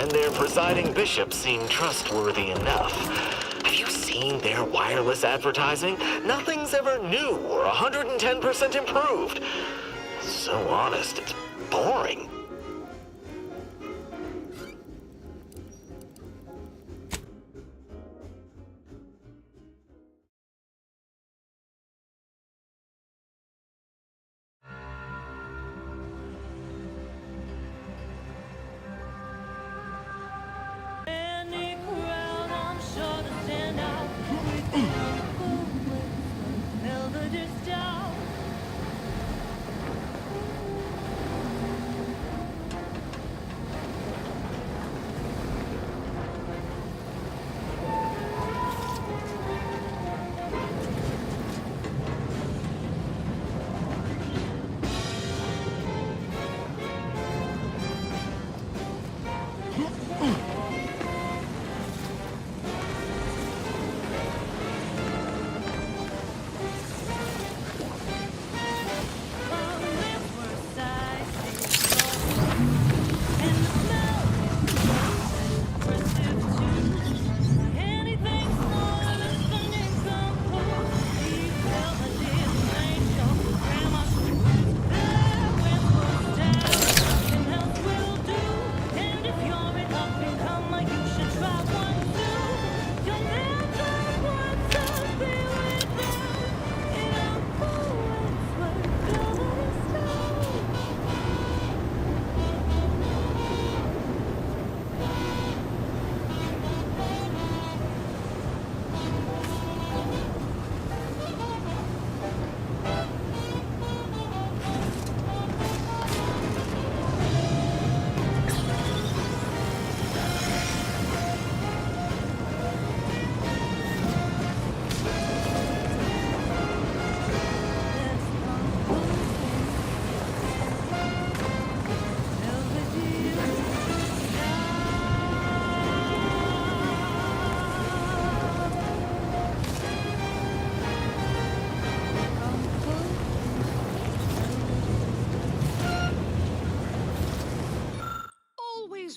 and their presiding bishop seem trustworthy enough. Have you seen their wireless advertising? Nothing's ever new or 110% improved. So honest, it's boring.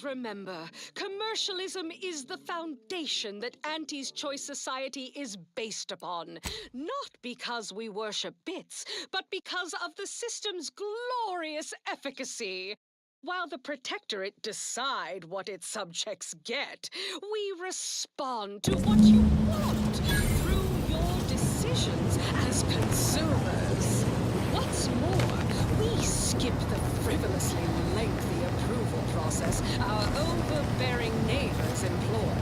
Remember, commercialism is the foundation that Auntie's Choice Society is based upon. Not because we worship bits, but because of the system's glorious efficacy. While the Protectorate decide what its subjects get, we respond to what you want through your decisions as consumers. What's more, we skip the frivolously lengthy approval process our overbearing neighbors employ.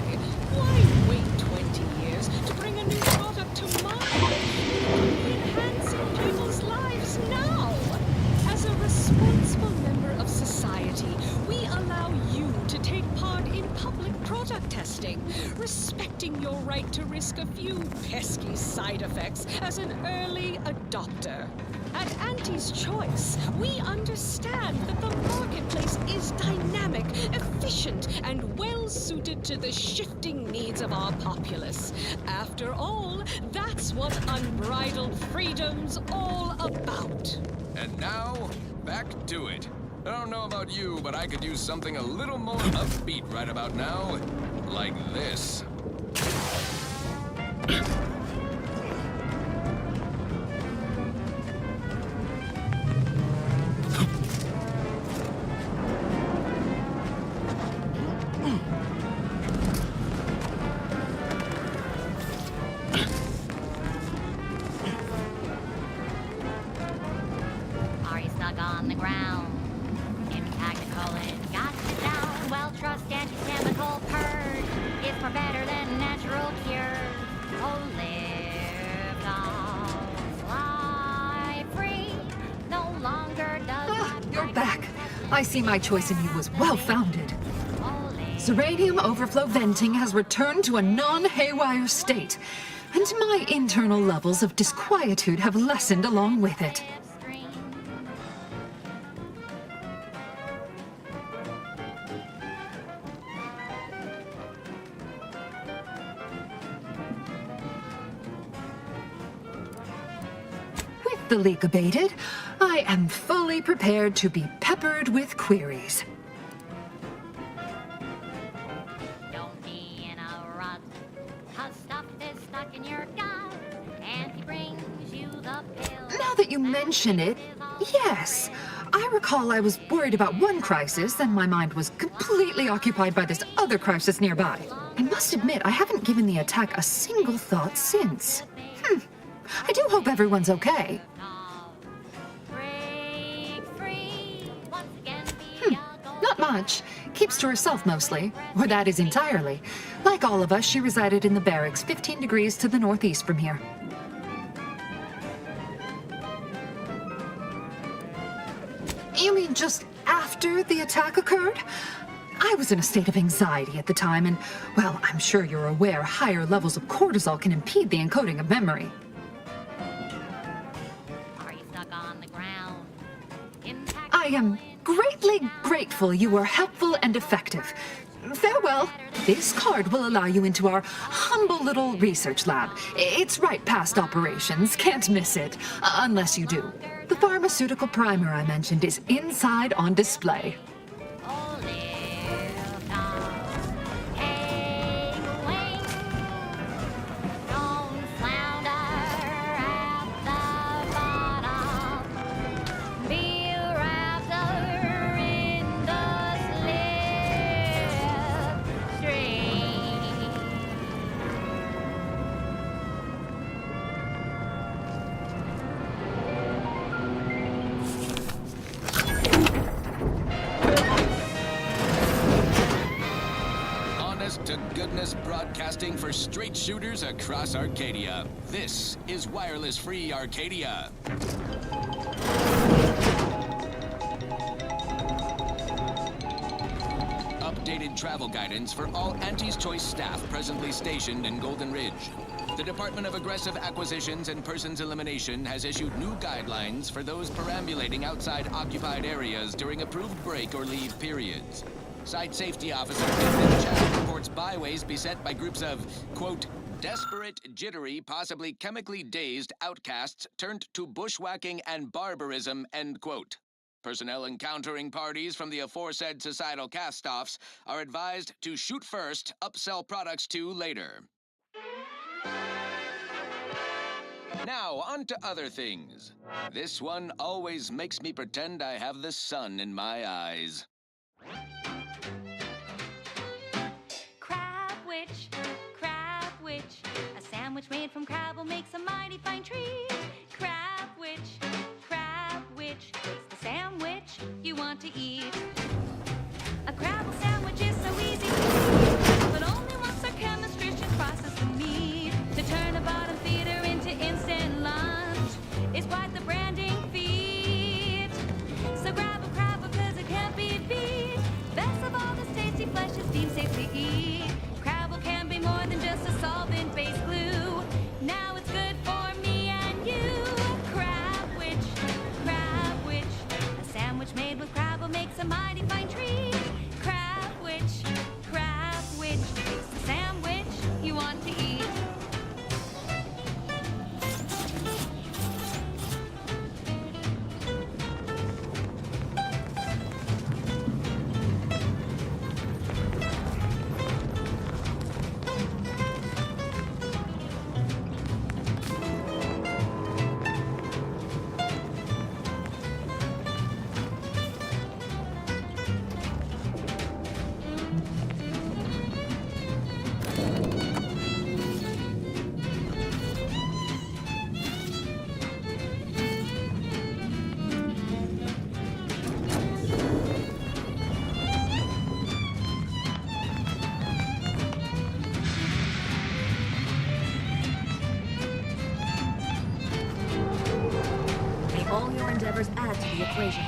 Why wait 20 years to bring a new product to market? Enhancing people's lives now. As a responsible member of society, we allow you to take part in public product testing, respecting your right to risk a few pesky side effects as an early adopter. At Auntie's Choice, we understand that the marketplace is dynamic, efficient, and well-suited to the shifting needs of our populace. After all, that's what unbridled freedom's all about. And now, back to it. I don't know about you, but I could use something a little more upbeat right about now. Like this. On the ground. Imtactical, it got you down. Well, trust anti-chemical purge is far better than natural cure. Oh, live long, fly free. No longer does You're back. I see my choice in you was well-founded. Zeranium overflow venting has returned to a non-haywire state, and my internal levels of disquietude have lessened along with it. With the leak abated, I am fully prepared to be peppered with queries. that you mention it, yes. I recall I was worried about one crisis, then my mind was completely occupied by this other crisis nearby. I must admit, I haven't given the attack a single thought since. I do hope everyone's okay. Break free. Once again, be Not much. Keeps to herself mostly, or that is entirely. Like all of us, she resided in the barracks 15 degrees to the northeast from here. You mean just after the attack occurred? I was in a state of anxiety at the time, and, well, I'm sure you're aware higher levels of cortisol can impede the encoding of memory. Are you stuck on the ground? Impact I am greatly grateful you were helpful and effective. Farewell. This card will allow you into our humble little research lab. It's right past operations. Can't miss it. Unless you do. The pharmaceutical primer I mentioned is inside on display. Oh, lift off, hang away. Don't flounder at the bottom. Be a raptor in the slipstream. Honest to goodness broadcasting for straight shooters across Arcadia. This is Wireless Free Arcadia. Updated travel guidance for all Auntie's Choice staff presently stationed in Golden Ridge. The Department of Aggressive Acquisitions and Persons Elimination has issued new guidelines for those perambulating outside occupied areas during approved break or leave periods. Site Safety Officer David Chad reports byways beset by groups of, quote, desperate, jittery, possibly chemically dazed outcasts turned to bushwhacking and barbarism, end quote. Personnel encountering parties from the aforesaid societal castoffs are advised to shoot first, upsell products to later. Now, on to other things. This one always makes me pretend I have the sun in my eyes. Crab witch, a sandwich made from crab will make some mighty fine treat. Crab witch, it's the sandwich you want to eat. A crabble sandwich is so easy, but only once our chemistricians process the meat to turn a bottom feeder into instant lunch. It's quite the branding feat. So grab a crab because it can't be beat. Best of all, this tasty flesh is deemed safe to eat. Crabble can be more than just a solvent-based glue. Now it's good for me and you. Crab witch, a sandwich made with crab will make some mighty fine treat. Crab witch, it's the sandwich you want to eat. May all your endeavors add to the equation.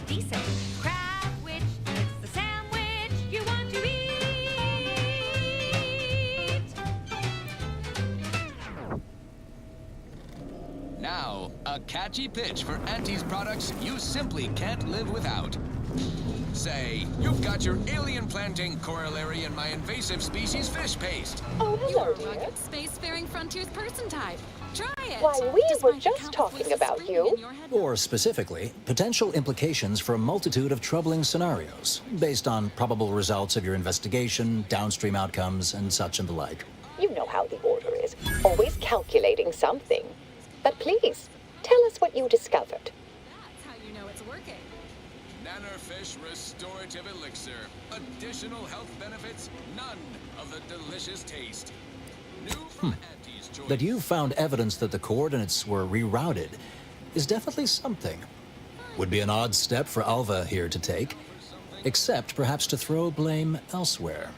decent. Crabwich, it's the sandwich you want to eat. Now, a catchy pitch for Auntie's products you simply can't live without. Say, you've got your alien planting corollary in my invasive species fish paste. Oh, hello, dear. Rugged, spacefaring frontiers person type. Try it. Why, we Does were my just countless talking voices about screaming you. in your head? Or specifically, potential implications for a multitude of troubling scenarios, based on probable results of your investigation, downstream outcomes, and such and the like. You know how the Order is. Always calculating something. But please, tell us what you discovered. That's how you know it's working. Nannerfish Restorative Elixir. Additional health benefits, none of the delicious taste. New from Auntie's Choice. That you found evidence that the coordinates were rerouted is definitely something. Would be an odd step for Alva here to take, except perhaps to throw blame elsewhere.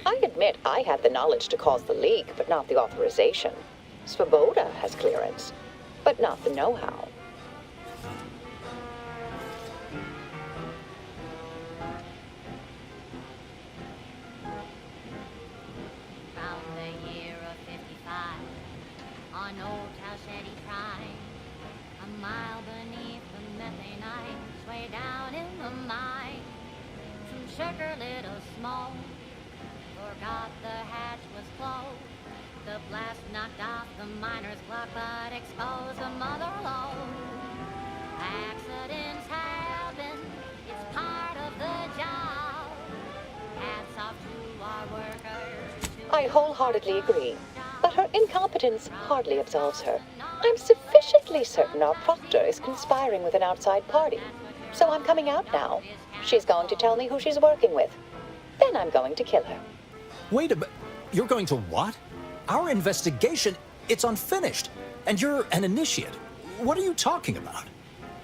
I admit I had the knowledge to cause the leak, but not the authorization. Svoboda has clearance, but not the know-how. Round the year of 55, on old Talshedi Prime, a mile beneath the methane ice, way down in the mine, some sugar little smoke, forgot the hatch was closed. The blast knocked off the miner's clock, but exposed the mother lode. Accidents happen, it's part of the job. Hats off to our workers. I wholeheartedly agree, but her incompetence hardly absolves her. I'm sufficiently certain our proctor is conspiring with an outside party, so I'm coming out now. She's going to tell me who she's working with. Then I'm going to kill her. Wait a minute. You're going to what? Our investigation, it's unfinished. And you're an initiate. What are you talking about?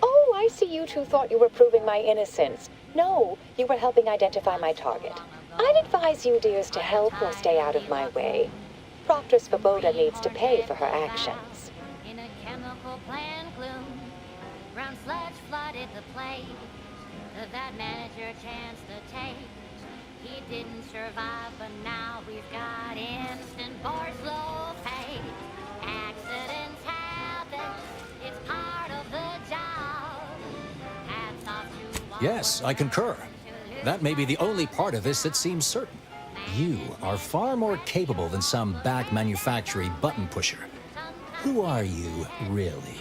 Oh, I see you two thought you were proving my innocence. No, you were helping identify my target. I'd advise you, dears, to help or stay out of my way. Proctor Svoboda needs to pay for her actions. In a chemical plant gloom, brown sludge flooded the place. That manager chanced the tape. He didn't survive, but now we've got instant board slow fate. Accidents happen, it's part of the job. Hats off to our Yes, I concur. That may be the only part of this that seems certain. You are far more capable than some back manufacturing button pusher. Who are you, really?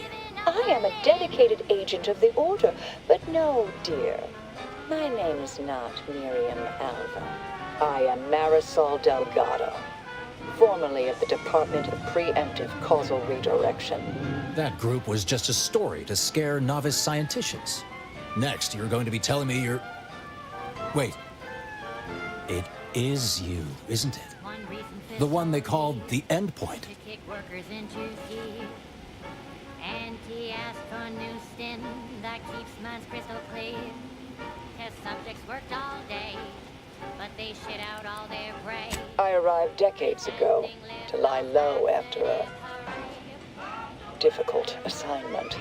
I am a dedicated agent of the Order, but no, dear. My name's not Miriam Alva. I am Marisol Delgado, formerly of the Department of Preemptive Causal Redirection. That group was just a story to scare novice scienticians. Next, you're going to be telling me you're... Wait. It is you, isn't it? one reason for The one they called the Endpoint. to kick workers into gear. Anti-asked for new stin that keeps minds crystal clear. Test subjects worked all day, but they shit out all their prey. I arrived decades ago to lie low after a difficult assignment.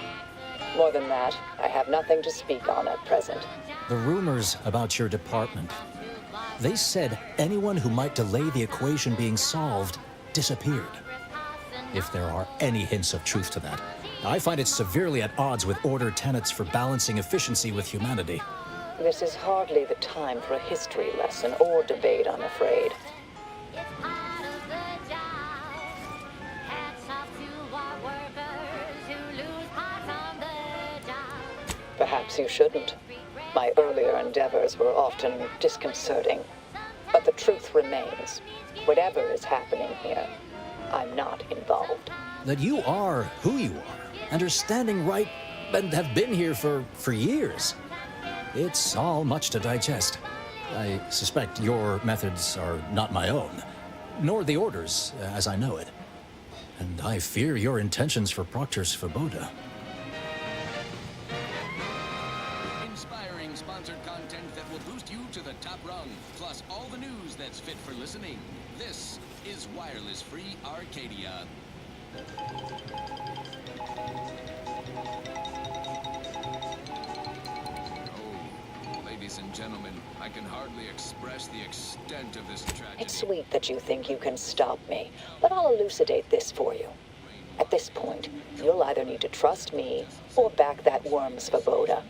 More than that, I have nothing to speak on at present. The rumors about your department. They said anyone who might delay the equation being solved disappeared. If there are any hints of truth to that, I find it severely at odds with Order tenets for balancing efficiency with humanity. This is hardly the time for a history lesson or debate, I'm afraid. It's part of the job. Hats off to our workers who lose parts on the job. Perhaps you shouldn't. My earlier endeavors were often disconcerting. But the truth remains. Whatever is happening here, I'm not involved. That you are who you are, and are standing right, and have been here for years. It's all much to digest. I suspect your methods are not my own, nor the Order's, as I know it. And I fear your intentions for Proctor Svoboda. Inspiring sponsored content that will boost you to the top rung, plus all the news that's fit for listening. This is Wireless Free Arcadia. gentlemen, I can hardly express the extent of this tragedy. It's sweet that you think you can stop me, but I'll elucidate this for you. At this point, you'll either need to trust me or back that worm Svoboda.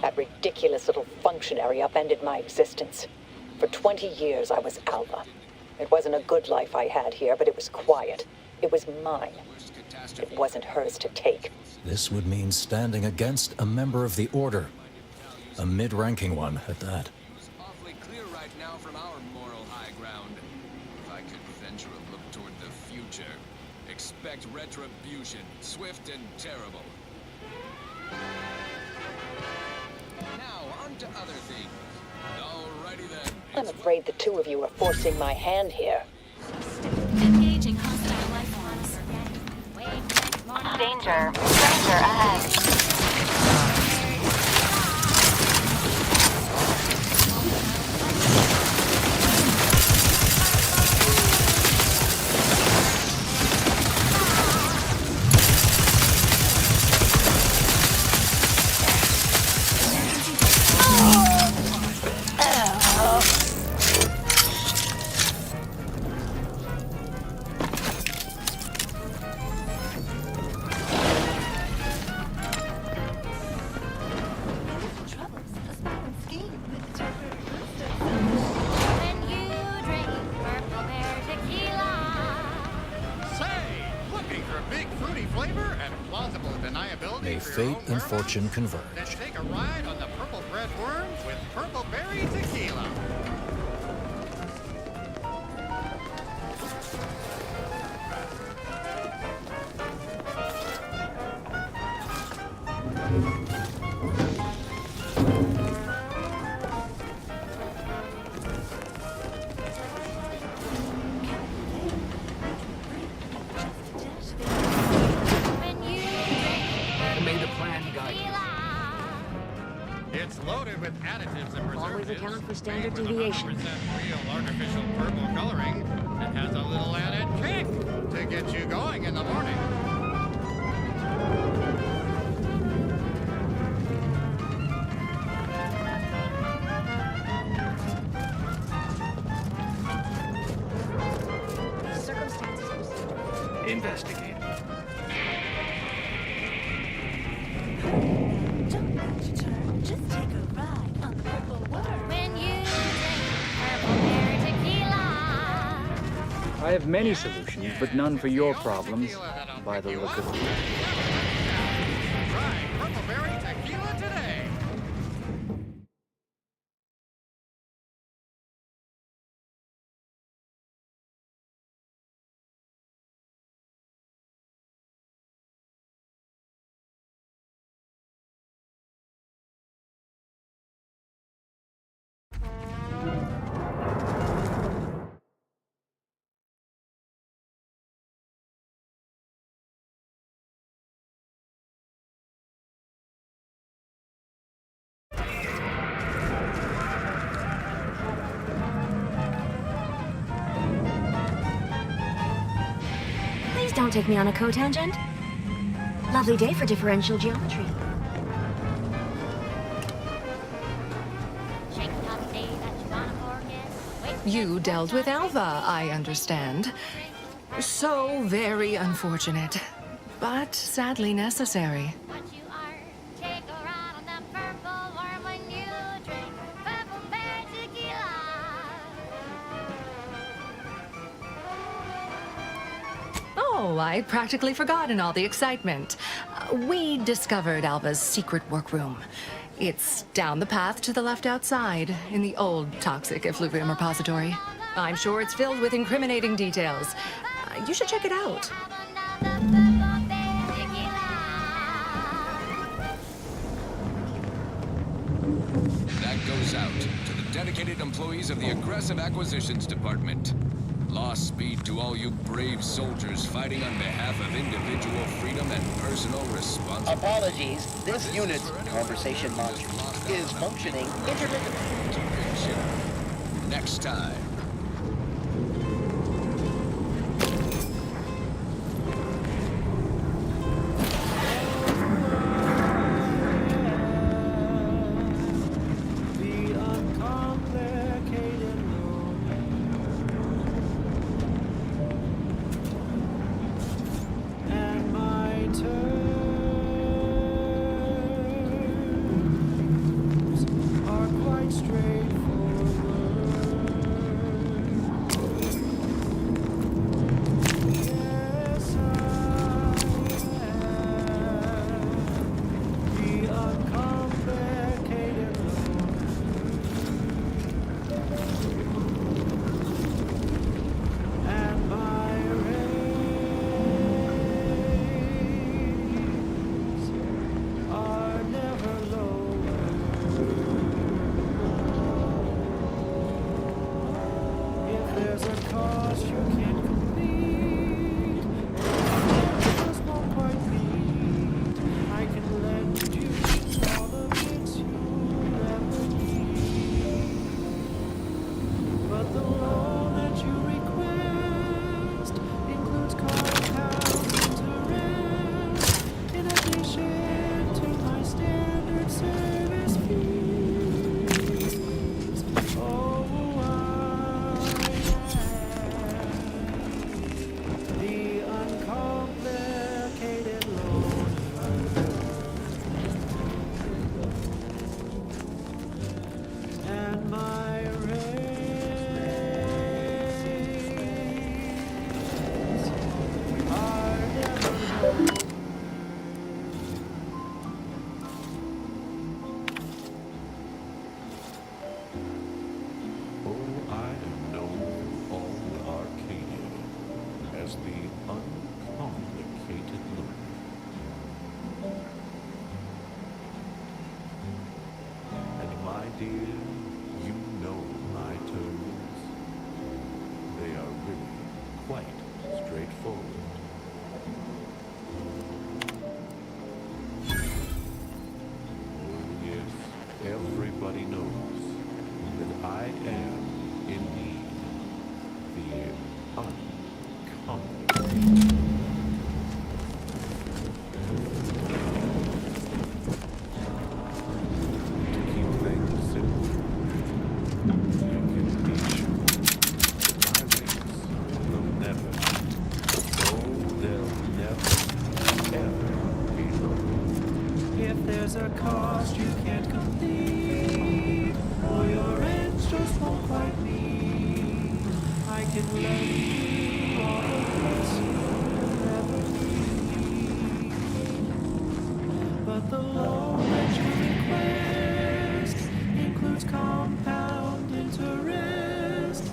That ridiculous little functionary upended my existence. For 20 years, I was Alva. It wasn't a good life I had here, but it was quiet. It was mine. It wasn't hers to take. This would mean standing against a member of the Order. A mid-ranking one, at that. It's awfully clear right now from our moral high ground. If I could venture a look toward the future, expect retribution, swift and terrible. Now, on to other things. Alrighty then. I'm afraid the two of you are forcing my hand here. Engaging hostile life forms. Danger. Danger ahead. When you drink Purple Bear tequila. Say, looking for a big fruity flavor and plausible deniability May for your fate own and whereabouts? fortune Then converge. take a ride on the purple bread worms with Purple Berry Tequila. When you drink May the plan guide you. tequila. It's loaded with additives and Always preservatives. account for standard made with deviation. 100% real artificial purple coloring that has a little added kick to get you going in the morning. Investigate. When you drink Purple Bear tequila. I have many solutions, but none for your problems, Tequila that'll by pick the you look up. of it. Try Purple Berry Tequila today. Please don't take me on a cotangent. Lovely day for differential geometry. Shake it up, say that you wanna forget. Wait, You dealt with Alva, I understand. So very unfortunate, but sadly necessary. what you are. Take a ride on that purple worm when you drink Purple Bear tequila. Oh, I practically forgot in all the excitement. We discovered Alva's secret workroom. It's down the path to the left outside, in the old toxic effluvium repository. I'm sure it's filled with incriminating details. You should check it out. That goes out to the dedicated employees of the Aggressive Acquisitions Department. Lost speed to all you brave soldiers fighting on behalf of individual freedom and personal responsibility. Apologies, this unit's conversation module is functioning intermittently. Next time. The if there's a cost you can't complete, or your ends just won't quite meet, I can lend you all the bliss you'll never need. But the loan that you request includes compound interest,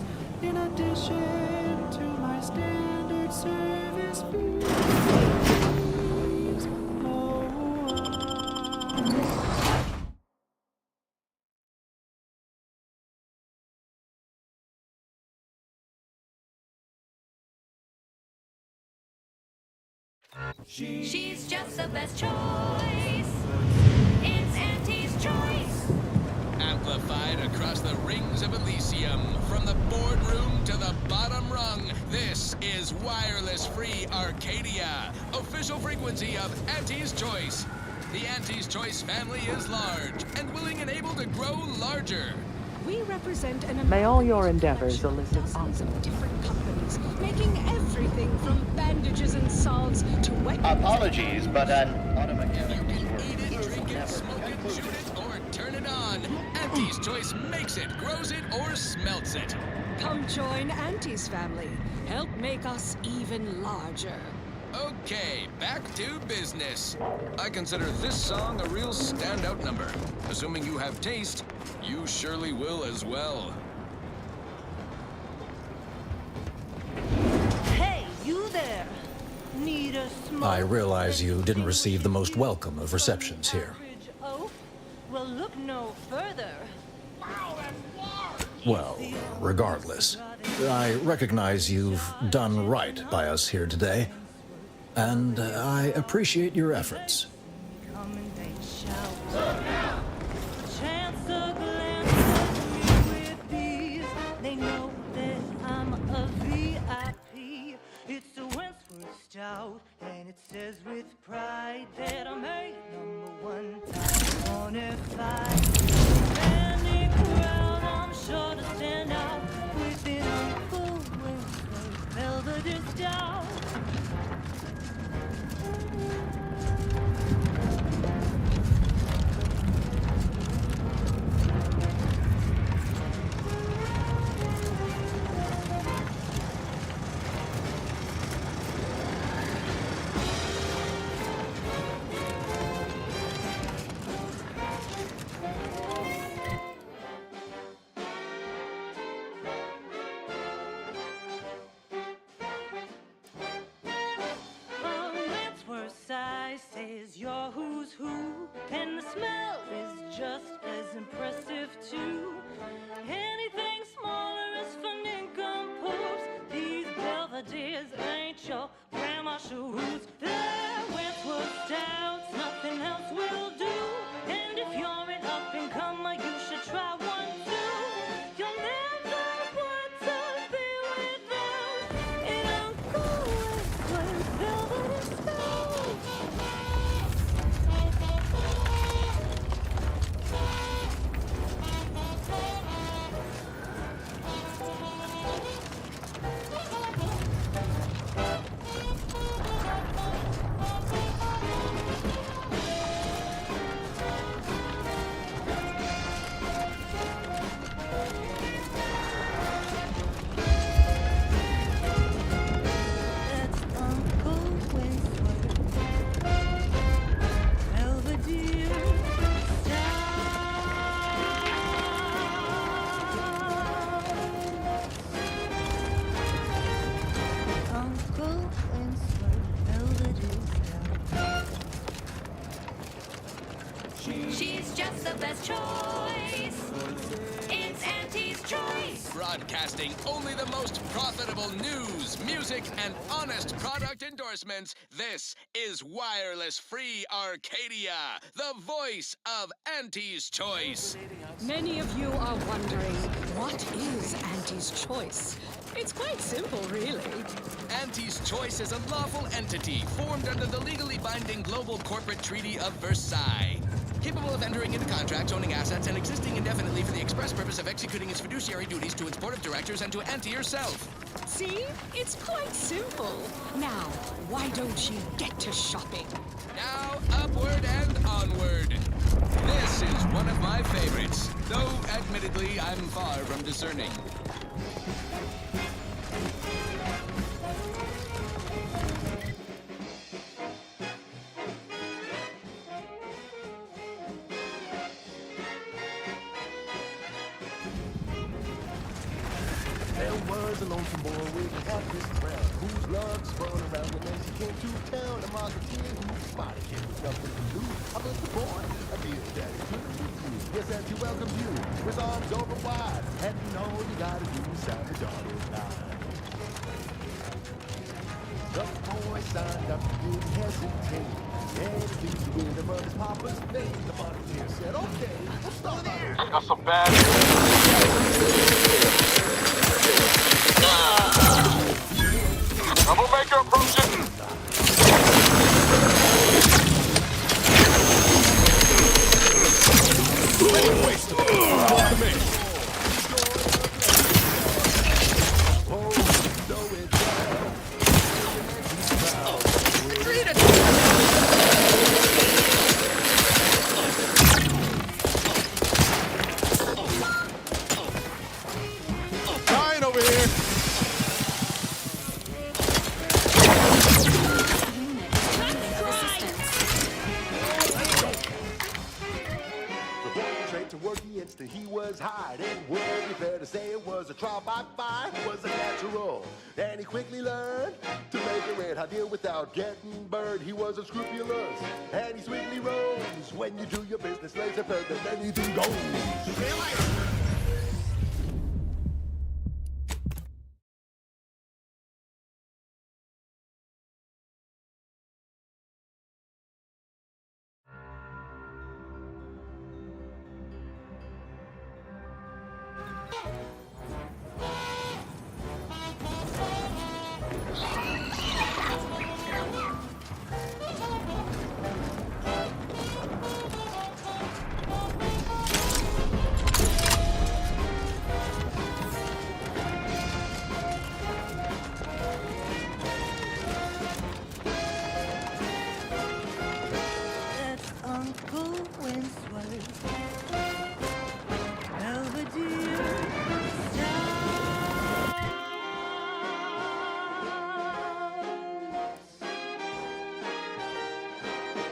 in addition to my standard service fees. She's just the best choice. It's Auntie's choice. Amplified across the rings of Elysium, from the boardroom to the bottom rung, this is Wireless Free Arcadia, official frequency of Auntie's Choice. The Auntie's Choice family is large and willing and able to grow larger. We represent an May all your endeavors elicit thousands of different companies, making everything from bandages and salves to weapons. Apologies, but an automechanic You can eat it, drink it, smoke it, shoot it, or turn it on. Auntie's Choice makes it, grows it, or smelts it. Come join Auntie's family. Help make us even larger. Okay, back to business. I consider this song a real standout number. Assuming you have taste, you surely will as well. Hey, you there! Need a smoke? I realize you didn't receive the most welcome of receptions here. Oh, well, look no further. Well, regardless, I recognize you've done right by us here today, and I appreciate your efforts. Come and they shout. Chance a glance at me with these. They know that I'm a VIP. It's a Wentworth Stout, and it says with pride that I'm a #1 top bonafide. Any crowd, I'm sure to stand out with an Uncle Wentworth Belvedere Stout. Says you're who's who, and the smell is just as impressive too. Anything smaller is for nincompoops. These Belvederes ain't your grandma shoes. They're Wentworth Stouts, nothing else will do. And if you're an up-and-comer, you should try one too. You'll never want to be without an Uncle Wentworth Belvedere Stout. That's Uncle Wentworth Belvedere Stout. Uncle Wentworth Belvedere Stout. She's just the best choice. It's Auntie's Choice. Broadcasting only the most profitable news, music, and honest product endorsements, this is Wireless Free Arcadia, the voice of Auntie's Choice. Many of you are wondering, what is Auntie's Choice? It's quite simple, really. Auntie's Choice is a lawful entity formed under the legally binding Global Corporate Treaty of Versailles. Capable of entering into contracts, owning assets, and existing indefinitely for the express purpose of executing its fiduciary duties to its board of directors and to Auntie herself. See? It's quite simple. Now, why don't you get to shopping? Now, upward and onward. my favorites, though admittedly I'm far from discerning. There was a lonesome boy with a hapless crown, whose love spun around the nation came to town. A marketeer who spotted him with nothing to do. I was the boy, I did daddy couldn't refuse. Yes, and he welcomed you with arms open wide. And you know you gotta do is sound the daughter's line. The boy signed up, didn't hesitate. Anything to win him of his papa's name. The marketeer said, okay, we'll start there. I got some bad Troublemaker approaching! Waste of it! Dying over here! He was hiding. Would be fair to say it was a trial by fire. It was a natural, and he quickly learned to make a red hot deal without getting burned. He was unscrupulous, and he swiftly rose. When you do your business, laser further than anything goes. See you later. That's Uncle Winsworth. Belvedere Stout.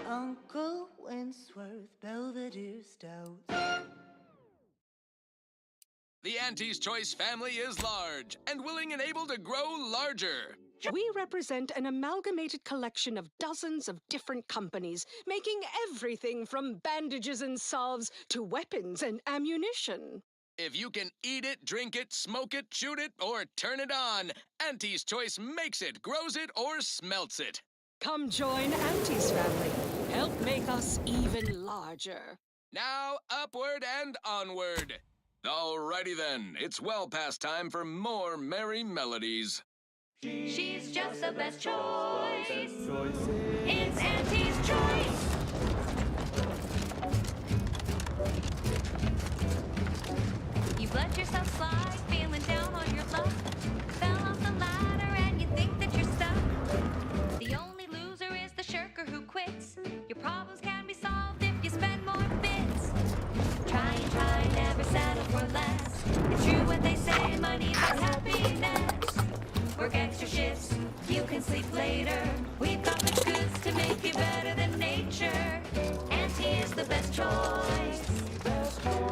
Uncle Winsworth, Belvedere Stout. The Auntie's Choice family is large and willing and able to grow larger. We represent an amalgamated collection of dozens of different companies, making everything from bandages and salves to weapons and ammunition. If you can eat it, drink it, smoke it, shoot it, or turn it on, Auntie's Choice makes it, grows it, or smelts it. Come join Auntie's family. Help make us even larger. Now, upward and onward. Alrighty then, it's well past time for more merry melodies. She's just the best choice. It's Auntie's Choice. You've let yourself slide, feeling down on your luck. Fell off the ladder and you think that you're stuck. The only loser is the shirker who quits. Your problems can be solved if you spend more bits. Try and try, never settle for less. It's true what they say, money buys happiness. Work extra shifts, you can sleep later. We've got the goods to make you better than nature. Auntie is the best choice.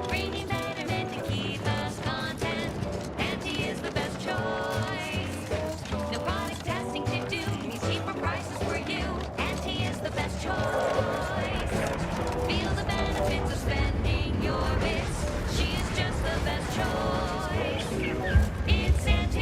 Bringing betterment to keep us content. Auntie is the best choice. No product testing to do, these cheaper prices for you. Auntie is the best choice. Feel the benefits of spending your bits. She is just the best choice. It's Auntie.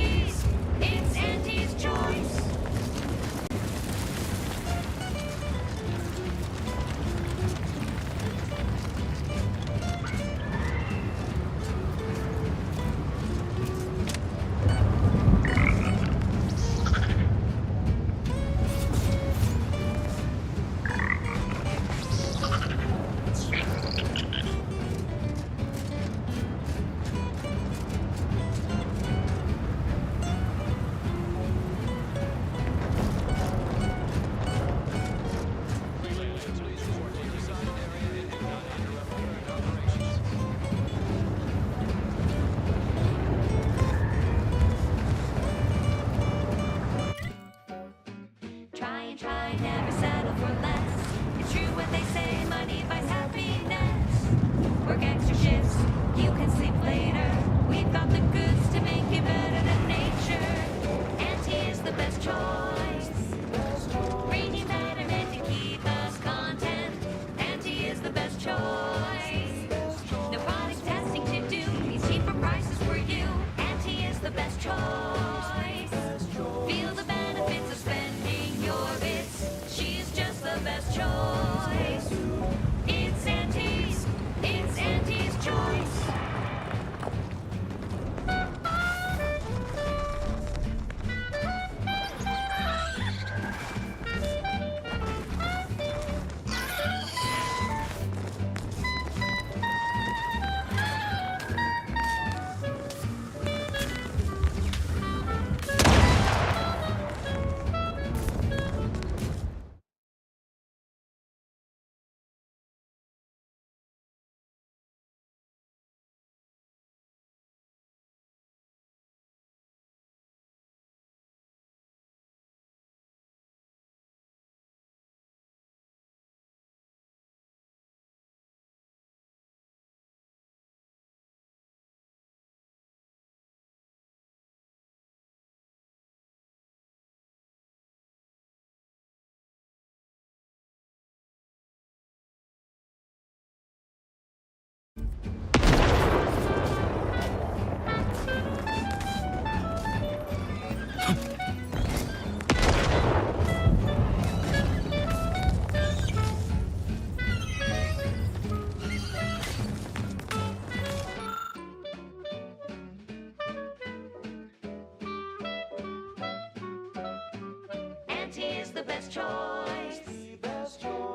the best choice.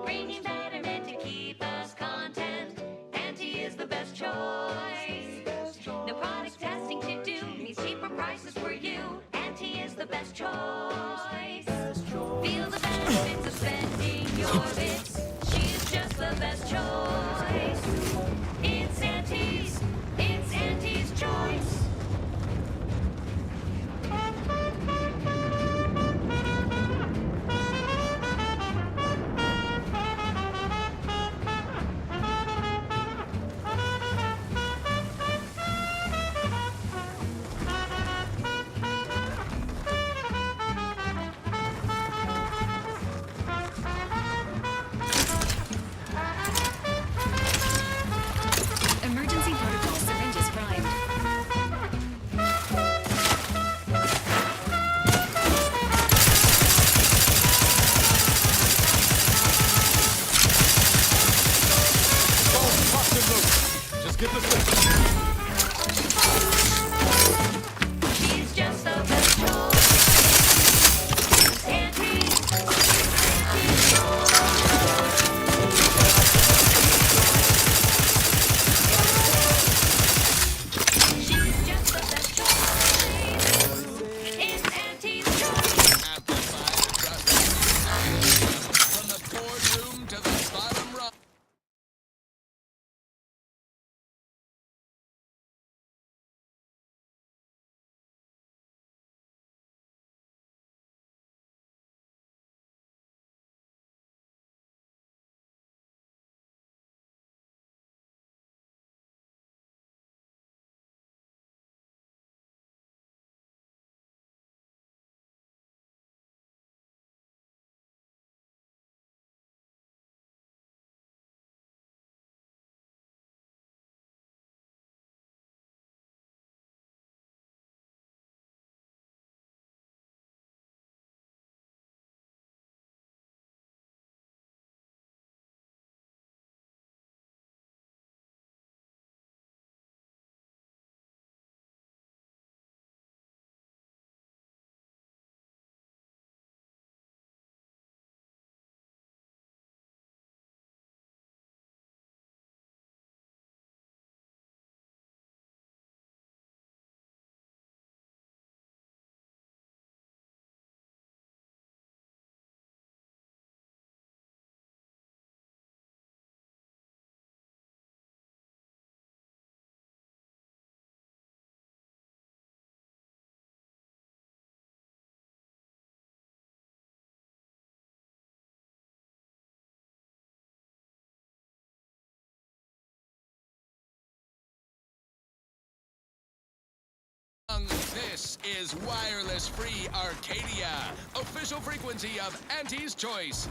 Bringing betterment to keep us content. Auntie is the best choice. No product testing to do, means cheaper prices for you. Auntie is the best choice. Feel the benefits of spending your bits. She's just the best choice. It's Auntie's choice. Emergency protocol syringes primed. Just get the fix. She's just the best choice. Auntie's She's just the best choice. It's Auntie's choice. From the boardroom to the bottom rung. This is Wireless Free Arcadia, official frequency of Auntie's Choice.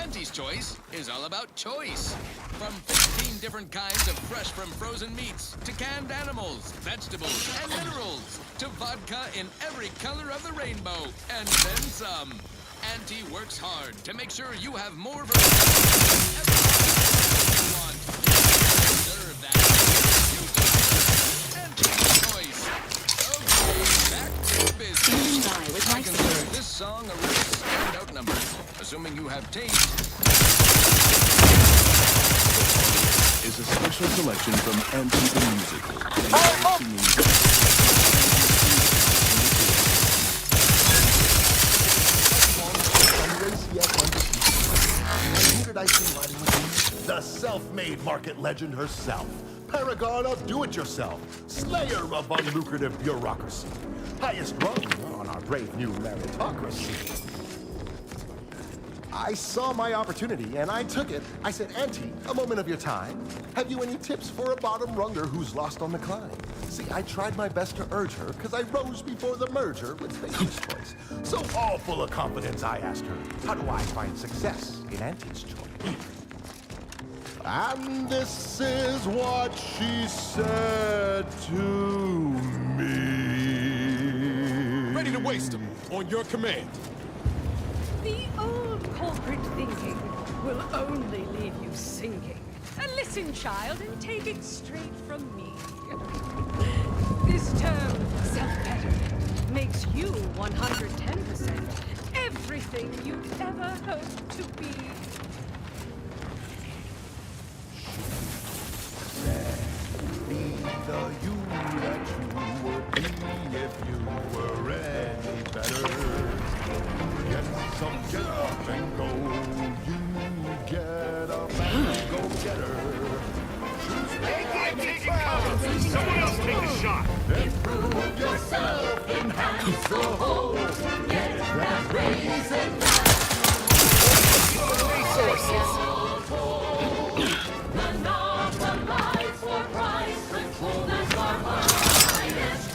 Auntie's Choice is all about choice. From 15 different kinds of fresh from frozen meats, to canned animals, vegetables, and minerals, to vodka in every color of the rainbow, and then some. Auntie works hard to make sure you have more variety than ever you want. Serve that. Auntie's Choice. Back to business. I consider this song a real standout number, assuming you have taste. Is a special selection from Auntie the Musical. And who did I see riding with me? The self-made market legend herself. Paragon of do-it-yourself. Slayer of unlucrative bureaucracy. Highest rung on our brave new meritocracy. I saw my opportunity and I took it. I said, Auntie, a moment of your time. Have you any tips for a bottom runger who's lost on the climb? See, I tried my best to urge her because I rose before the merger with Faith's Choice. So all full of confidence, I asked her, how do I find success in Auntie's Choice? And this is what she said to me. Ready to waste them on your command. The old corporate thinking will only leave you sinking. And listen, child, and take it straight from me. This term, self-betterment, makes you 110%. everything you'd ever hoped to be. Be the you that you would be if you were any better. Get some, get up and go. You get up and go get her. I'm taking cover. Someone else take a shot. Improve yourself, enhance the whole. Get that raise and resources. Monopolize for price control. That's our highest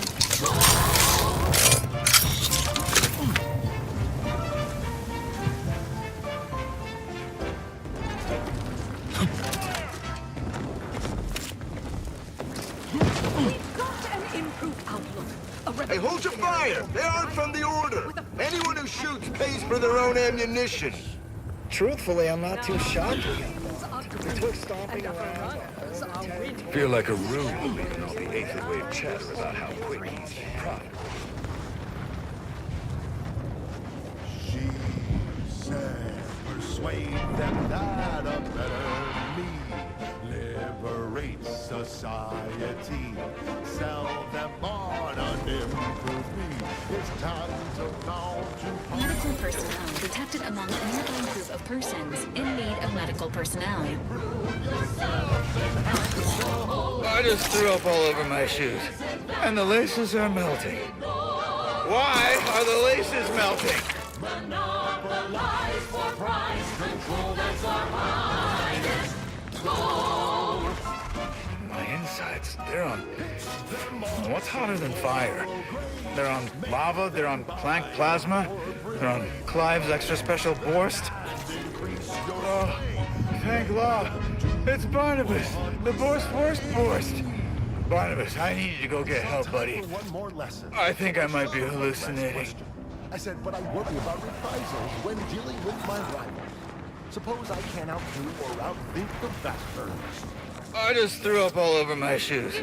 We've got an improved outlook. Hey, hold your fire! They aren't from the Order! Anyone who shoots pays for their own ammunition! Truthfully, I'm not too shocked with him. It took stomping around. Feel like a room believing all the eighth wave chatter about how quick he's profitable. She said, persuade them that a better me liberates society. Sell them on an improved me. It's time to bound to Medical personnel detected among a nearby group of persons in need of medical personnel. I just threw up all over my shoes, and the laces are melting. Why are the laces melting? monopolize for price control. That's our highest goal. My insides, they're on... What's hotter than fire? They're on lava, they're on Planck plasma, they're on Clive's extra special Borst. Oh, thank law. It's Barnabas, the Borst. Barnabas, I need you to go get help, buddy. one more lesson. I think I might be hallucinating. I said, but I worry about reprisals when dealing with my rival. Suppose I can outdo or outthink the bastards. I just threw up all over my shoes,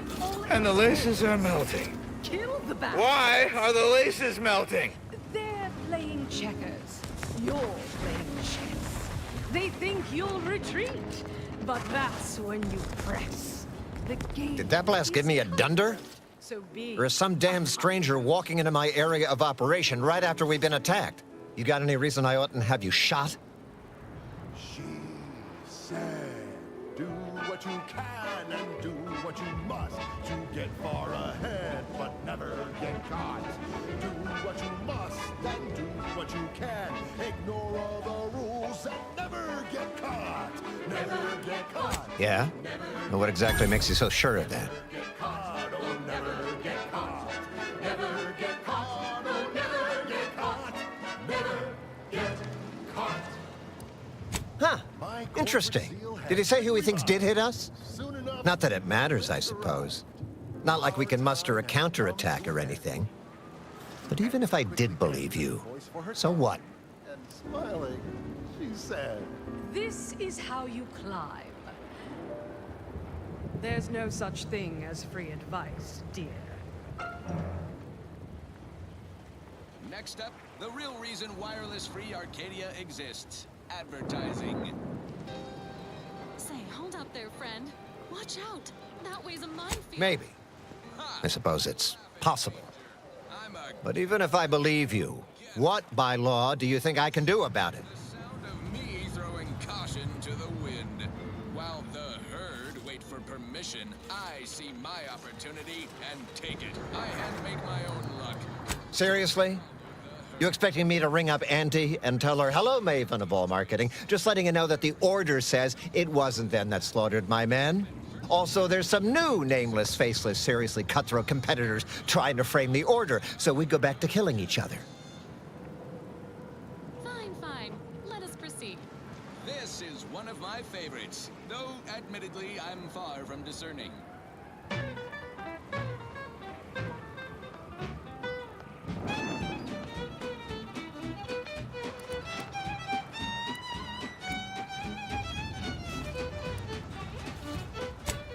and the laces are melting. Kill the bastard. Why are the laces melting? They're playing checkers. You're playing chess. They think you'll retreat, but that's when you press. The game. Did that blast give me a dunder? So be. Or is some damn stranger walking into my area of operation right after we've been attacked? You got any reason I oughtn't have you shot? She said, do what you can and do what you must to get far ahead, but never get caught. Do what you must and do what you can. Ignore all the rules and never get caught. Never get caught. Yeah? Well, what exactly makes you so sure of that? Get caught, oh, never get caught. Never get caught, oh, never get caught. Never get caught. Huh. Interesting. Did he say who he thinks did hit us? Not that it matters, I suppose. Not like we can muster a counterattack or anything. But even if I did believe you, so what? And smiling, she said, This is how you climb. There's no such thing as free advice, dear. Next up, the real reason wireless-free Arcadia exists. Advertising. Say, hold up there, friend. Watch out. That way's a minefield. Maybe. I suppose it's possible. But even if I believe you, what by law do you think I can do about it? Sound of me throwing caution to the wind. While the herd wait for permission, I see my opportunity and take it. I hand make my own luck. Seriously? You expecting me to ring up Auntie and tell her, hello, Maven of all marketing, just letting you know that the order says it wasn't them that slaughtered my men? Also, there's some new nameless, faceless, seriously cutthroat competitors trying to frame the order, so we go back to killing each other. Fine. Let us proceed. This is one of my favorites, though admittedly I'm far from discerning.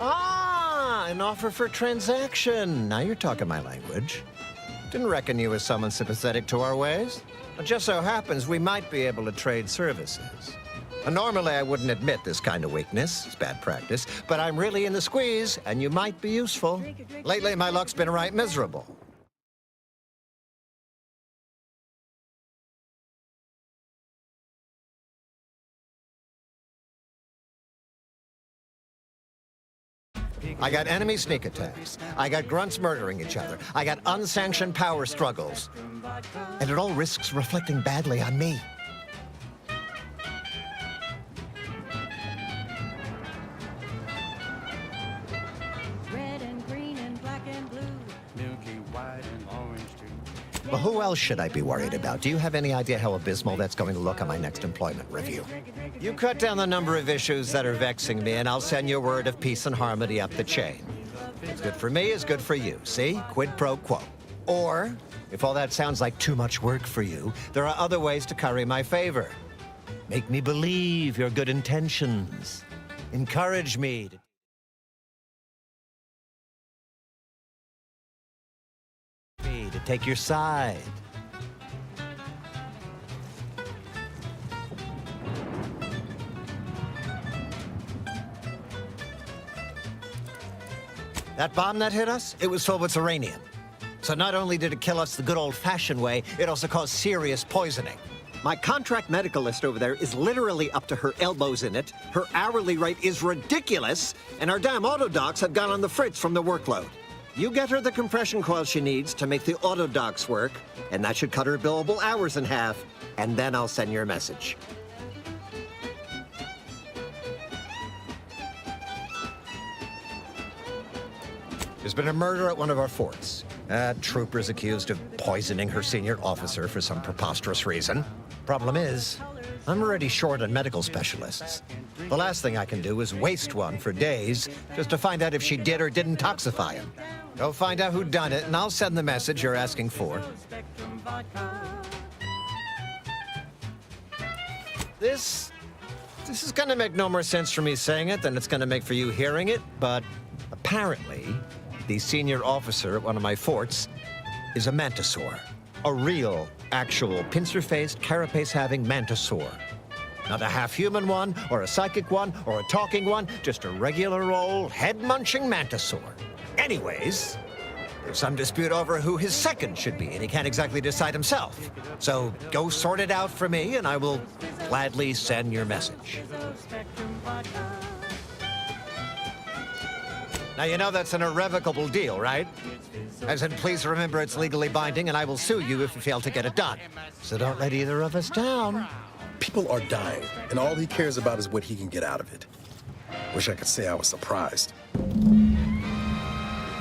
Ah, an offer for transaction. Now you're talking my language. Didn't reckon you as someone sympathetic to our ways. It just so happens we might be able to trade services. Normally, I wouldn't admit this kind of weakness. It's bad practice. But I'm really in the squeeze, and you might be useful. Lately, my luck's been right miserable. I got enemy sneak attacks. I got grunts murdering each other. I got unsanctioned power struggles. And it all risks reflecting badly on me. Red and green and black and blue. Milky white and orange too. Well, who else should I be worried about? Do you have any idea how abysmal that's going to look on my next employment review? You cut down the number of issues that are vexing me, and I'll send you a word of peace and harmony up the chain. What's good for me is good for you. See? Quid pro quo. Or, if all that sounds like too much work for you, there are other ways to curry my favor. Make me believe your good intentions. Encourage me to take your side. That bomb that hit us, it was filled with uranium. So not only did it kill us the good old-fashioned way, it also caused serious poisoning. My contract medicalist over there is literally up to her elbows in it, her hourly rate is ridiculous, and our damn auto docs have gone on the fritz from the workload. You get her the compression coil she needs to make the auto docs work, and that should cut her billable hours in half, and then I'll send your message. There's been a murder at one of our forts. Trooper's accused of poisoning her senior officer for some preposterous reason. Problem is, I'm already short on medical specialists. The last thing I can do is waste one for days just to find out if she did or didn't toxify him. Go find out who done it, and I'll send the message you're asking for. This is gonna make no more sense for me saying it than it's gonna make for you hearing it, but apparently, the senior officer at one of my forts is a mantisaur. A real, actual, pincer-faced, carapace-having mantisaur. Not a half-human one, or a psychic one, or a talking one, just a regular old head-munching mantisaur. Anyways, there's some dispute over who his second should be, and he can't exactly decide himself. So go sort it out for me, and I will gladly send your message. Now, you know that's an irrevocable deal, right? As in, please remember it's legally binding, and I will sue you if you fail to get it done. So don't let either of us down. People are dying, and all he cares about is what he can get out of it. Wish I could say I was surprised.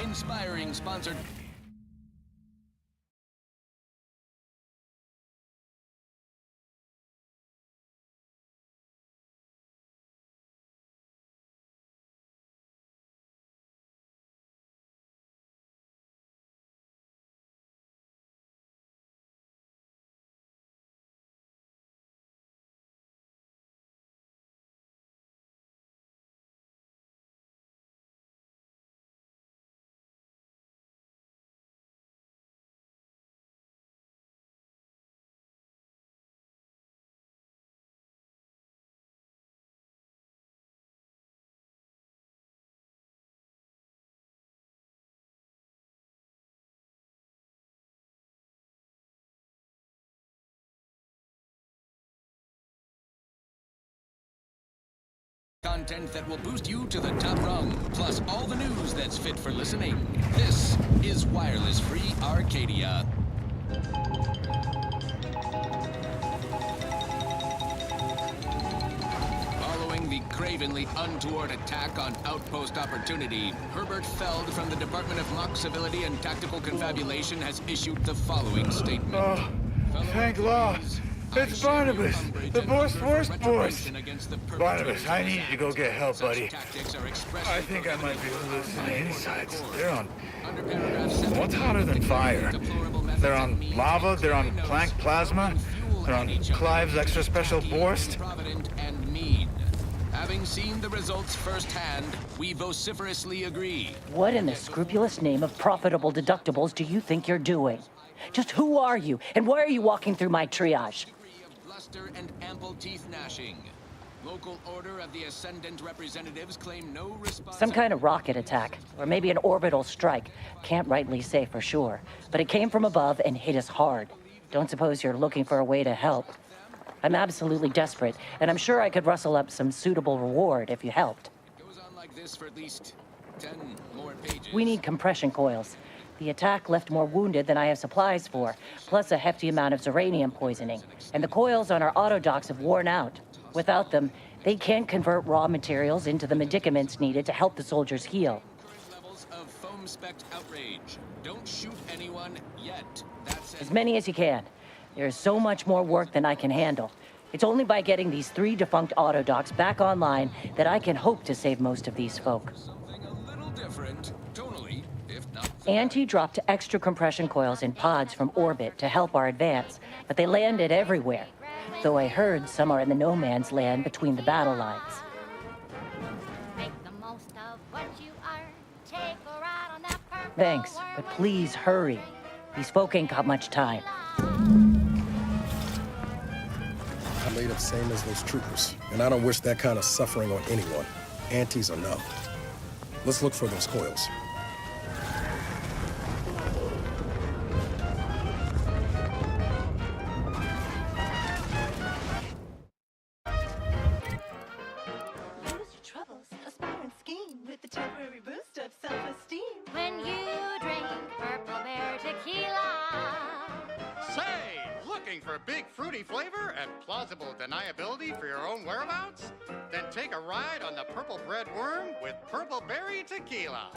Inspiring sponsored. Content that will boost you to the top rung, plus all the news that's fit for listening. This is Wireless Free Arcadia. Following the cravenly untoward attack on Outpost Opportunity, Herbert Feld from the Department of Mock Civility and Tactical Confabulation has issued the following statement. Oh, thank law. It's Barnabas, the worst Borst. Barnabas, I need you to go get help, buddy. I think I might be losing my insides. They're on... What's hotter than fire? They're on lava, they're on Planck plasma, they're on Clive's extra special Borst. Having seen the results firsthand, we vociferously agree. What in the scrupulous name of profitable deductibles do you think you're doing? Just who are you, and why are you walking through my triage? Bluster and ample teeth gnashing. Local order of the Ascendant representatives claim no responsibility. Some kind of rocket attack, or maybe an orbital strike. Can't rightly say for sure, but it came from above and hit us hard. Don't suppose you're looking for a way to help? I'm absolutely desperate, and I'm sure I could rustle up some suitable reward if you helped. Goes on like this for at least 10 more pages. We need compression coils. The attack left more wounded than I have supplies for, plus a hefty amount of Zeranium poisoning. And the coils on our autodocs have worn out. Without them, they can't convert raw materials into the medicaments needed to help the soldiers heal. Levels of foam specked outrage. Don't shoot anyone yet. That's As many as you can. There's so much more work than I can handle. It's only by getting these 3 defunct autodocs back online that I can hope to save most of these folk. something a little different, tonally, if not. Auntie dropped extra compression coils in pods from orbit to help our advance, but they landed everywhere. Though I heard some are in the no man's land between the battle lines. Make the most of what you are. Take a ride on that purple Thanks, but please hurry. These folk ain't got much time. I'm made up same as those troopers, and I don't wish that kind of suffering on anyone. Antes or no. Let's look for those coils. When you drink Purple Bear tequila. Say, looking for big fruity flavor and plausible deniability for your own whereabouts? Then take a ride on the Purple Bread Worm with Purple Berry Tequila.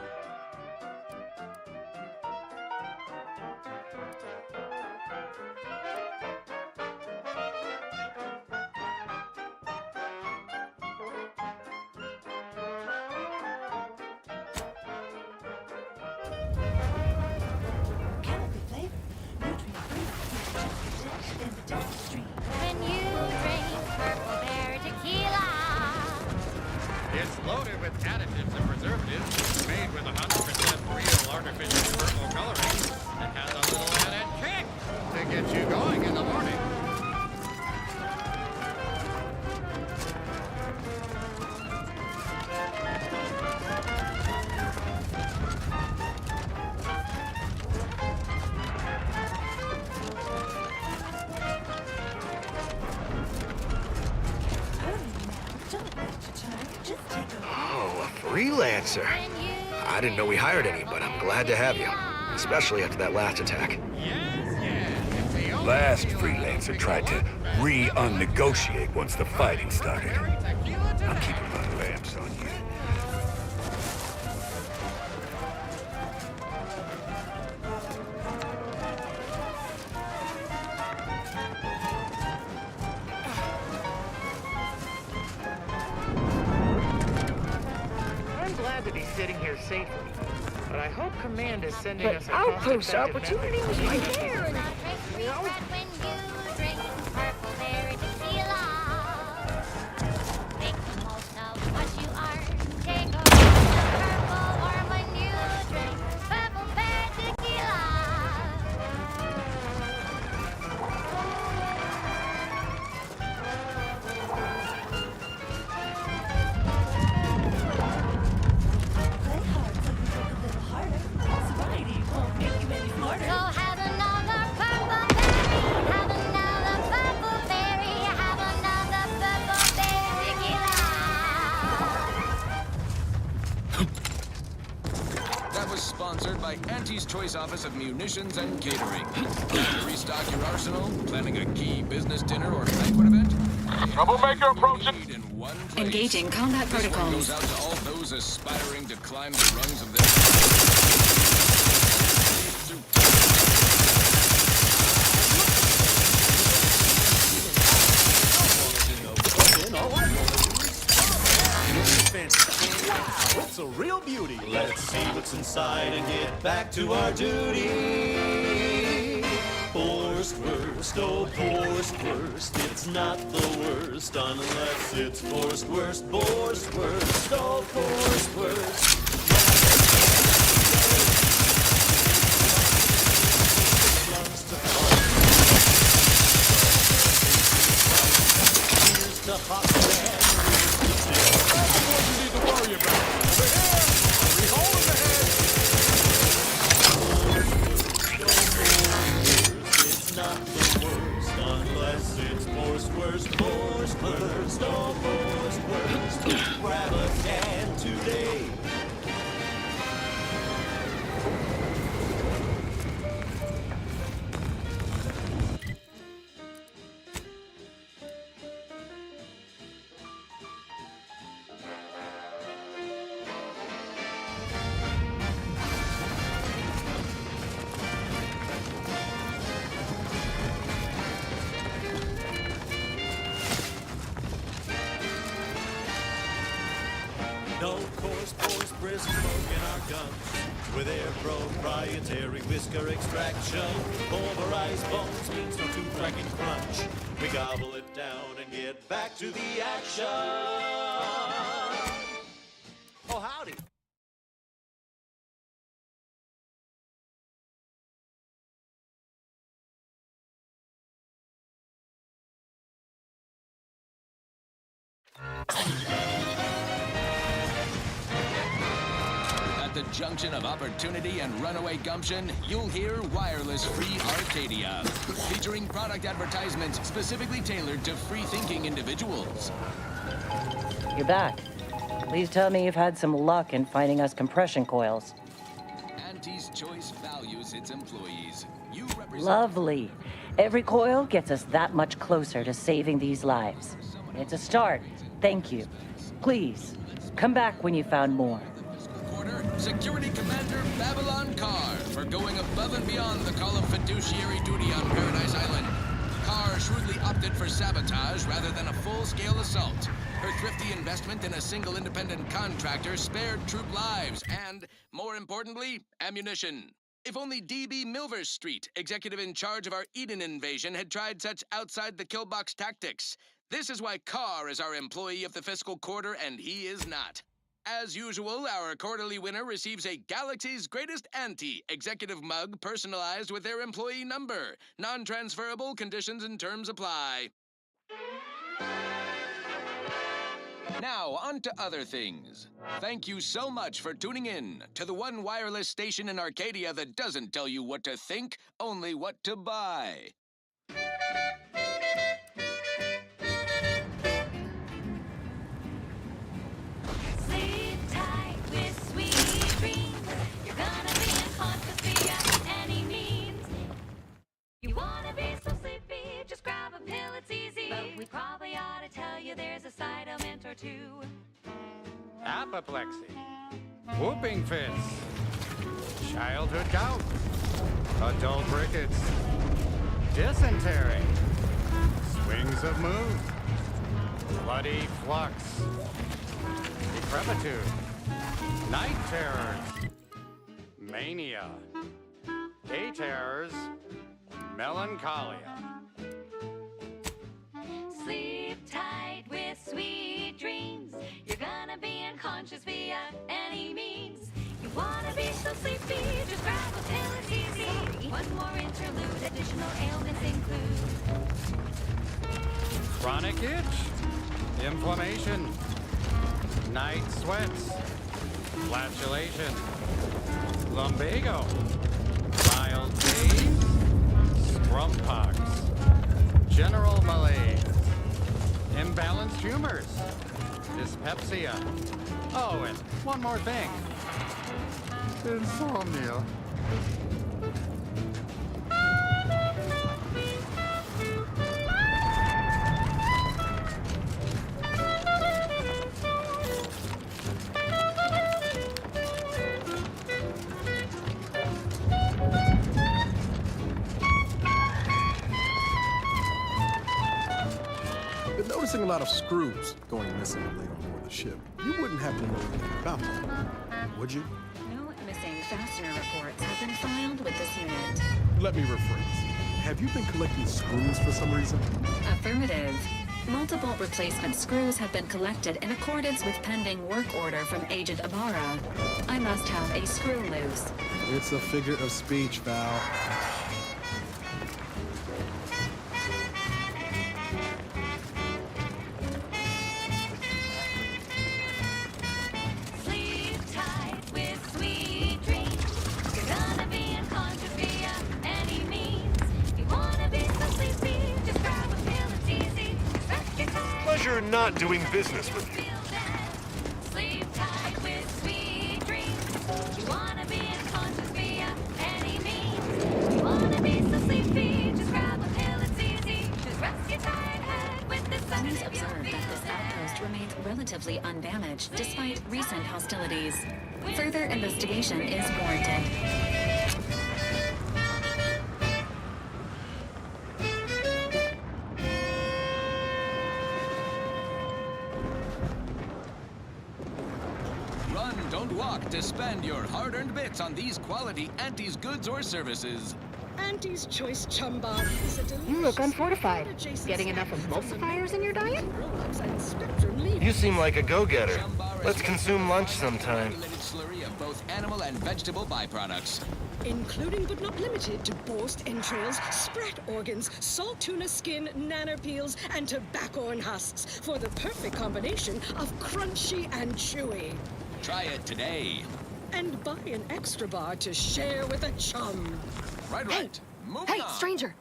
When you drink Purple Bear tequila. It's loaded with additives and preservatives, made with 100% real artificial purple coloring, and has a little added kick to get you going in the morning. Oh, a freelancer. I didn't know we hired any, but I'm glad to have you. Especially after that last attack. Last freelancer tried to re-unnegotiate once the fighting started. I'm keeping my lamps on you. I'm glad to be sitting here safely, but I hope Command is sending But us a outpost cost-effective opportunity was method. right there. You know? When you drink Purple Bear tequila. Make the most of what you are. Take a ride on the Purple Worm when you drink Purple Bear tequila. So have another purple berry, have another purple berry, have another purple berry tequila. That was sponsored by Auntie's Choice Office of Munitions and Catering. Plan to restock your arsenal? Planning a key business dinner or banquet event? Troublemaker approaching. Engaging combat protocols. Goes out to all those aspiring to climb the rungs of their. Wow, it's a real beauty. Let's see what's inside and get back to our duty. Forced worst, oh forced worst. It's not the worst unless it's forced worst, forced worst, oh forced worst. coarse, force, brisk smoke in our guns. With their proprietary whisker extraction, pulverized bones means no tooth cracking crunch. We gobble it down and get back to the action. Oh, howdy. At the junction of opportunity and runaway gumption, you'll hear Wireless Free Arcadia, featuring product advertisements specifically tailored to free-thinking individuals. You're back. Please tell me you've had some luck in finding us compression coils. Auntie's Choice values its employees. You represent... Lovely. Every coil gets us that much closer to saving these lives. It's a start. Thank you. Please, come back when you found more. Security Commander Babylon Carr for going above and beyond the call of fiduciary duty on Paradise Island. Carr shrewdly opted for sabotage rather than a full-scale assault. Her thrifty investment in a single independent contractor spared troop lives and, more importantly, ammunition. If only D.B. Milvers Street, executive in charge of our Eden invasion, had tried such outside-the-killbox tactics. This is why Carr is our employee of the fiscal quarter and he is not. As usual, our quarterly winner receives a Galaxy's Greatest Auntie executive mug personalized with their employee number. Non-transferable conditions and terms apply. Now, on to other things. Thank you so much for tuning in to the one wireless station in Arcadia that doesn't tell you what to think, only what to buy. Sleep tight with sweet dreams. You're gonna be unconscious via any means. You wanna be so sleepy, just grab a pill, it's easy. But we probably ought to tell you there's a side element or two. Apoplexy, whooping fits, childhood gout, adult rickets, dysentery, swings of mood, bloody flux, decrepitude, night terrors, mania, day terrors, melancholia. Sleep tight with sweet dreams. You're gonna be unconscious via any means. You wanna be so sleepy, just grab a pill, it's easy. One more interlude, additional ailments include Chronic itch, inflammation, night sweats, flatulation, lumbago, mild pain, scrum pox, general malaise, imbalanced humors, dyspepsia. Oh, and one more thing. Insomnia. Been noticing a lot of screws going missing of late on board the ship. You wouldn't happen to know anything about that, would you? No missing fastener reports have been filed with this unit. Let me rephrase. Have you been collecting screws for some reason? Affirmative. Multiple replacement screws have been collected in accordance with pending work order from Agent Ibarra. I must have a screw loose. It's a figure of speech, Val. sleep tight with sweet dreams. You're gonna be unconscious via any means. You wanna be so sleepy, just grab a pill, it's easy. Rest your time. Pleasure not doing business with you. Sleep tight with sweet dreams. You wanna be unconscious via any means. You wanna be so sleepy, just grab a pill, it's easy. Just rest your tired head with the sun. Police observed that this outpost remains relatively undamaged despite recent hostilities. Further investigation is warranted. Run, don't walk to spend your hard-earned bits on these quality Auntie's goods or services. Auntie's Choice Chum Bar is a delicious... You look unfortified. Getting enough emulsifiers in your diet? You seem like a go-getter. Let's consume lunch sometime. Slurry of both animal and vegetable byproducts. Including but not limited to borscht entrails, sprat organs, salt tuna skin, nanner peels, and tobacco husks for the perfect combination of crunchy and chewy. Try it today. And buy an extra bar to share with a chum. Right. Hey, stranger.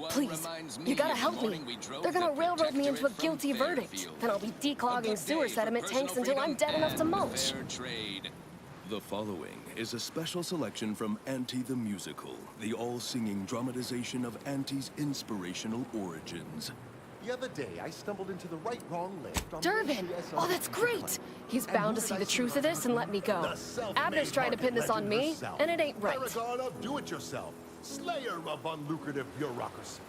Please, you gotta help me. They're gonna railroad me into a guilty verdict. Then I'll be declogging sewer sediment tanks until I'm dead enough to mulch. The following is a special selection from Auntie the Musical, the all-singing dramatization of Auntie's inspirational origins. The other day, I stumbled into the wrong lift on Durbin! Oh, that's great! He's bound to see the truth of this and let me go. Abner's trying to pin this on me, and it ain't right. Paragon of do-it-yourself, slayer of unlucrative bureaucracy,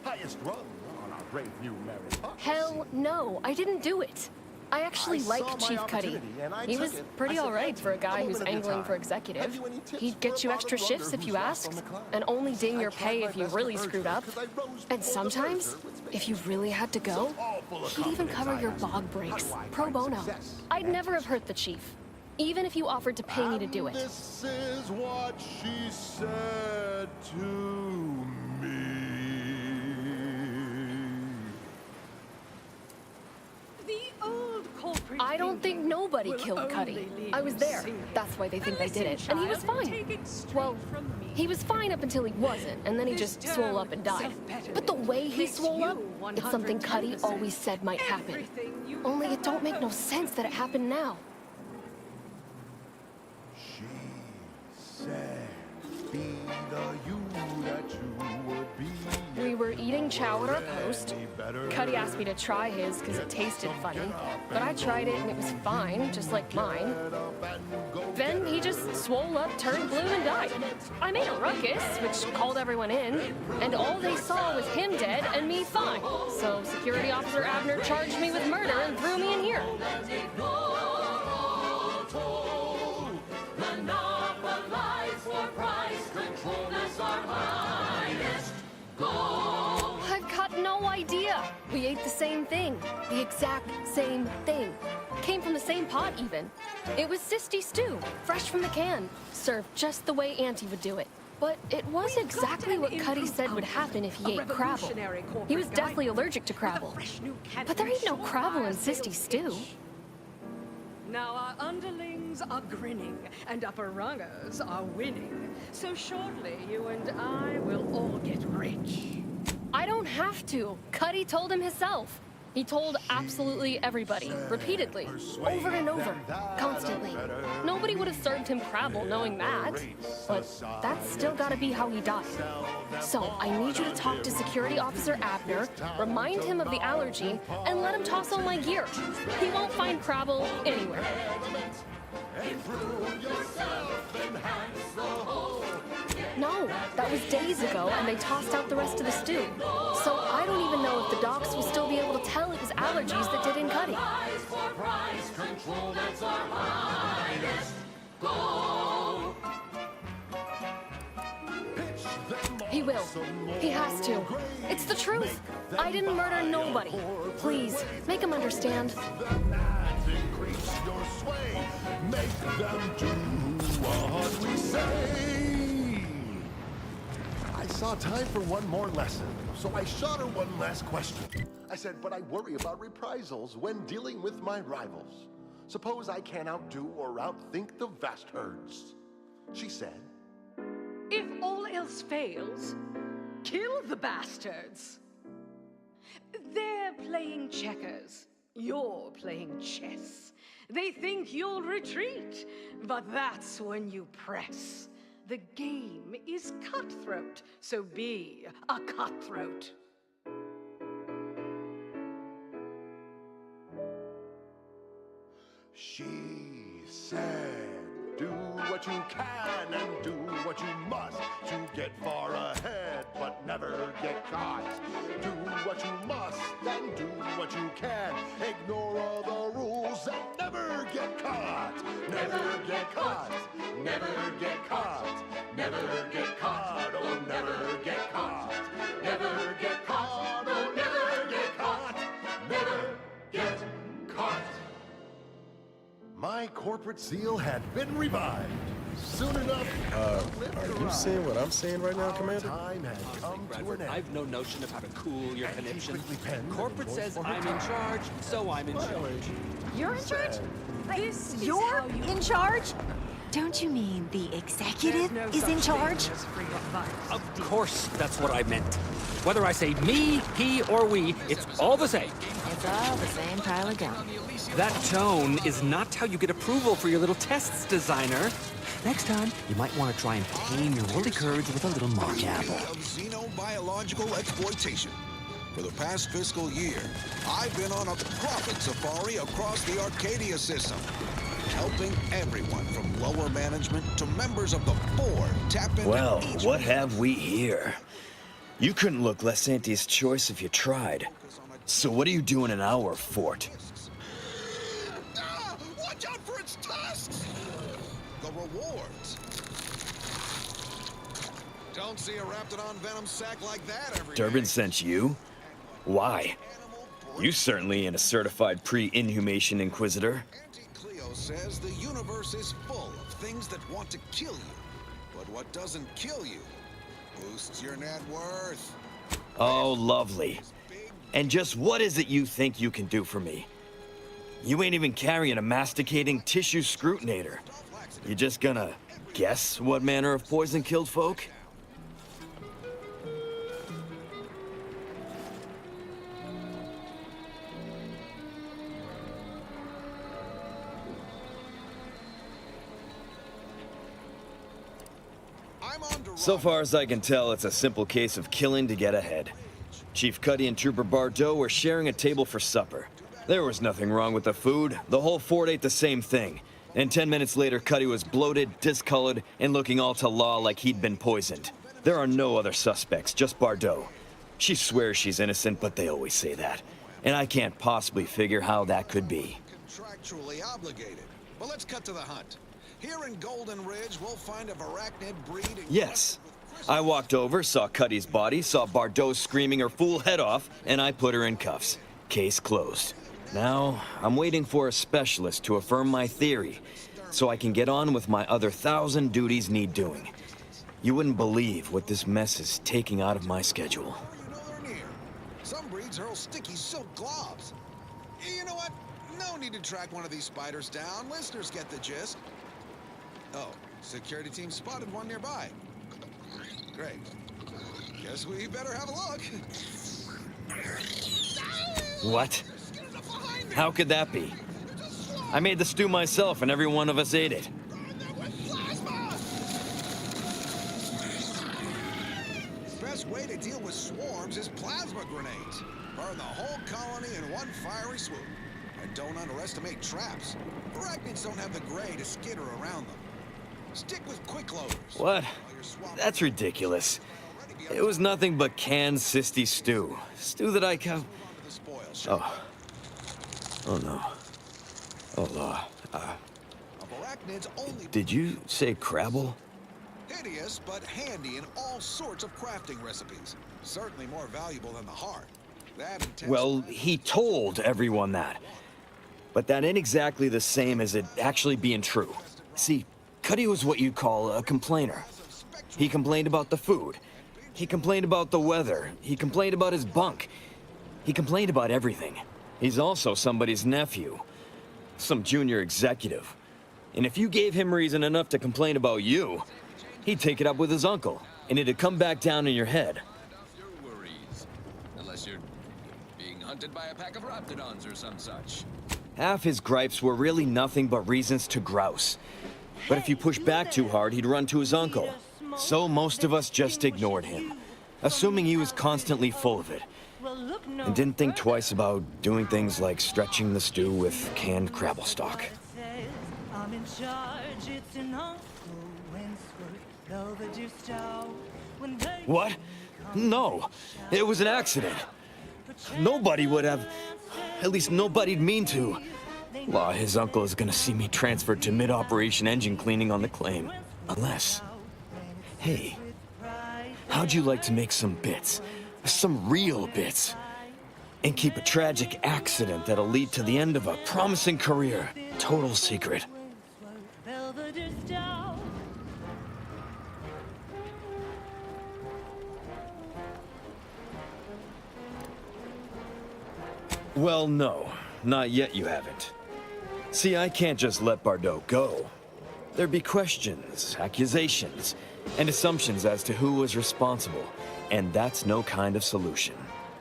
highest rung on our brave new married partners. Hell no, I didn't do it. I actually like Chief Cuddy. He was pretty alright for a guy who's angling for executive. He'd get you extra shifts if you asked, and only ding your pay if you really screwed up. And sometimes, if you really had to go, he'd even cover your bog breaks, pro bono. I'd never have hurt the chief, even if you offered to pay me to do it. This is what she said to me. I don't think nobody killed Cuddy. I was there. That's why they think they did it. And he was fine. Well, he was fine up until he wasn't, and then he just swole up and died. But the way he swole up, it's something Cuddy always said might happen. Only it don't make no sense that it happened now. She said, be the you that you would be. We were eating chow at our post. Cuddy asked me to try his because it tasted funny, but I tried it and it was fine, just like mine. Then he just swole up, turned blue, and died. I made a ruckus, which called everyone in, and all they saw was him dead and me fine. So Security Officer Abner charged me with murder and threw me in here. I've got no idea. We ate the same thing. The exact same thing. Came from the same pot, even. It was Sisty stew, fresh from the can. Served just the way Auntie would do it. But it was exactly what Cuddy said would happen if he ate crabble. He was deathly allergic to crabble. But there ain't no crabble in Sisty stew. Now our underlings are grinning, and upper rungers are winning. So shortly, you and I will all get rich. I don't have to. Cuddy told him himself. He told absolutely everybody, repeatedly, over and over, constantly. Nobody would have served him crabble knowing that, but that's still gotta be how he died. So I need you to talk to Security Officer Abner, remind him of the allergy, and let him toss all my gear. He won't find crabble anywhere. No, that was days ago, and they tossed out the rest of the stew. So I don't even know if the docs will still be able to tell it was allergies that did in Cuddy. He will. He has to. It's the truth. I didn't murder nobody. Please, make him understand. Increase your sway, make them do what we say. I saw time for one more lesson, so I shot her one last question. I said, but I worry about reprisals when dealing with my rivals. Suppose I can't outdo or outthink the vast herds. She said, If all else fails, kill the bastards. They're playing checkers. You're playing chess. They think you'll retreat, but that's when you press. The game is cutthroat, so be a cutthroat. She said, Do what you can and do what you must to get far ahead, but never get caught. Do what you must and do what you can. Ignore all the rules and never get caught. Never get caught. Never get caught. Never get caught. Oh, never get caught. Never get caught. Oh, never get caught. Never get caught. My corporate seal had been revived. Soon enough, Are you seeing what I'm seeing right now, Commander? time has come to an end. I've no notion of how to cool your conniption. penned Corporate and says voiced for I'm her in charge, so I'm in charge. You're in charge? You're in charge? Don't you mean the executive is in charge? Of course, that's what I meant. Whether I say me, he, or we, it's all the same. It's all the same pile of gum. That tone is not how you get approval for your little tests, designer. Next time, you might want to try and tame your woolly curds with a little mock apple. Of xenobiological exploitation. For the past fiscal year, I've been on a profit safari across the Arcadia system, helping everyone from lower management to members of the board tap into Well, each what have we here? You couldn't look less Auntie's choice if you tried. So what are you doing in our fort? Watch out for its tusks! The rewards. Don't see a Raptidon venom sack like that every Durbin day. sent you? Why? You certainly ain't a certified pre-inhumation inquisitor. Cleo says the universe is full of things that want to kill you. But what doesn't kill you boosts your net worth. Oh, lovely. And just what is it you think you can do for me? You ain't even carrying a masticating tissue scrutinator. You just gonna guess what manner of poison killed folk? So far as I can tell, it's a simple case of killing to get ahead. Chief Cuddy and Trooper Bardot were sharing a table for supper. There was nothing wrong with the food. The whole fort ate the same thing. And 10 minutes later, Cuddy was bloated, discolored, and looking all to law like he'd been poisoned. There are no other suspects, just Bardot. She swears she's innocent, but they always say that. And I can't possibly figure how that could be. Contractually obligated. But let's cut to the hunt. Here in Golden Ridge, we'll find a Varachnid breed. Yes. I walked over, saw Cuddy's body, saw Bardot screaming her fool head off, and I put her in cuffs. Case closed. Now, I'm waiting for a specialist to affirm my theory, so I can get on with my other 1,000 duties need doing. You wouldn't believe what this mess is taking out of my schedule. Some breeds hurl sticky silk gloves. You know what? No need to track one of these spiders down. Listeners get the gist. Oh, security team spotted one nearby. Great. Guess we better have a look. What? How could that be? I made the stew myself and every one of us ate it. Best way to deal with swarms is plasma grenades. Burn the whole colony in one fiery swoop. And don't underestimate traps. Arachnids don't have the gray to skitter around them. Stick with quick loaders. What? That's ridiculous. It was nothing but canned cysty stew. Stew that I Oh. Oh no. Oh no. Did you say Crabble? Hideous, but handy in all sorts of crafting recipes. Certainly more valuable than the heart. That intense. Well, he told everyone that. But that ain't exactly the same as it actually being true. See, Cuddy was what you'd call a complainer. He complained about the food. He complained about the weather. He complained about his bunk. He complained about everything. He's also somebody's nephew. Some junior executive. And if you gave him reason enough to complain about you, he'd take it up with his uncle, and it'd come back down in your head. Your worries. Unless you're being hunted by a pack of Raptidons or some such. Half his gripes were really nothing but reasons to grouse. But if you push back too hard, he'd run to his uncle. So most of us just ignored him, assuming he was constantly full of it. And didn't think twice about doing things like stretching the stew with canned Crabble stock. charge. It's an Uncle Wentworth Belvedere style. When they What? No, it was an accident. Nobody would have. At least nobody'd mean to. Law, his uncle is gonna see me transferred to mid-operation engine cleaning on the claim. Unless... Hey, how'd you like to make some bits? Some real bits? And keep a tragic accident that'll lead to the end of a promising career. Total secret. Belvedere style. Well, no. Not yet you haven't. See, I can't just let Bardot go. There'd be questions, accusations, and assumptions as to who was responsible, and that's no kind of solution.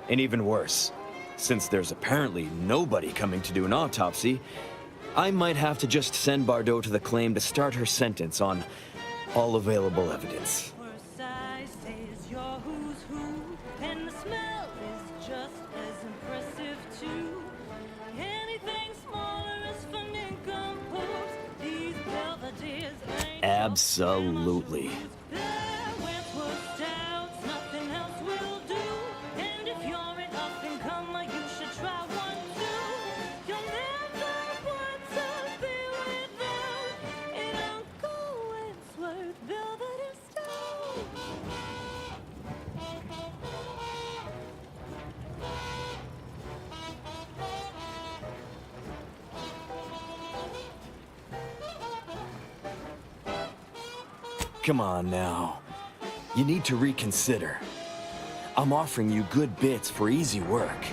And even worse, since there's apparently nobody coming to do an autopsy, I might have to just send Bardot to the claim to start her sentence on all available evidence. Size says you're who's who, and the smell is just as impressive too. Anything smaller is for nincompoops. These Belvederes ain't Absolutely. Wentworth Downs, nothing else will do. And if you're an up-and-comer, you should try one too. You'll never want to be without an Uncle Wentworth Belvedere style. Come on now. You need to reconsider. I'm offering you good bits for easy work.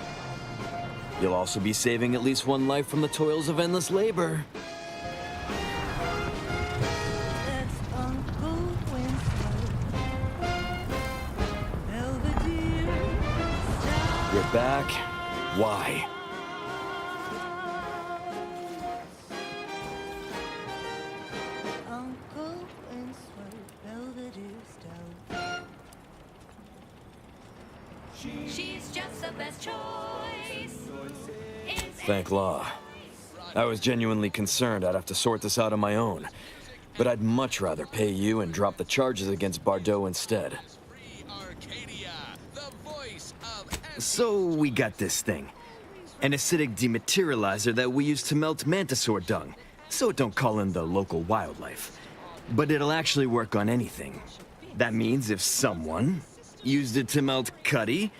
You'll also be saving at least one life from the toils of endless labor. That's Uncle Wentworth Belvedere style. You're back. Why? Uncle Wentworth Belvedere style. She's just the best choice. Thank law. I was genuinely concerned I'd have to sort this out on my own. But I'd much rather pay you and drop the charges against Bardot instead. So we got this thing. An acidic dematerializer that we use to melt mantisaur dung, so it don't call in the local wildlife. But it'll actually work on anything. That means if someone used it to melt Cuddy,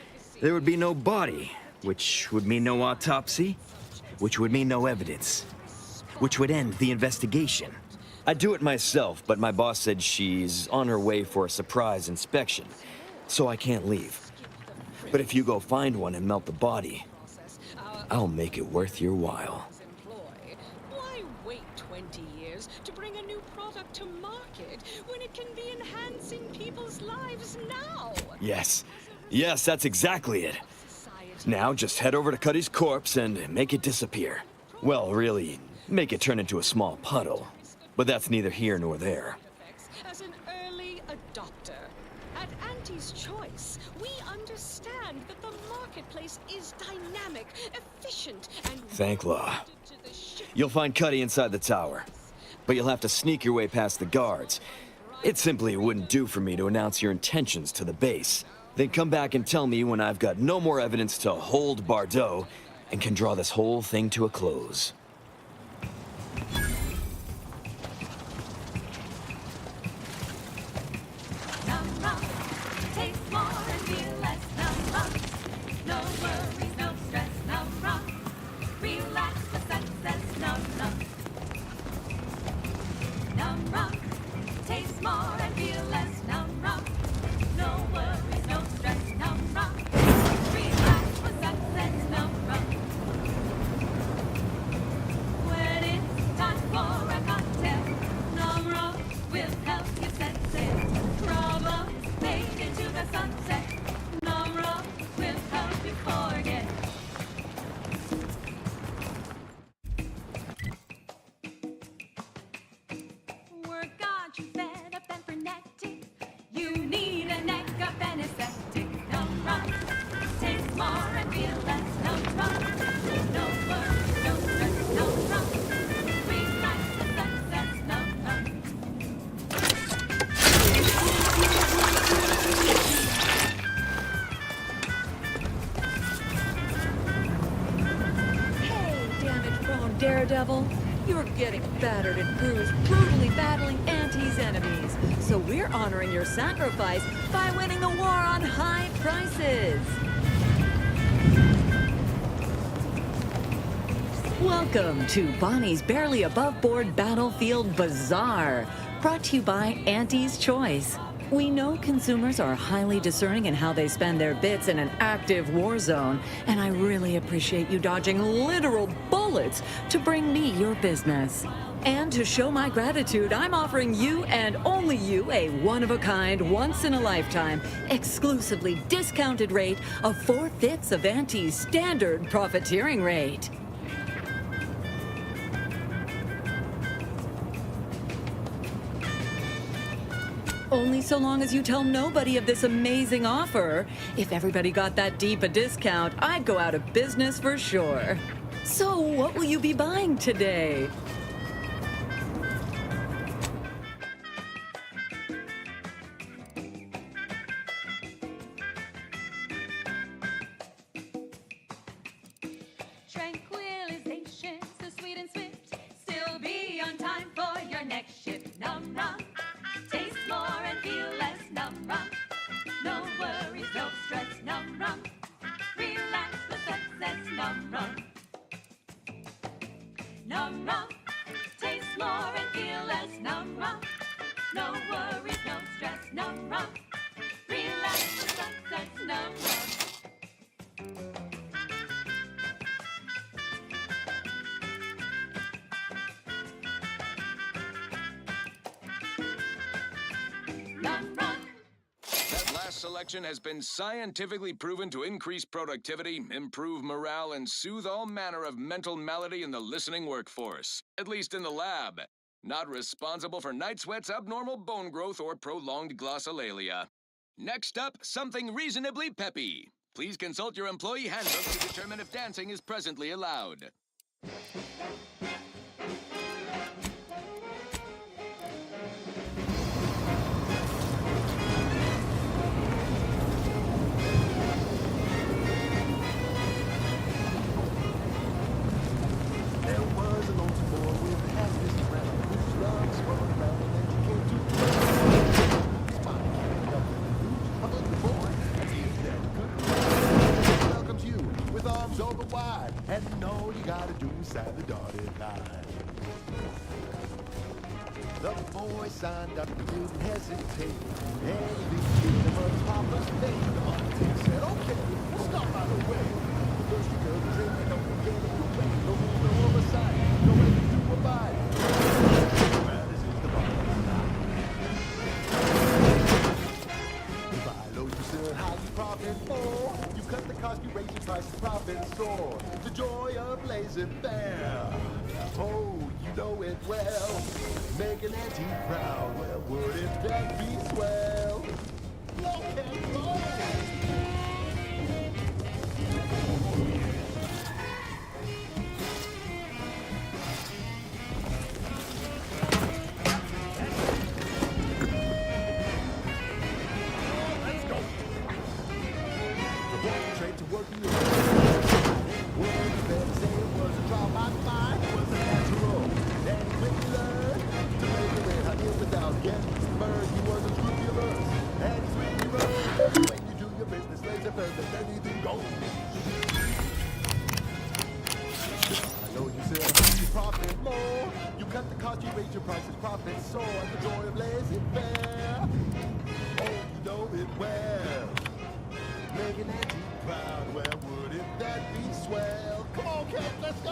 there would be no body, which would mean no autopsy, which would mean no evidence, which would end the investigation. I'd do it myself, but my boss said she's on her way for a surprise inspection, so I can't leave. But if you go find one and melt the body, I'll make it worth your while. Why wait 20 years to bring a new product to market when it can be enhancing people's lives now? Yes, that's exactly it. Now just head over to Cuddy's corpse and make it disappear. Well, really, make it turn into a small puddle. But that's neither here nor there. As an early adopter, at Auntie's Choice, we understand that the marketplace is dynamic, efficient, and Thank law. You'll find Cuddy inside the tower. But you'll have to sneak your way past the guards. It simply wouldn't do for me to announce your intentions to the base. Then come back and tell me when I've got no more evidence to hold Bardot and can draw this whole thing to a close. Num rum, taste more and feel less. Num rum, no worries, no stress. Num rum, relax with success. Num rum, num rum, taste more and feel less. Num rum, no worries, no stress. Num rum, relax with success. Num rum. When it's time for a cocktail, Num rum will help you sense it. Problems fade into the sunset. Num rum will help you forget. Work got you fed up and frenetic. Devil. You're getting battered and bruised, brutally battling Auntie's enemies. So we're honoring your sacrifice by winning the war on high prices. Welcome to Bonnie's Barely Above Board Battlefield Bazaar, brought to you by Auntie's Choice. We know consumers are highly discerning in how they spend their bits in an active war zone, and I really appreciate you dodging literal bullets to bring me your business. And to show my gratitude, I'm offering you and only you a one-of-a-kind, once-in-a-lifetime, exclusively discounted rate of 4/5 of Auntie's standard profiteering rate. Only so long as you tell nobody of this amazing offer. If everybody got that deep a discount, I'd go out of business for sure. So what will you be buying today? Tranquilization, so sweet and swift. Still be on time for your next shift. Num rum. Taste more and feel less. Num rum. No worries, no stress. Num rum. Relax with success. Num rum. Num rum. Taste more and feel less. Num rum. No worries, no stress. Num rum. Relax with success. Num rum. That last selection has been scientifically proven to increase productivity, improve morale, and soothe all manner of mental malady in the listening workforce. At least in the lab. Not responsible for night sweats, abnormal bone growth, or prolonged glossolalia. Next up, something reasonably peppy. Please consult your employee handbook to determine if dancing is presently allowed. There was an old boy with half his crown, whose love spun around and then came to play. The boy, and he's that good. Welcomes you with arms open wide, and all you gotta do is sign the dotted line. The boy signed up, didn't hesitate, and he gave him a Papa's name. The Monty said, "Okay, we'll stop right away. First you go to drink, and don't forget it. No rules, no oversight, no way to abide. Well, this is the bottom line. You buy low, you sell high, you profit more. You cut the cost, you raise your prices, profit soar. The joy of laissez-faire. Oh, you know it well. Make an Auntie proud. Well, wouldn't that be swell? Okay, go. Your prices, profits soar, the joy of laissez-faire. Oh, you know it well. Making Auntie proud, well, wouldn't that be swell? Come on, kids, let's go!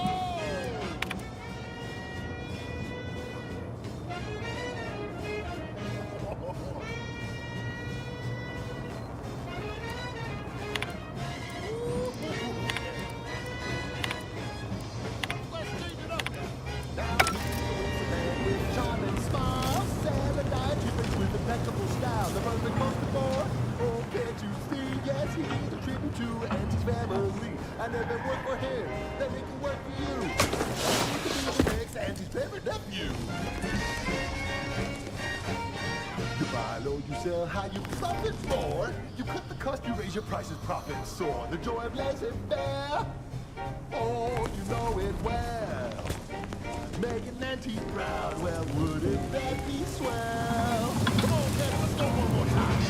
I never work for him, then he can work for you. You can be the next Auntie's favorite nephew. You buy low, you sell high, you profit more. You cut the cost, you raise your prices, profits soar. The joy of laissez-faire. Oh, you know it well. Making Auntie proud, well, wouldn't that be swell? Come on, Daddy, let's go one more time.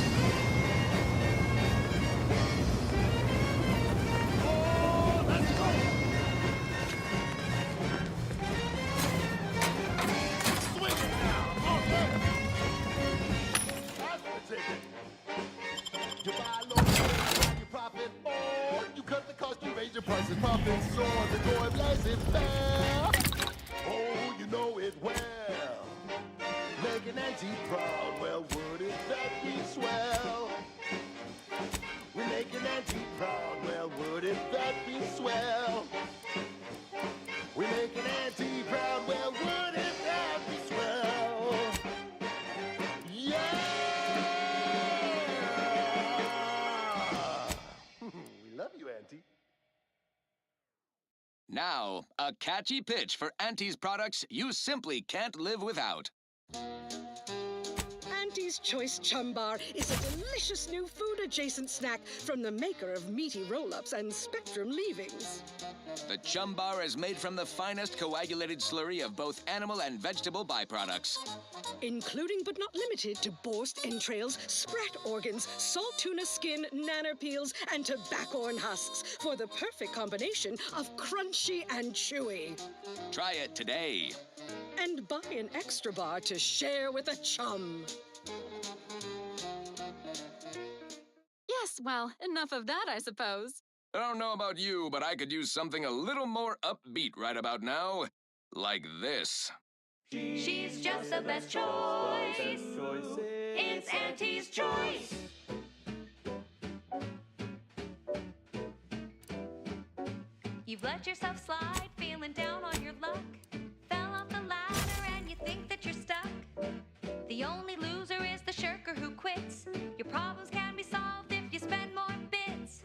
Oh, let's go. Swing it now, okay? That's the ticket. You buy low, you profit more. You cut the cost, you raise your prices, profit soar. The door bless it fair. Oh, you know it well. Making Auntie proud, well, wouldn't that be swell? We're making Auntie proud, well, wouldn't that be swell? We're making Auntie proud, well, wouldn't that be swell? Yeah! We love you, Auntie. Now, a catchy pitch for Auntie's products you simply can't live without. Auntie's Choice Chum Bar is a delicious new food-adjacent snack from the maker of meaty roll-ups and Spectrum leavings. The Chum Bar is made from the finest coagulated slurry of both animal and vegetable byproducts. Including but not limited to borscht entrails, sprat organs, salt tuna skin, nanner peels, and tobaccorn husks for the perfect combination of crunchy and chewy. Try it today. And buy an extra bar to share with a chum. Yes, well, enough of that, I suppose. I don't know about you, but I could use something a little more upbeat right about now. Like this. She's just the best choice. It's Auntie's Choice. You've let yourself slide, feeling down on your luck. Fell off the ladder and you think that you're stuck. The only loser is the shirker who quits. Your problems can be solved if you spend more bits.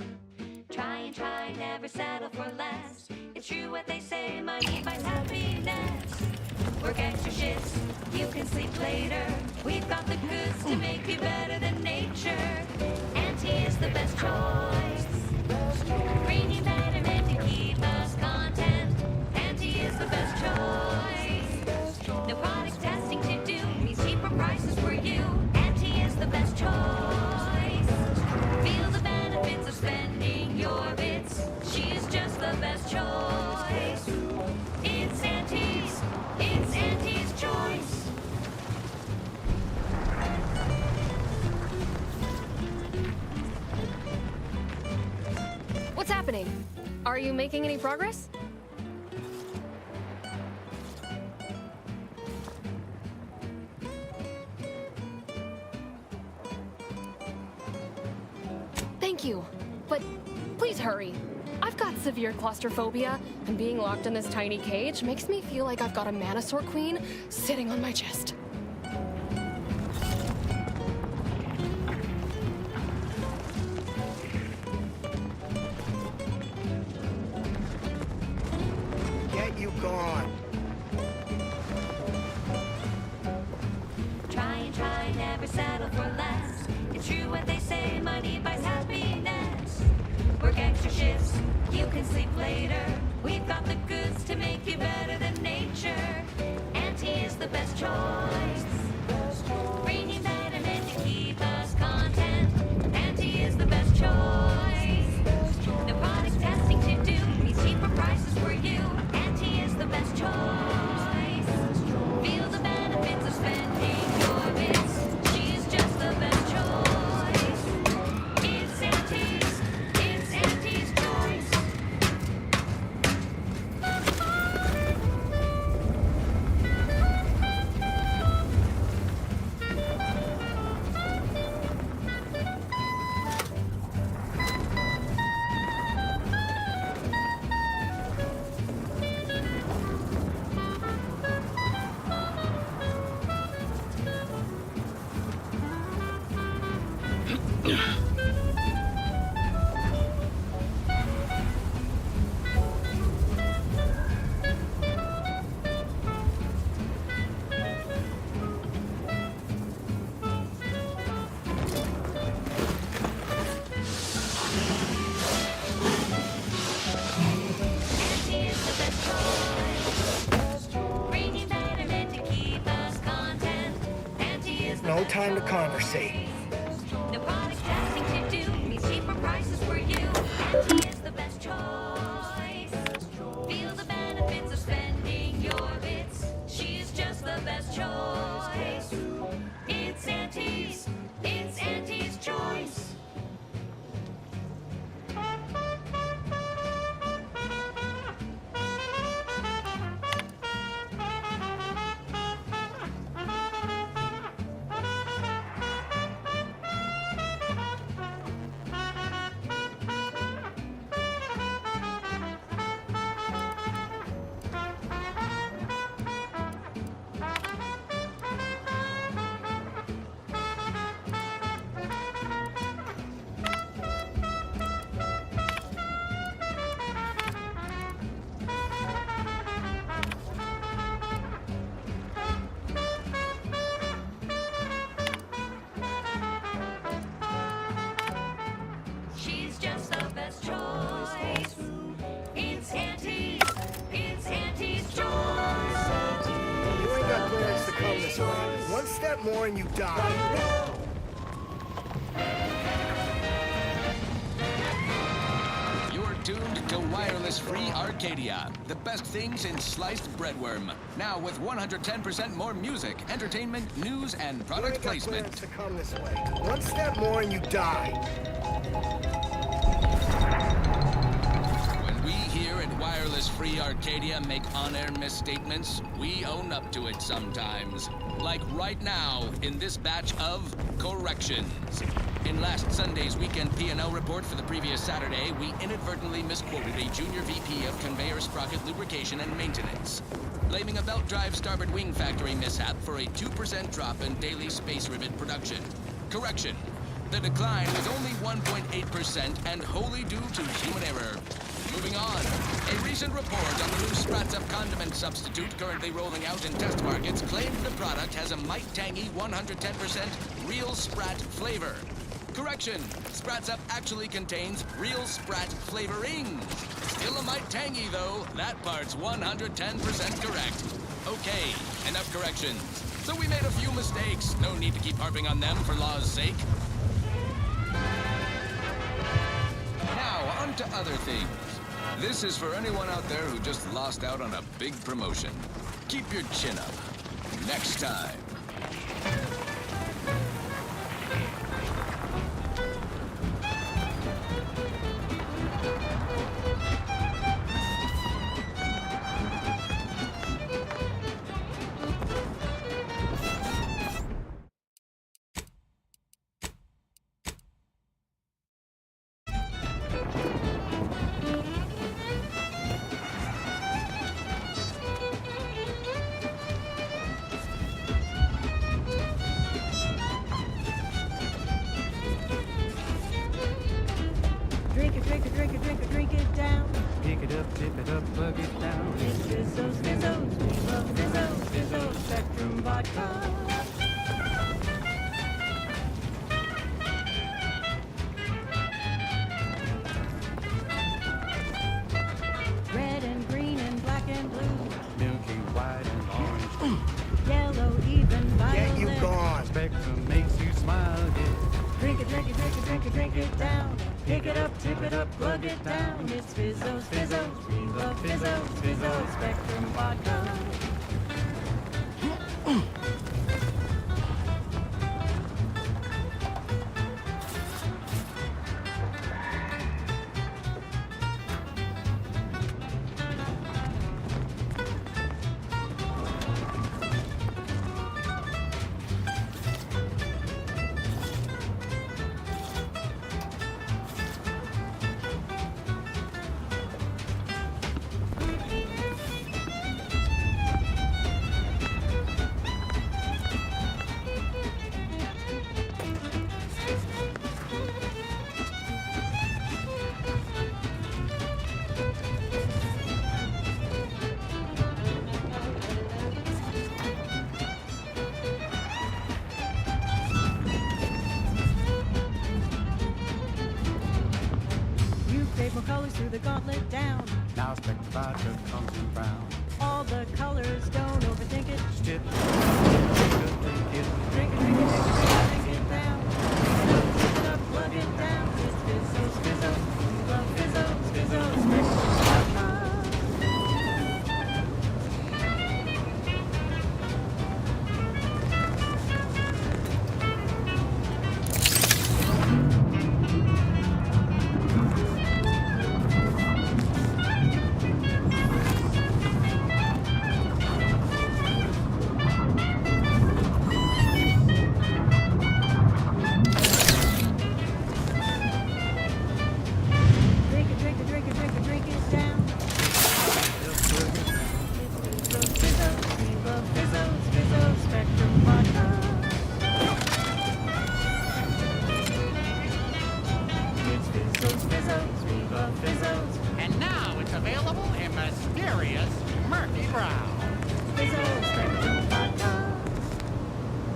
Try and try, never settle for less. It's true what they say, money buys happiness. Work extra shifts, you can sleep later. We've got the goods to make you better than nature. Auntie is the best choice. Bringing betterment to keep us content. Auntie is the best choice. No product testing to do, means cheaper prices for you. Auntie is the best choice. Feel the benefits of spending your bits. She's just the best choice. It's Auntie's Choice. What's happening? Are you making any progress? Thank you, but please hurry. I've got severe claustrophobia, and being locked in this tiny cage makes me feel like I've got a Manosaur Queen sitting on my chest. Get you gone. Try and try, never settle for less. It's true what they say, money buys happiness. Work extra shifts, you can sleep later. We've got the goods to make you better than nature. Auntie is the best choice. Bringing betterment to keep us content. Auntie is the best choice. No product testing to do, means cheaper prices for you. Auntie is the best choice. Feel the benefits of spending your bits. She's just the best choice. It's Auntie's Choice. Auntie is the best choice. no time to conversate. No product testing to do means cheaper prices for you. Auntie is the best choice. Feel the benefits of spending your bits. She's just the best choice. It's Auntie's. It's Auntie's choice. She's just the best choice. It's Auntie's. It's Auntie's choice. You ain't got clearance to come this way. One step more and you die. You're tuned to Wireless Free Arcadia, the best things in sliced breadworm. Now with 110% more music, entertainment, news, and product placement. To come this way. One step more and you die. When we here at Wireless Free Arcadia make on-air misstatements, we own up to it sometimes. Like right now, in this batch of corrections. In last Sunday's weekend P&L report for the previous Saturday, we inadvertently misquoted a junior VP of conveyor sprocket lubrication and maintenance, blaming a belt drive starboard wing factory mishap for a 2% drop in daily space rivet production. Correction. The decline was only 1.8% and wholly due to human error. Moving on, a recent report on the new Spratz-Up condiment substitute currently rolling out in test markets claimed the product has a might tangy 110% real Sprat flavor. Correction, Spratz-Up actually contains real Sprat flavoring. Still a mite tangy though, that part's 110% correct. Okay, enough corrections. So we made a few mistakes, no need to keep harping on them for law's sake. Now, on to other things. This is for anyone out there who just lost out on a big promotion. Keep your chin up. Next time. Drink it down. Pick it up, tip it up, plug it down. It's Fizzos, Fizzos, we love Fizzos, Fizzos, Spectrum Vodka. Red and green and black and blue. Milky white and orange. Yellow, even violet. Get you gone. Spectrum makes you smile, yeah. Drink it, drink it, drink it, drink it, drink it down. Pick it up, tip it up, plug it down. It's Fizzos, Fizzos, we love Fizzos, Fizzos, Spectrum Vodka. More colors through the gauntlet down. Now Spectrum Vodka comes in brown. All the colors, don't overthink it. Drink it, drink it, drink it.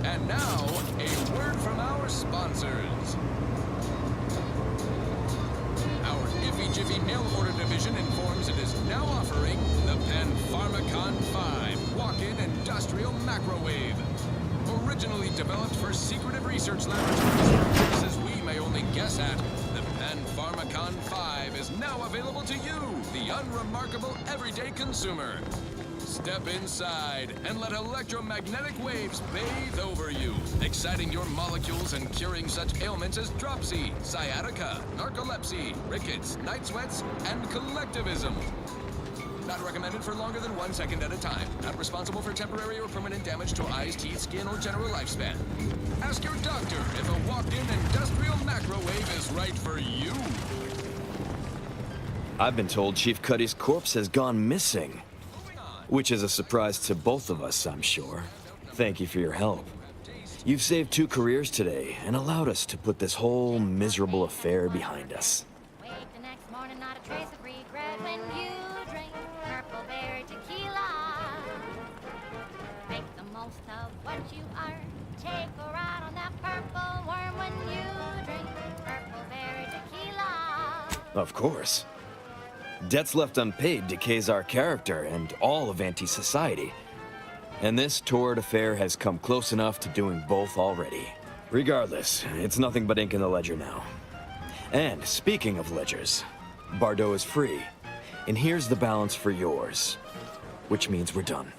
And now, a word from our sponsors. Our Iffy Jiffy mail order division informs it is now offering the Pan Pharmacon 5 walk-in industrial macrowave. Originally developed for secretive research laboratories and purposes we may only guess at, the Pan Pharmacon 5 is now available to you, the unremarkable everyday consumer. Step inside and let electromagnetic waves bathe over you, exciting your molecules and curing such ailments as dropsy, sciatica, narcolepsy, rickets, night sweats, and collectivism. Not recommended for longer than 1 second at a time. Not responsible for temporary or permanent damage to eyes, teeth, skin, or general lifespan. Ask your doctor if a walk-in industrial macrowave is right for you. I've been told Chief Cuddy's corpse has gone missing. Which is a surprise to both of us, I'm sure. Thank you for your help. You've saved 2 careers today and allowed us to put this whole miserable affair behind us. Wake the next morning, not a trace of regret when you drink purple berry tequila. Make the most of what you are. Take a ride on that purple worm when you drink purple berry tequila. Of course. Debts left unpaid decays our character and all of anti-society. And this torrid affair has come close enough to doing both already. Regardless, it's nothing but ink in the ledger now. And speaking of ledgers, Bardot is free. And here's the balance for yours. Which means we're done.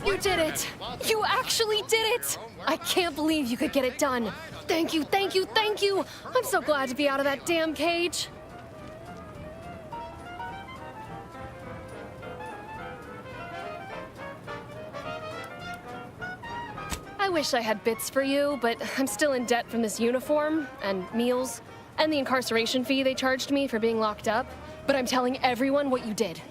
You did it! You actually did it! I can't believe you could get it done. Thank you, thank you, thank you! I'm so glad to be out of that damn cage. I wish I had bits for you, but I'm still in debt from this uniform, and meals, and the incarceration fee they charged me for being locked up. But I'm telling everyone what you did.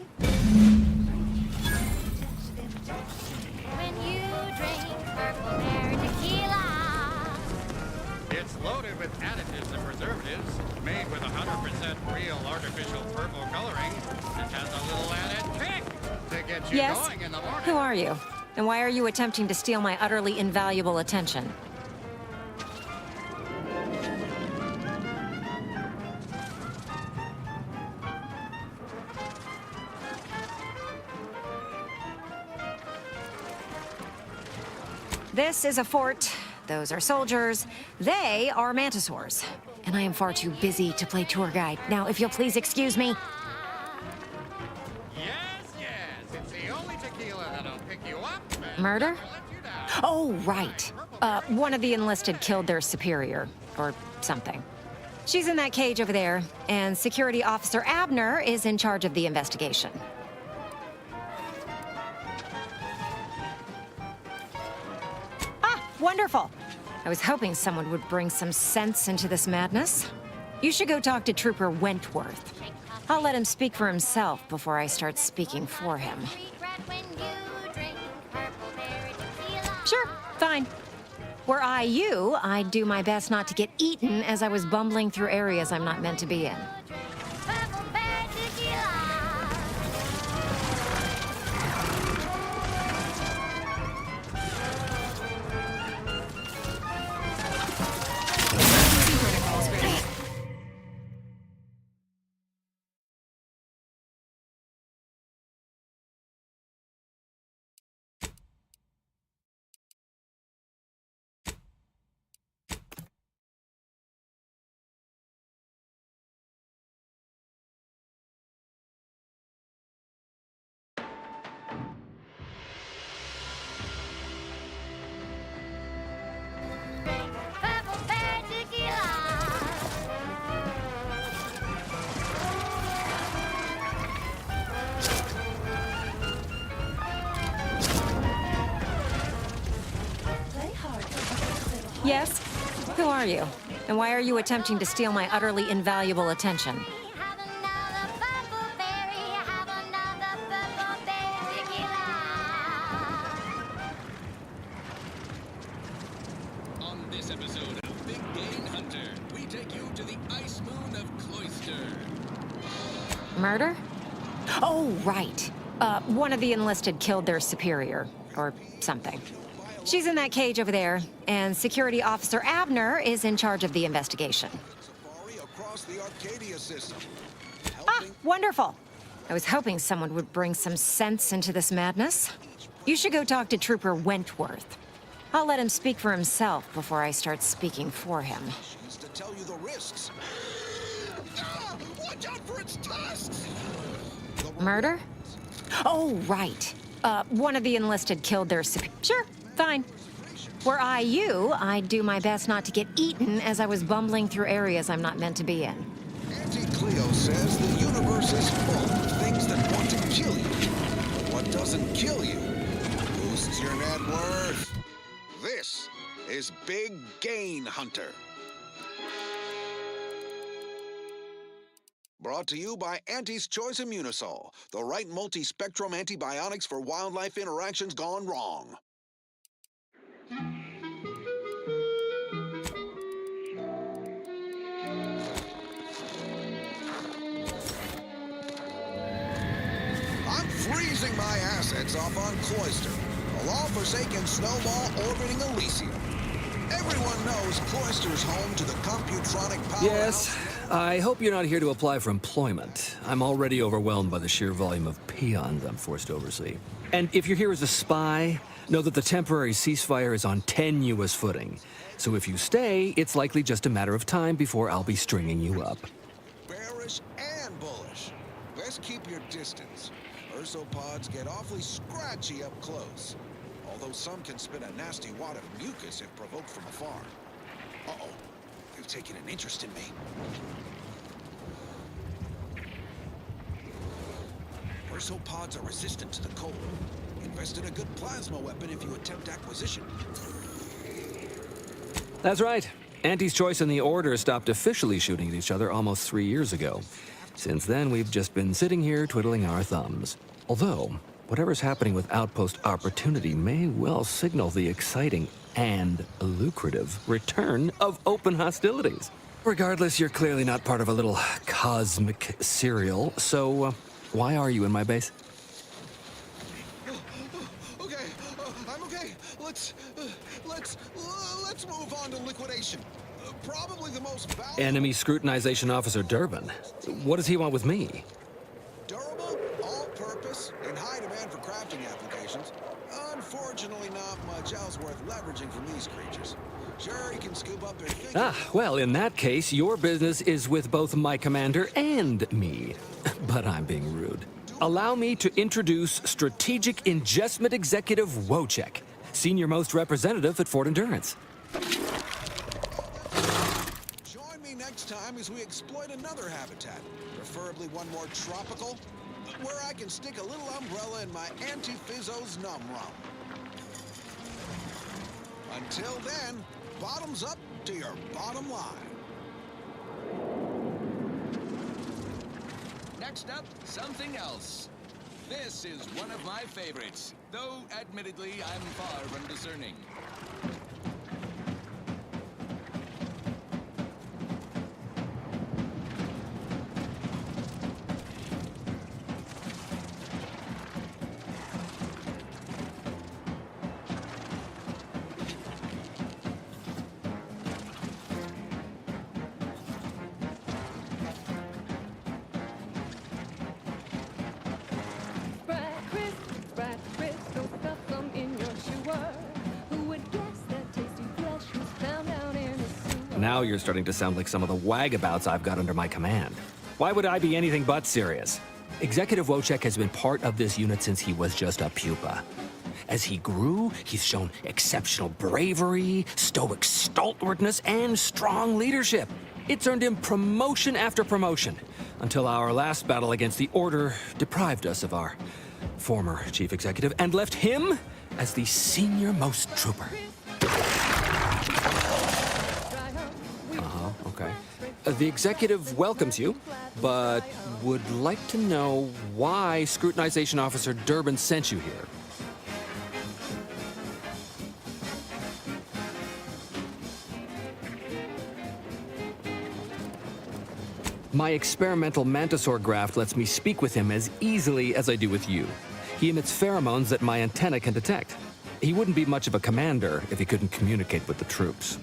It's loaded with additives and preservatives, made with 100% real artificial purple coloring, and has a little added kick to get you Yes? going in the morning. Who are you? And why are you attempting to steal my utterly invaluable attention? This is a fort. Those are soldiers. They are mantisaurs. And I am far too busy to play tour guide. Now, if you'll please excuse me. Yes, it's the only tequila that'll pick you up. Murder? Oh, right. One of the enlisted killed their superior, or something. She's in that cage over there, and Security Officer Abner is in charge of the investigation. Ah, wonderful. I was hoping someone would bring some sense into this madness. You should go talk to Trooper Wentworth. I'll let him speak for himself before I start speaking for him. Sure, fine. Were I you, I'd do my best not to get eaten as I was bumbling through areas I'm not meant to be in. Yes? Who are you? And why are you attempting to steal my utterly invaluable attention? On this episode of Big Game Hunter, we take you to the ice moon of Cloister. Murder? Oh, right. One of the enlisted killed their superior, or something. She's in that cage over there, and Security Officer Abner is in charge of the investigation. Ah, wonderful. I was hoping someone would bring some sense into this madness. You should go talk to Trooper Wentworth. I'll let him speak for himself before I start speaking for him. To tell you the risks. Watch out for its tusks! Murder? Oh, right. One of the enlisted killed their superior. Sure, fine. Were I you, I'd do my best not to get eaten as I was bumbling through areas I'm not meant to be in. Auntie Cleo says the universe is full of things that want to kill you. But what doesn't kill you boosts your net worth. This is Big Gain Hunter. Brought to you by Auntie's Choice Immunosol, the right multi-spectrum antibiotics for wildlife interactions gone wrong. I'm freezing my assets off on Cloister, a long-forsaken snowball orbiting Elysium. Everyone knows Cloister's home to the Computronic powerhouse. Yes, I hope you're not here to apply for employment. I'm already overwhelmed by the sheer volume of peons I'm forced to oversee. And if you're here as a spy, know that the temporary ceasefire is on tenuous footing. So if you stay, it's likely just a matter of time before I'll be stringing you up. Bearish and bullish. Best keep your distance. Ursopods get awfully scratchy up close. Although some can spit a nasty wad of mucus if provoked from afar. Uh-oh. You've taken an interest in me. Ursopods are resistant to the cold. Invest in a good plasma weapon if you attempt acquisition. That's right. Auntie's Choice and the Order stopped officially shooting at each other almost 3 years ago. Since then, we've just been sitting here twiddling our thumbs. Although, whatever's happening with Outpost Opportunity may well signal the exciting and lucrative return of open hostilities. Regardless, you're clearly not part of a little cosmic serial, so why are you in my base? Okay, I'm okay. Let's move on to liquidation. Probably the most valuable... Enemy Scrutinization Officer Durbin. What does he want with me? Durable, all-purpose, in high demand for crafting applications. Unfortunately, not much else worth leveraging from these creatures. Sure, he can scoop up their things. Ah, well, in that case, your business is with both my commander and me. But I'm being rude. Allow me to introduce Strategic Ingestment Executive Wojciech, Senior Most Representative at Fort Endurance. Join me next time as we exploit another habitat, preferably one more tropical, where I can stick a little umbrella in my Anti-Fizzo's Num Rum. Until then, bottoms up to your bottom line. Next up, something else. This is one of my favorites, though admittedly I'm far from discerning. Now you're starting to sound like some of the wagabouts I've got under my command. Why would I be anything but serious? Executive Wojciech has been part of this unit since he was just a pupa. As he grew, he's shown exceptional bravery, stoic stalwartness, and strong leadership. It's earned him promotion after promotion, until our last battle against the Order deprived us of our former chief executive and left him as the senior-most trooper. Okay. The executive welcomes you, but would like to know why Scrutinization Officer Durbin sent you here. My experimental Mantisaur graft lets me speak with him as easily as I do with you. He emits pheromones that my antenna can detect. He wouldn't be much of a commander if he couldn't communicate with the troops.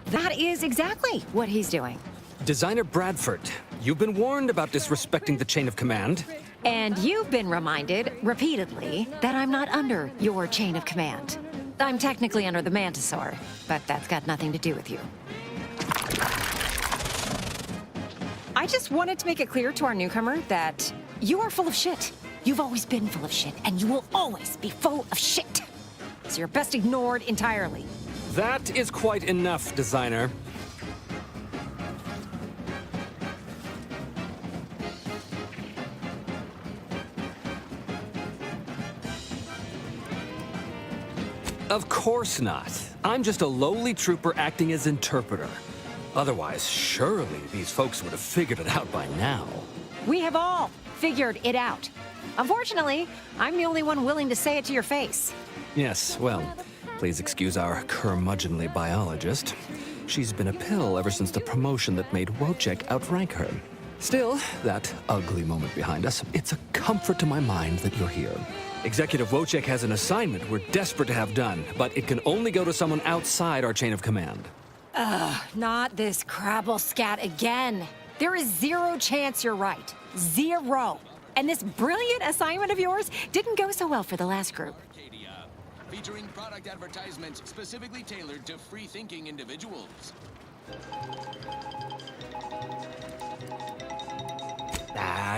That is exactly what he's doing. Designer Bradford, you've been warned about disrespecting the chain of command. And you've been reminded, repeatedly, that I'm not under your chain of command. I'm technically under the Mantisaur, but that's got nothing to do with you. I just wanted to make it clear to our newcomer that you are full of shit. You've always been full of shit, and you will always be full of shit. So you're best ignored entirely. That is quite enough, Designer. Of course not. I'm just a lowly trooper acting as interpreter. Otherwise, surely these folks would have figured it out by now. We have all figured it out. Unfortunately, I'm the only one willing to say it to your face. Yes, well, please excuse our curmudgeonly biologist. She's been a pill ever since the promotion that made Wojciech outrank her. Still, that ugly moment behind us, it's a comfort to my mind that you're here. Executive Wojciech has an assignment we're desperate to have done, but it can only go to someone outside our chain of command. Ugh, not this crabble scat again. There is zero chance you're right. Zero. And this brilliant assignment of yours didn't go so well for the last group. Featuring product advertisements specifically tailored to free-thinking individuals.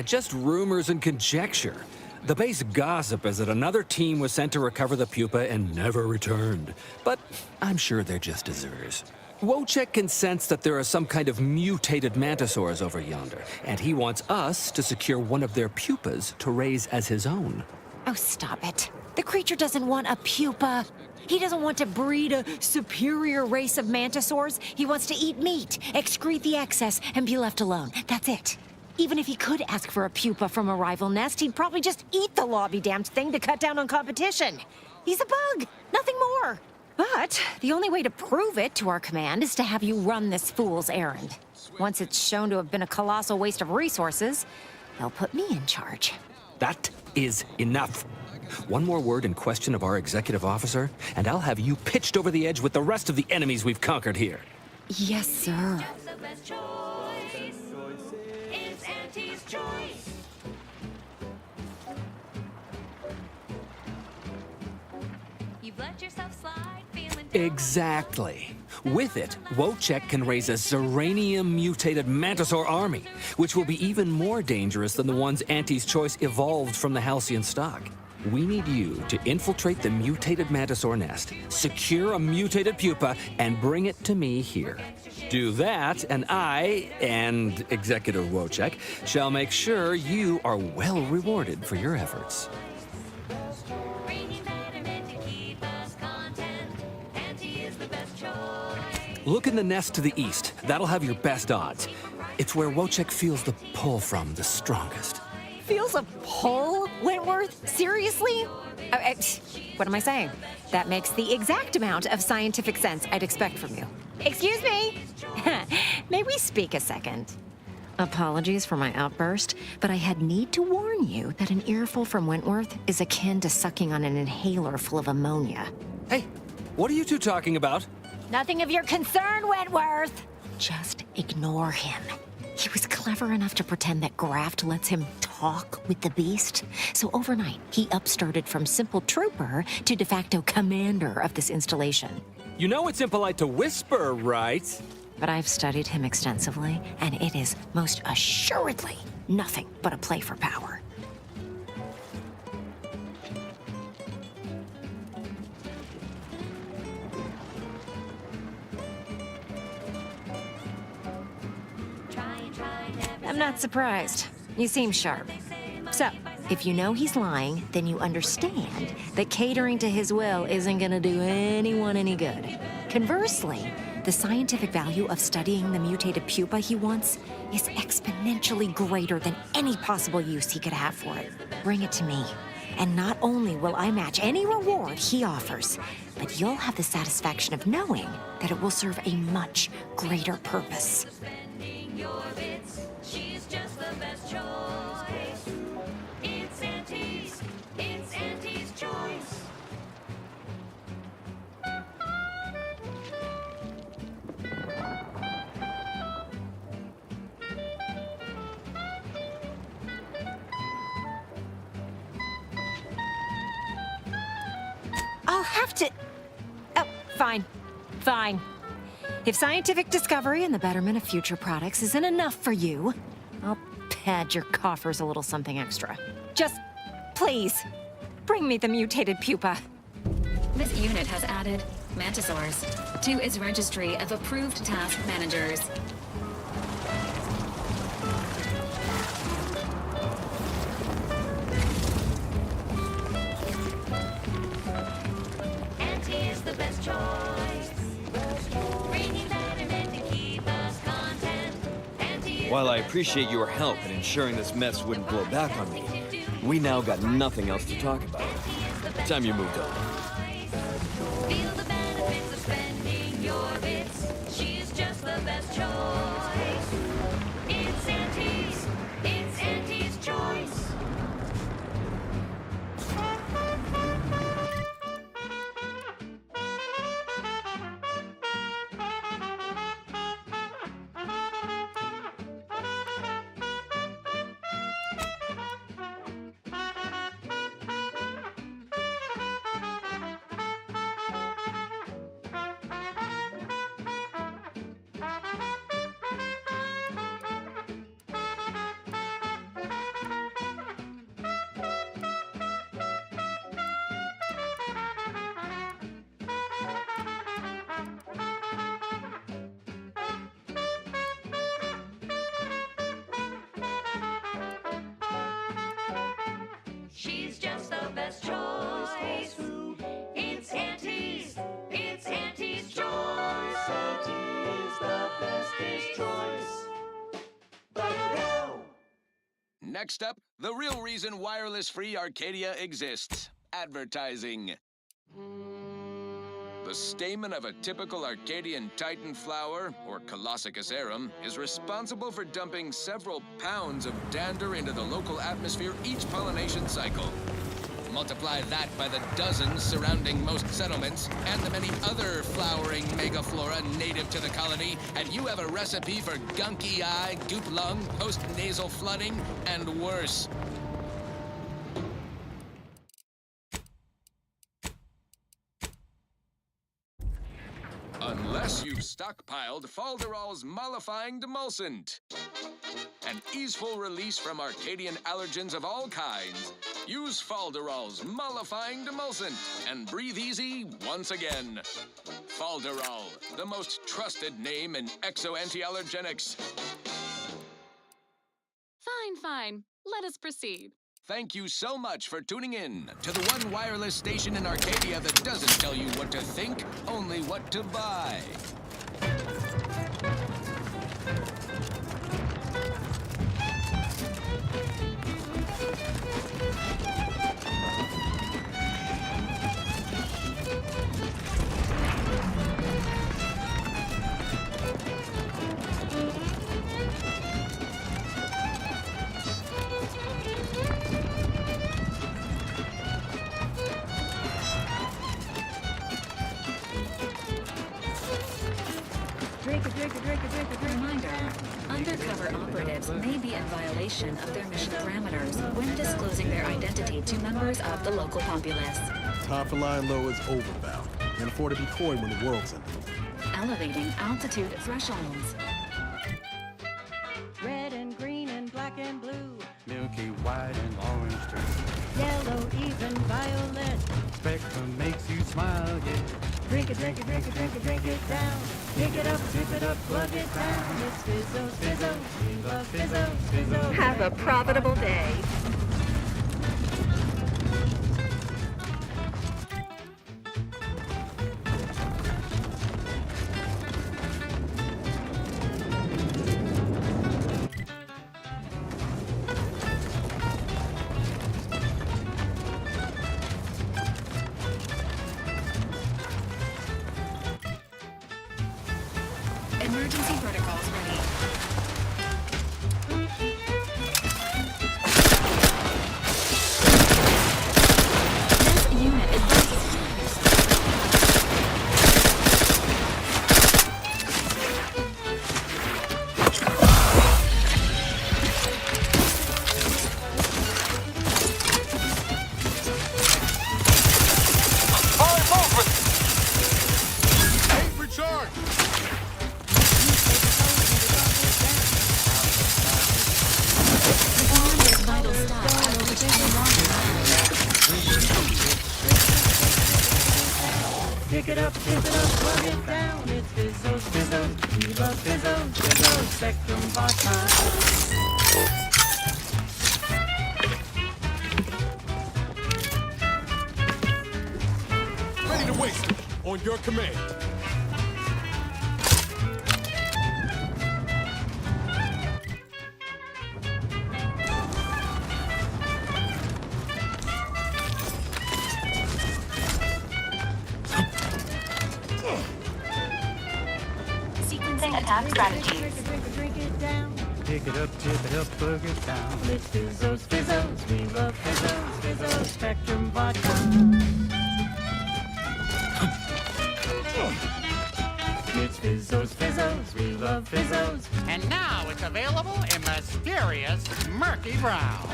Just rumors and conjecture. The base gossip is that another team was sent to recover the pupa and never returned. But I'm sure they're just deserters. Wojciech can sense that there are some kind of mutated mantisaurs over yonder, and he wants us to secure one of their pupas to raise as his own. Oh, stop it. The creature doesn't want a pupa. He doesn't want to breed a superior race of mantisaurs. He wants to eat meat, excrete the excess, and be left alone. That's it. Even if he could ask for a pupa from a rival nest, he'd probably just eat the law-be-damned thing to cut down on competition. He's a bug, nothing more. But the only way to prove it to our command is to have you run this fool's errand. Once it's shown to have been a colossal waste of resources, they'll put me in charge. That is enough. One more word in question of our executive officer, and I'll have you pitched over the edge with the rest of the enemies we've conquered here. Yes, sir. It's Auntie's choice. You've let yourself slide, feeling Exactly. With it, Wojciech can raise a Zeranium-mutated Mantisaur army, which will be even more dangerous than the ones Auntie's Choice evolved from the Halcyon stock. We need you to infiltrate the mutated Mantisaur nest, secure a mutated pupa, and bring it to me here. Do that, and I, and Executive Wojciech, shall make sure you are well rewarded for your efforts. Look in the nest to the east. That'll have your best odds. It's where Wojciech feels the pull from the strongest. Feels a pull, Wentworth? Seriously? What am I saying? That makes the exact amount of scientific sense I'd expect from you. Excuse me? May we speak a second? Apologies for my outburst, but I had need to warn you that an earful from Wentworth is akin to sucking on an inhaler full of ammonia. Hey, what are you two talking about? Nothing of your concern, Wentworth! Just ignore him. He was clever enough to pretend that Graft lets him talk with the beast. So overnight, he upstarted from simple trooper to de facto commander of this installation. You know it's impolite to whisper, right? But I've studied him extensively, and it is most assuredly nothing but a play for power. I'm not surprised. You seem sharp. So, if you know he's lying, then you understand that catering to his will isn't gonna do anyone any good. Conversely, The scientific value of studying the mutated pupa he wants is exponentially greater than any possible use he could have for it. Bring it to me, and not only will I match any reward he offers, but you'll have the satisfaction of knowing that it will serve a much greater purpose. Your bits, she's just the best choice. It's Auntie's choice. I'll have to... Oh, fine. Fine. If scientific discovery and the betterment of future products isn't enough for you, I'll pad your coffers a little something extra. Just, please, bring me the mutated pupa. This unit has added Mantisaurs to its registry of approved task managers. Auntie is the best choice. Bringing betterment to keep us content. Auntie is While I appreciate your help in ensuring this mess wouldn't blow back on me, we now got nothing else to talk about. Time you moved on. feel the benefits of spending your bits. She's just the best choice. It's Auntie's choice. She's just the best choice. It's Auntie's choice. Auntie's the bestest choice. But no! Next up, the real reason wireless-free Arcadia exists. Advertising. The stamen of a typical Arcadian Titan flower, or Colossicus arum, is responsible for dumping several pounds of dander into the local atmosphere each pollination cycle. Multiply that by the dozens surrounding most settlements, and the many other flowering megaflora native to the colony, and you have a recipe for gunky eye, goop lung, post-nasal flooding, and worse. Unless you've stockpiled Falderall's mollifying demulcent. An easeful release from Arcadian allergens of all kinds. Use Falderall's mollifying demulcent and breathe easy once again. Falderall, the most trusted name in exo-anti-allergenics. Fine. Let us proceed. Thank you so much for tuning in to the one wireless station in Arcadia that doesn't tell you what to think, only what to buy. Reminder, undercover operatives may be in violation of their mission parameters when disclosing their identity to members of the local populace. Time for lying low is over, Val. Can't afford to be coy when the world's ending. Elevating altitude thresholds. Red and green and black and blue. Milky white and orange too. Yellow, even violet. Spectrum makes you smile, yeah. Drink it, drink it, drink it, drink it, drink it down. Pick it up, tip it up, plug it down. It's Fizzo, Fizzo. We love Fizzo, Fizzo. Have a profitable day. Emergency protocols ready. This unit is Pick it up, plug it down. It's Fizzos, Fizzos. We love Fizzos, Fizzos. Spectrum Vodka. Ready to waste it. On your command. sequencing attack strategies. Drink it down. Pick it up, tip it up, plug it down. It's Fizzos, Fizzos. We love Fizzos, Fizzos. Spectrum Vodka. It's Fizzos, Fizzos. We love Fizzos. And now it's available in mysterious murky brown.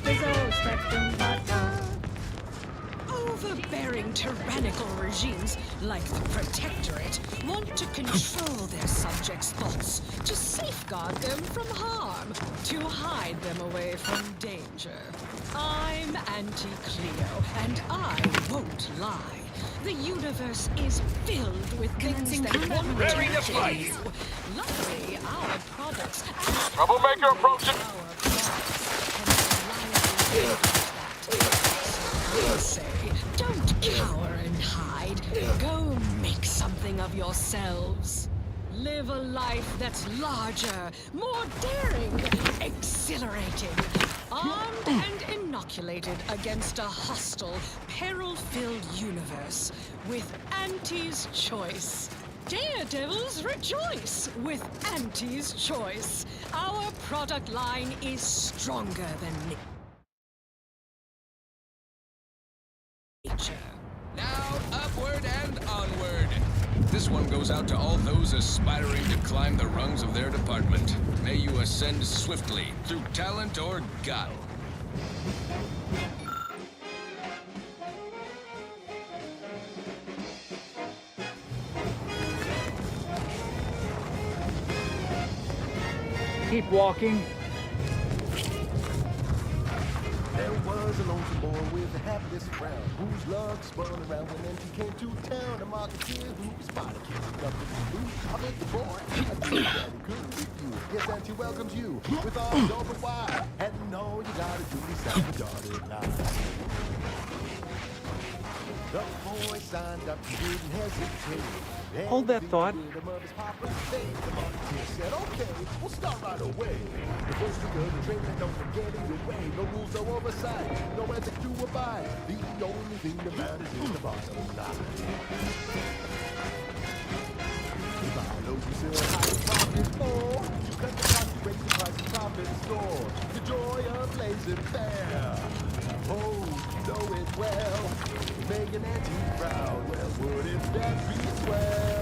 Fizzos, Spectrum Vodka. Overbearing tyrannical regimes like the Protectorate want to control their subjects' thoughts, to safeguard them from harm, to hide them away from danger. I'm Auntie Cleo, and I won't lie. The universe is filled with things that want to kill you. Luckily, our products... Troublemaker approaching! I say, don't cower and hide. Go make something of yourselves. Live a life that's larger, more daring, exhilarating, armed and inoculated against a hostile, peril-filled universe with Auntie's Choice. Daredevils rejoice with Auntie's Choice. Our product line is stronger than nature. Now, upward and onward. This one goes out to all those aspiring to climb the rungs of their department. May you ascend swiftly through talent or guile. Keep walking. There was a lonesome boy with a hapless frown, whose luck spun around when empty came to town. A marketeer who spotted kids up in the blue. I met the boy, I knew that he couldn't refuse. Yes, Auntie welcomes you with arms open wide, and all you gotta do is sound the dotted line. The boy signed up, he didn't hesitate. Hold that thought. The marketeer said, okay, we'll start right away. The first week of the training, don't forget it away. No rules, no oversight, no ethics to abide. The only thing that matters is the bottom line. If I know you sell high profit more, you cut the cost, you raise the price, and profit store. The joy of blazing fair. Oh, you know it well. Make an Auntie proud. Well, wouldn't that be swell?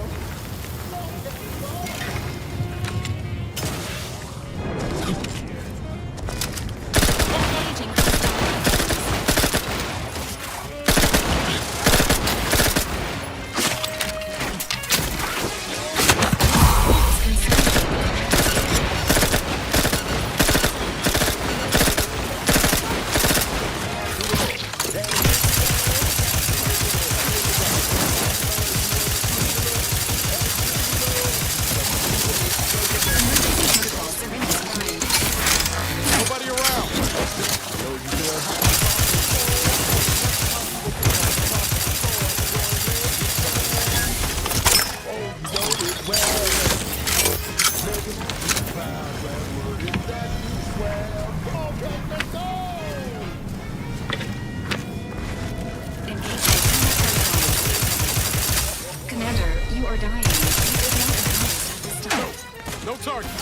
Sergeant.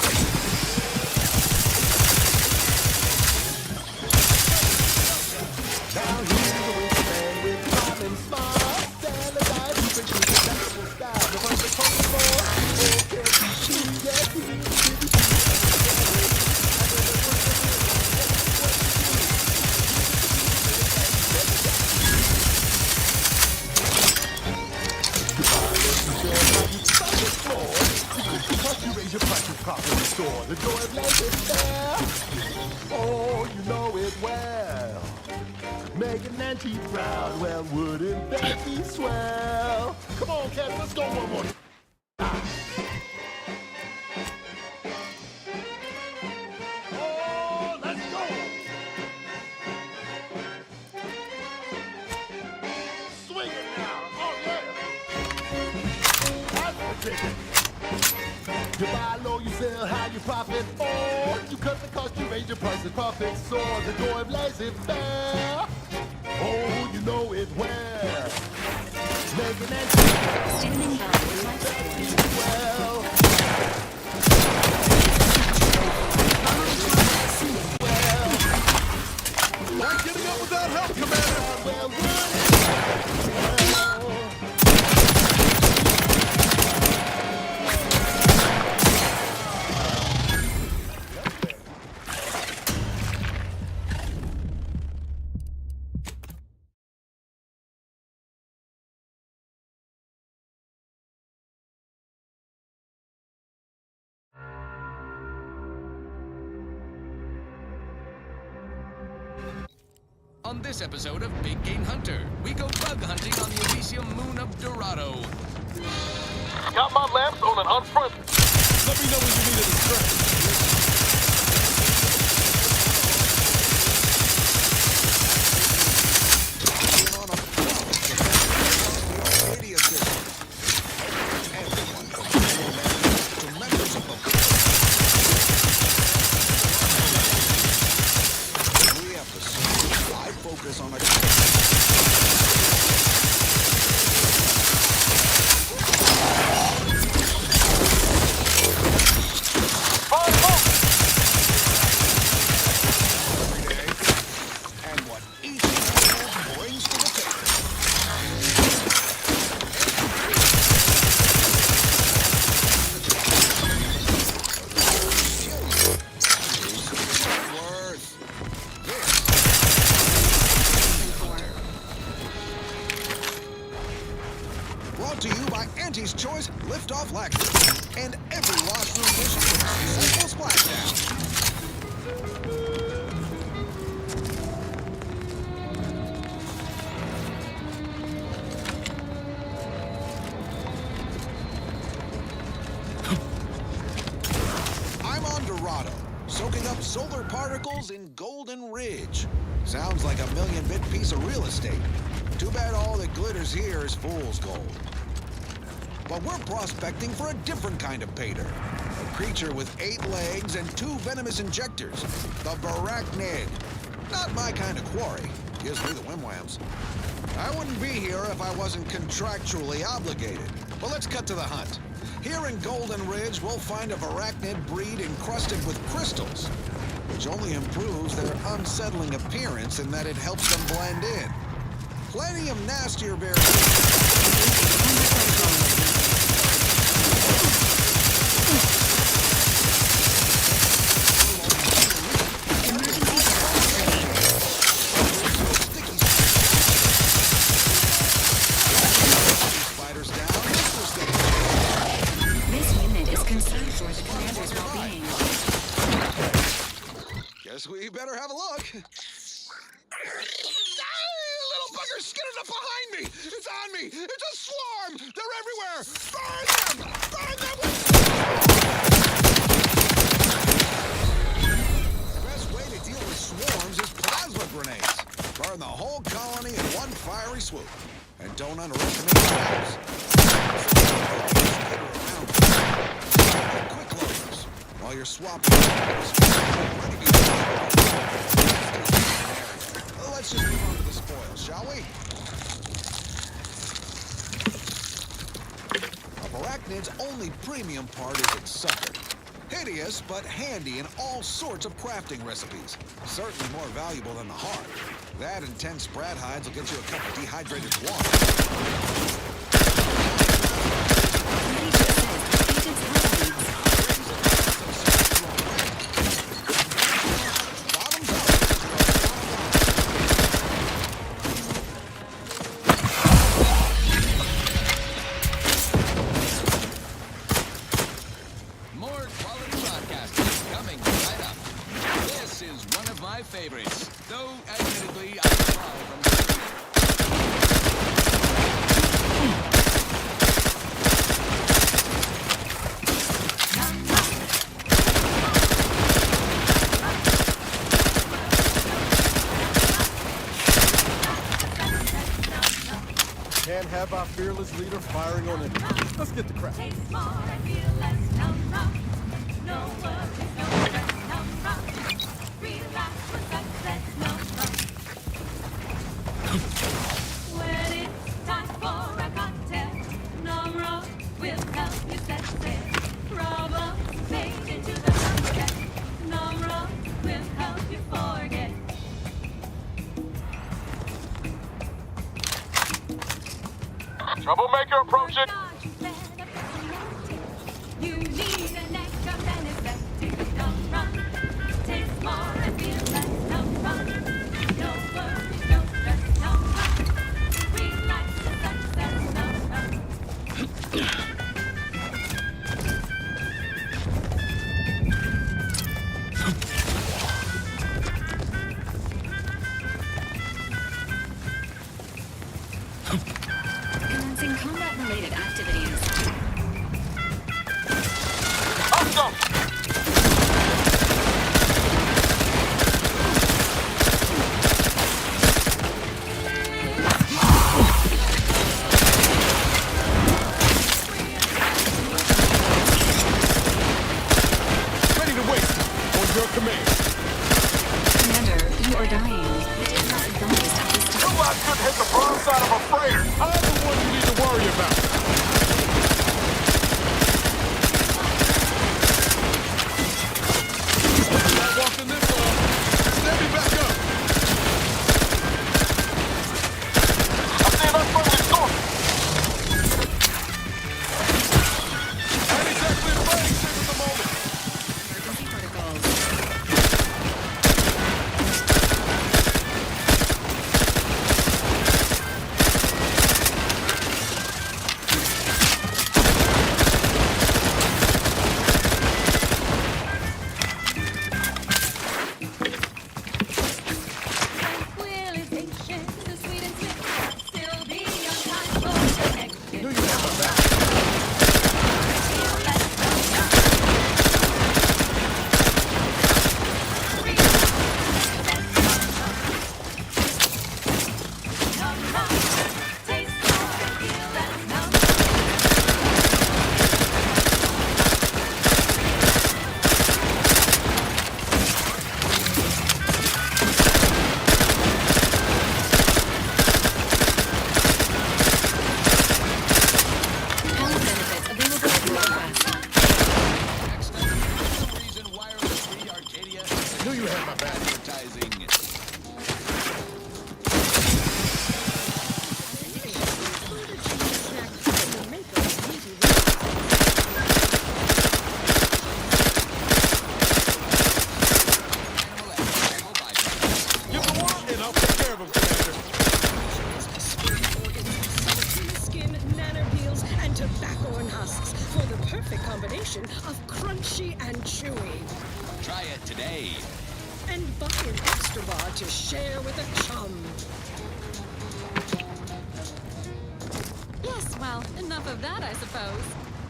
Now here's a rich man with common smile. Stand the guy who can keep the festival style. The first to come for, oh, can't you see that he Plus you raise your prices, profit in the store. The joy of life is there. Oh, you know it well. Making Auntie proud, well, wouldn't that be swell? Come on, cats, let's go one more. Oh, let's go. Swing it now. Oh, yeah. That's the ticket. You buy low, you sell high, you profit more. You cut the cost, you raise your prices, profit soar. The joy of laissez-faire. Oh, you know it well. Making and Standing by. well. Not getting up without help, Commander. Well, On this episode of Big Game Hunter, we go bug hunting on the Elysium moon of Dorado. got my lamps on an unfront. Let me know when you need a distraction. Focus on a and what each animal brings to the table. Brought to you by Auntie's Choice Liftoff Laxative and every washroom mission with a successful splashdown. I'm on Dorado, soaking up solar particles in Golden Ridge. Sounds like a million-bit piece of real estate. Too bad all that glitters here is fool's gold. But we're prospecting for a different kind of payter. A creature with 8 legs and 2 venomous injectors. The Barachnid. Not my kind of quarry. Gives me the whim-whams. I wouldn't be here if I wasn't contractually obligated. But let's cut to the hunt. Here in Golden Ridge, we'll find a Barachnid breed encrusted with crystals, which only improves their unsettling appearance in that it helps them blend in. Plenty of nastier spiders down. This unit is concerned for the commander's well-being. Guess we better have a look. Little buggers skidded up behind me! It's on me! It's a swarm! They're everywhere! Burn them! Burn them with... The best way to deal with swarms is plasma grenades. Burn the whole colony in one fiery swoop. And don't underestimate the traps. Quick loaders. While you're swapping... Let's just move on to the spoils, shall we? A Barachnid's only premium part is its sucker. Hideous, but handy in all sorts of crafting recipes. Certainly more valuable than the heart. That and 10 sprat hides will get you a cup of dehydrated water. More quality broadcasting coming right up. This is one of my favorites, though admittedly I'm far from perfect. Can't have our fearless leader firing on anyone. Let's get the crap. When it's time for a cocktail, Nomra will help you set sail. Problems made into the sunset. Nomra will help you forget. Troublemaker approaching. You need an extra anesthetic. Nomra takes more and feels less. Nomra, no worries, no stress. Nomra, relax the success. Nomra. Commencing combat-related activities. Ready to wait. On your command. Commander, you are dying. It is not advised at this time. Your last could hit the wrong side of a freighter. I'm the one you need to worry about. Not walking this long. Stand me back up. I'm seeing unfriendly sources. Not exactly in range at the moment. Emergency protocols. Tranquilization, the sweet and sweet. Still be on time for protection. Do you have a back? Health benefits available at your request. Next up, Reason Wireless Free Arcadia Do you have my back? advertising. Give the word and I'll take care of him, Commander. Skin, nanner peels, and tobacco and husks for the perfect combination of crunchy and chewy. Try it today. And buy an extra bar to share with a chum. Yes, well, enough of that, I suppose.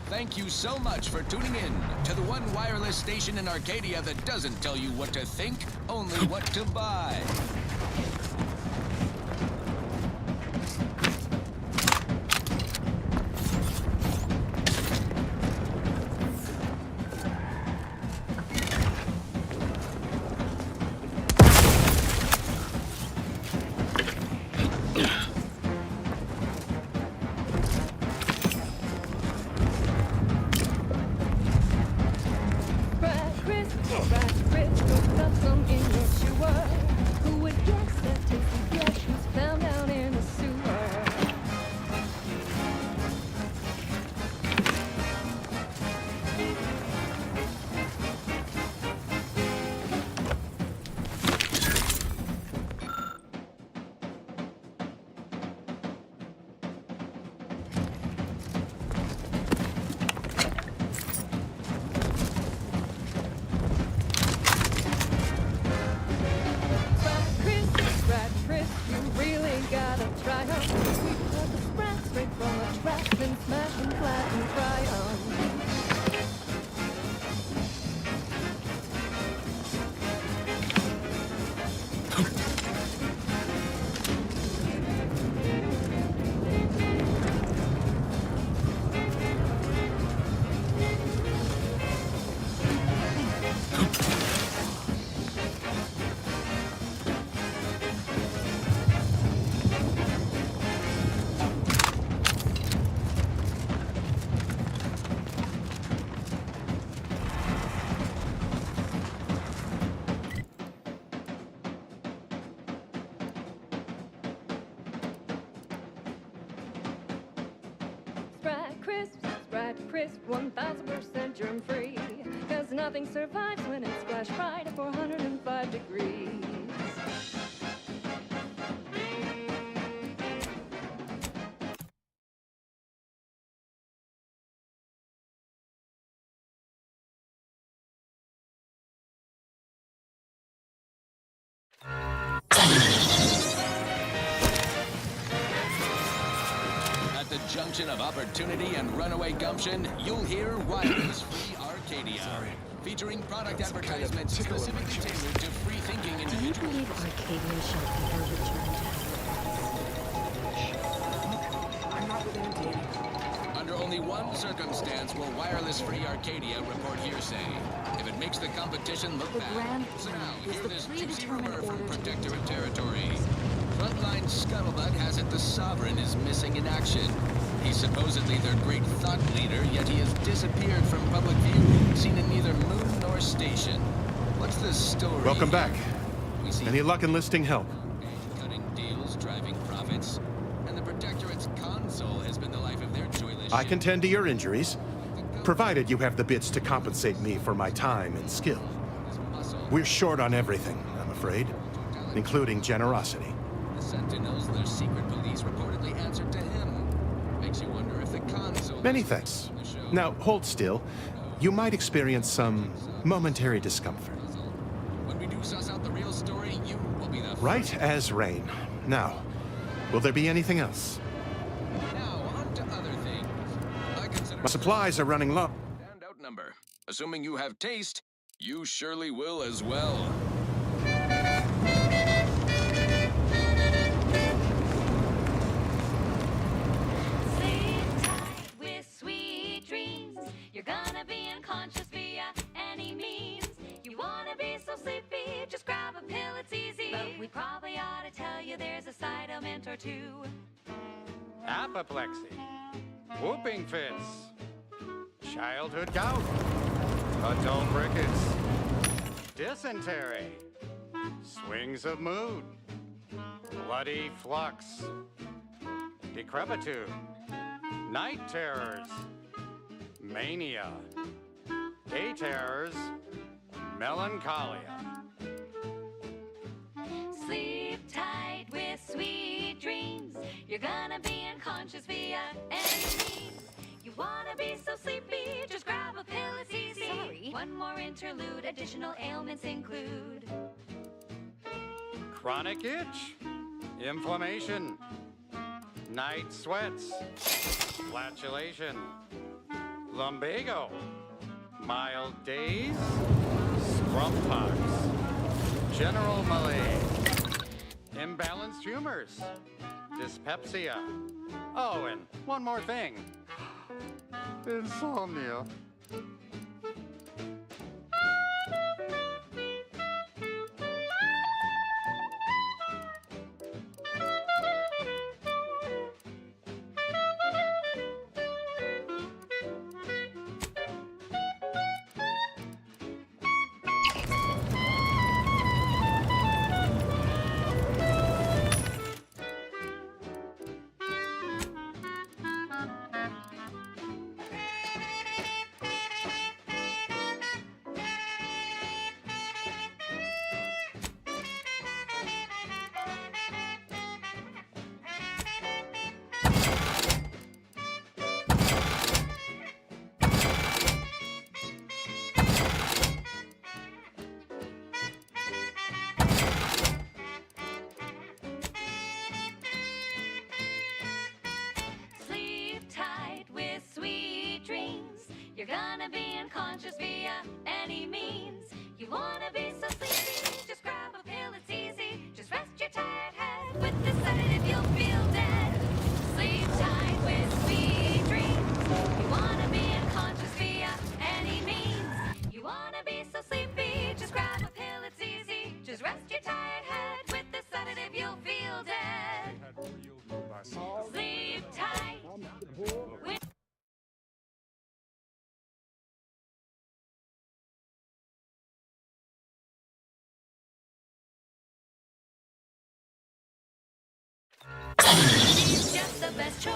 Thank you so much for tuning in to the one wireless station in Arcadia that doesn't tell you what to think, only what to buy. Spread straight from a trap and smash and flat and fry on. Sprite crisp, 1000% germ free. Cause nothing survives when it's splash fried at 405 degrees. At the junction of opportunity and runaway gumption, you'll hear Wireless Free Arcadia. Featuring product advertisements specifically tailored to free-thinking individuals. Do you believe Arcadia shall ever return to I'm not with Auntie. Under only one circumstance will Wireless Free Arcadia report hearsay. If it makes the competition look bad. So now, hear this gypsy rumor from Protectorate territory. Frontline Scuttlebutt has it the Sovereign is missing in action. He's supposedly their great thought leader, yet he has disappeared from public view, seen in neither moon nor station. What's the story? Welcome back. Any luck enlisting help? Cutting deals, driving profits, and the Protectorate's console has been the life of their joyless I ship. can tend to your injuries, provided you have the bits to compensate me for my time and skill. We're short on everything, I'm afraid, including generosity. The Sentinels, their secret police, reportedly answered to him. Makes you wonder if the console... Many thanks. Now, hold still. You might experience some momentary discomfort. When we do suss out the real story, you will be the... Right as rain. Now, will there be anything else? Now, on to other things. I consider... My supplies are running low. Standout number. Assuming you have taste, you surely will as well. You're gonna be unconscious via any means. You wanna be so sleepy, just grab a pill, it's easy. But we probably ought to tell you there's a side element or two. Apoplexy, whooping fits, childhood gout, adult rickets, dysentery, swings of mood, bloody flux, decrepitude, night terrors, mania, day terrors, melancholia. Sleep tight with sweet dreams. You're gonna be unconscious via any means. You wanna be so sleepy, just grab a pill, it's easy. Sorry. One more interlude, additional ailments include Chronic itch, inflammation, night sweats, flatulation, lumbago, mild days, scrump pox, general malaise, imbalanced humors, dyspepsia. Oh, and one more thing. Insomnia. You're gonna be unconscious via any means. You wanna be so sleepy, just grab a pill, it's easy. Just rest your tired head with the sedative, you'll feel dead. Sleep tight with sweet dreams. You wanna be unconscious via any means. You wanna be so sleepy, just grab a pill, it's easy. Just rest your tired head with the sedative, you'll feel dead. Sleep tight with just the best choice.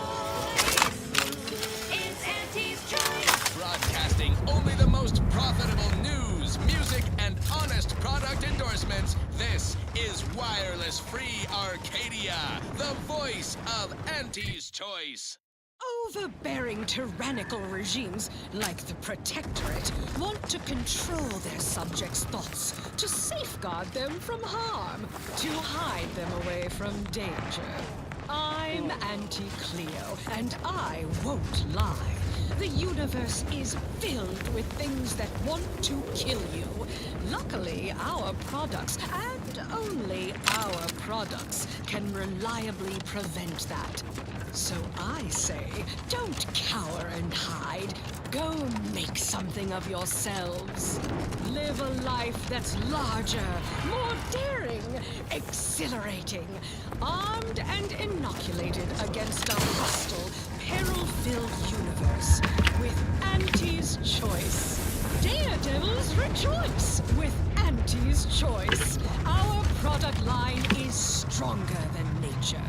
It's Auntie's Choice. Broadcasting only the most profitable news, music, and honest product endorsements. This is Wireless Free Arcadia, the voice of Auntie's Choice. Overbearing tyrannical regimes like the Protectorate want to control their subjects' thoughts, to safeguard them from harm, to hide them away from danger. I'm Auntie Cleo, and I won't lie. The universe is filled with things that want to kill you. Luckily, our products, and only our products, can reliably prevent that. So I say, don't cower and hide. Go make something of yourselves. Live a life that's larger, more daring, exhilarating, armed and inoculated against a hostile, peril-filled universe with Auntie's Choice. Daredevils rejoice with Auntie's Choice. Our product line is stronger than nature.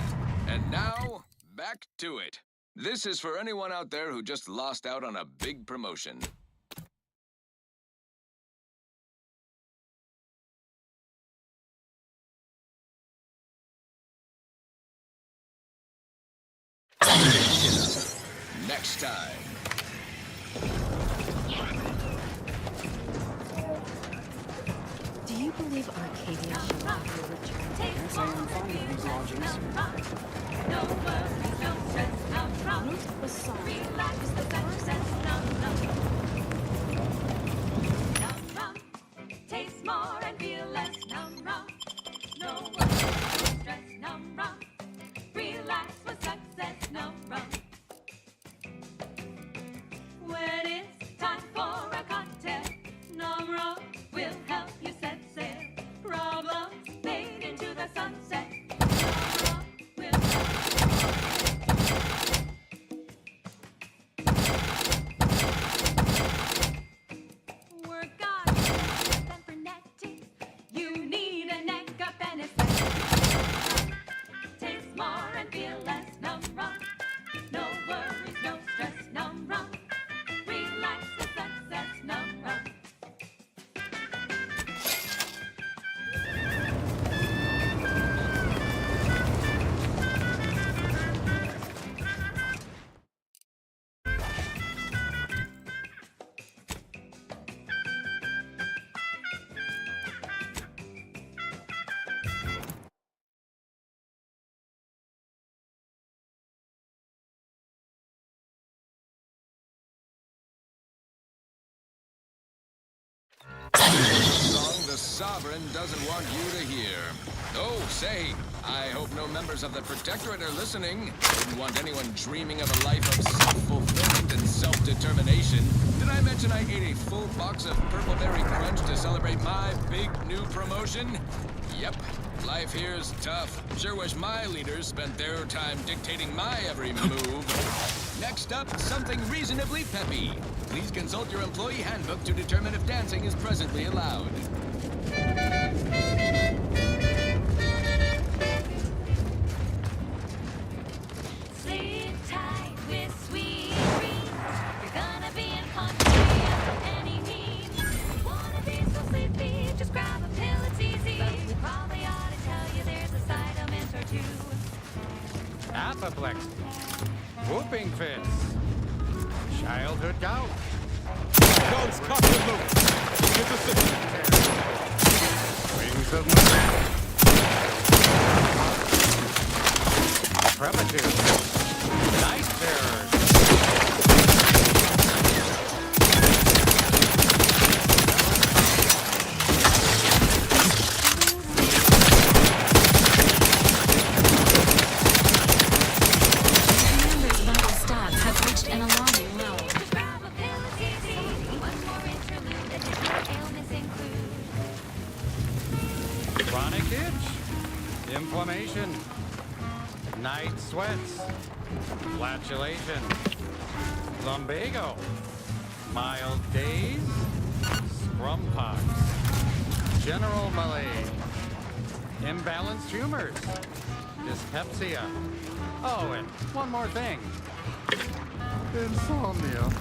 And now, back to it. This is for anyone out there who just lost out on a big promotion. Next time. Do you believe Arcadia should have a return? Yes, I am fond of these lodgings. No worries, no stress, no problem. Relax, the better sense, Num rum. Taste more and feel less, num rum. No worries, no stress, num rum. Relax with success, num rum. When it's time for a cocktail, num rum will help you set sail. Problems made into the sunset. You need a neck up and it's taste more and feel less, num rum. No worries, no stress, num rum. Relax with success, num rum. Song the Sovereign doesn't want you to hear. Oh, say, I hope no members of the Protectorate are listening. Wouldn't want anyone dreaming of a life of self-fulfillment and self-determination. Did I mention I ate a full box of Purpleberry Crunch to celebrate my big new promotion? Yep, life here's tough. Sure wish my leaders spent their time dictating my every move. Next up, something reasonably peppy. Please consult your employee handbook to determine if dancing is presently allowed. Sleep tight with sweet dreams. You're gonna be in conscious any means. You wanna be so sleepy, just grab a pill, it's easy. We probably ought to tell you there's a side element or two. Apoplexy, whooping fits, childhood gout. Dogs cocked and loose. Get the system. Wings of Macbeth. Prepitude. Night terrors. Night sweats, flatulation, lumbago, mild days, scrumpox, general malaise, imbalanced humors, dyspepsia. Oh, and one more thing. Insomnia.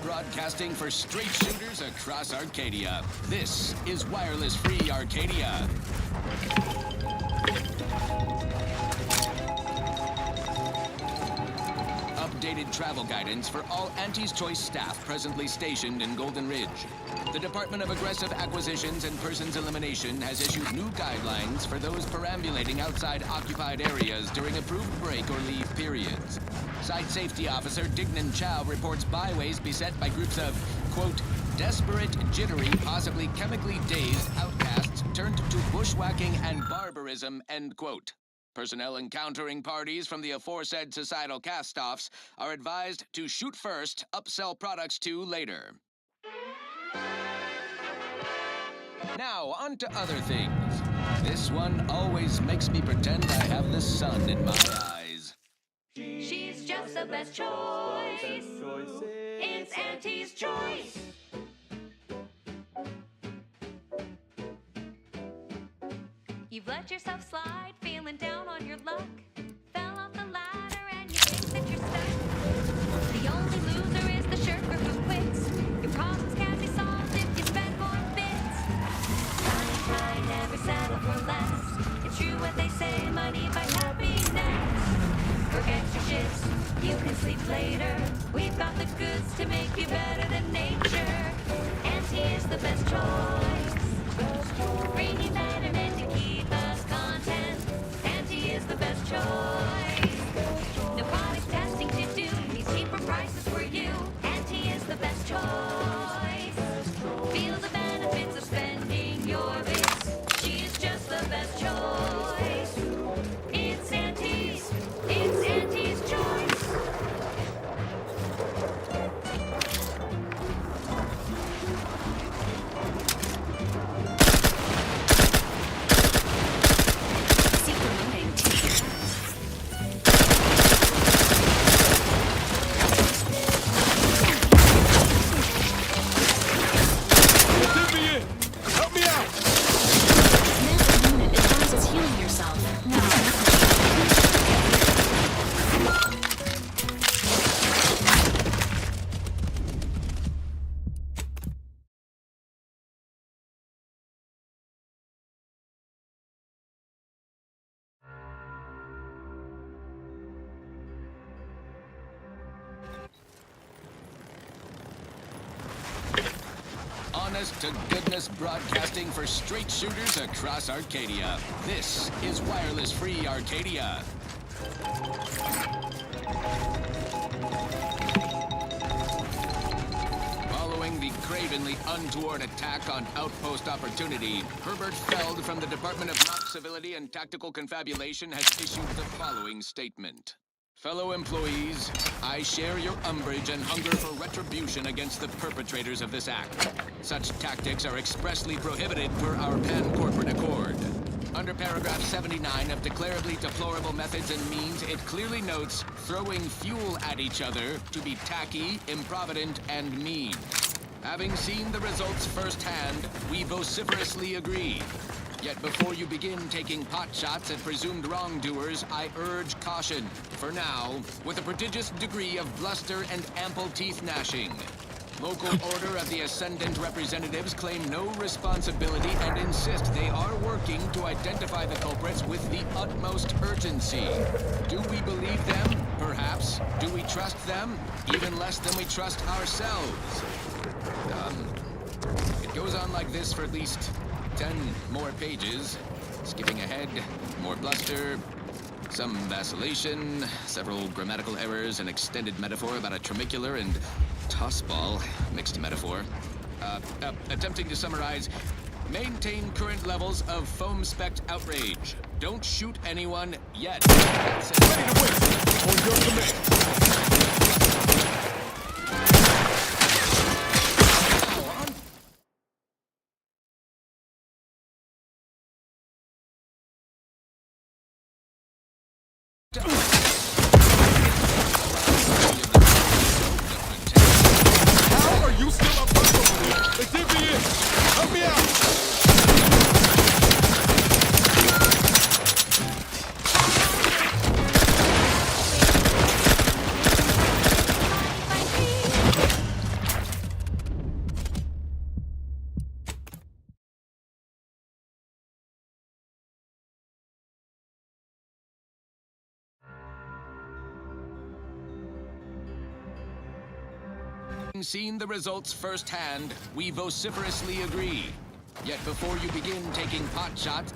Broadcasting for straight shooters across Arcadia. This is Wireless Free Arcadia. Updated travel guidance for all Auntie's Choice staff presently stationed in Golden Ridge. The Department of Aggressive Acquisitions and Persons Elimination has issued new guidelines for those perambulating outside occupied areas during approved break or leave periods. Site Safety Officer Dignan Chow reports byways beset by groups of, quote, desperate, jittery, possibly chemically dazed outcasts turned to bushwhacking and barbarism, end quote. Personnel encountering parties from the aforesaid societal cast-offs are advised to shoot first, upsell products to later. Now, on to other things. This one always makes me pretend I have the sun in my eyes. She's just the best choice. It's Auntie's Choice. You've let yourself slide, feeling down on your luck. Fell off the ladder and you think that you're stuck. The only loser is the shirker who quits. Your problems can be solved if you spend more bits. High, never settle for less. It's true what they say, money buys happiness. Forget your shifts, you can sleep later. We've got the goods to make you better than nature. Auntie is the best choice. Bringing betterment to keep us content. Auntie is the best choice. No product testing to do, these cheaper prices for you. Auntie is the best choice. Feel the benefits of spending your bits. She's just the best choice. It's Auntie's Choice. honest-to-goodness broadcasting for straight shooters across Arcadia. This is Wireless Free Arcadia. Following the cravenly untoward attack on Outpost Opportunity, Herbert Feld from the Department of Mock Civility and Tactical Confabulation has issued the following statement. Fellow employees, I share your umbrage and hunger for retribution against the perpetrators of this act. Such tactics are expressly prohibited per our Pan-Corporate Accord. Under paragraph 79 of Declarably Deplorable Methods and Means, it clearly notes throwing fuel at each other to be tacky, improvident, and mean. Having seen the results firsthand, we vociferously agree. Yet before you begin taking pot shots at presumed wrongdoers, I urge caution. For now, with a prodigious degree of bluster and ample teeth gnashing. Local Order of the Ascendant representatives claim no responsibility and insist they are working to identify the culprits with the utmost urgency. Do we believe them? Perhaps. Do we trust them? Even less than we trust ourselves. It goes on like this for at least 10 more pages. Skipping ahead, more bluster, some vacillation, several grammatical errors, an extended metaphor about a tramicular and tossball, mixed metaphor. Attempting to summarize, maintain current levels of foam specked outrage. Don't shoot anyone yet. Ready to win. On your command. How are you still up front over there? The DPS! Help me out! Seen the results firsthand, we vociferously agree. Yet before you begin taking pot shots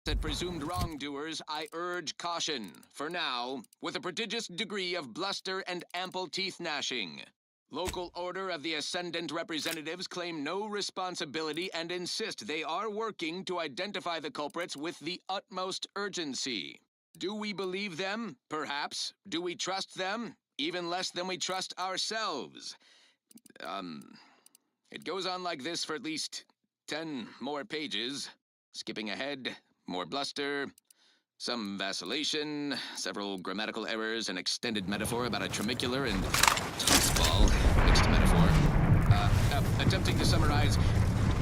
at presumed wrongdoers, I urge caution. For now, with a prodigious degree of bluster and ample teeth gnashing. Local Order of the Ascendant representatives claim no responsibility and insist they are working to identify the culprits with the utmost urgency. Do we believe them? Perhaps. Do we trust them? Even less than we trust ourselves. It goes on like this for at least 10 more pages. Skipping ahead, more bluster, some vacillation, several grammatical errors, an extended metaphor about a tramicular and tossball, mixed metaphor. Attempting to summarize,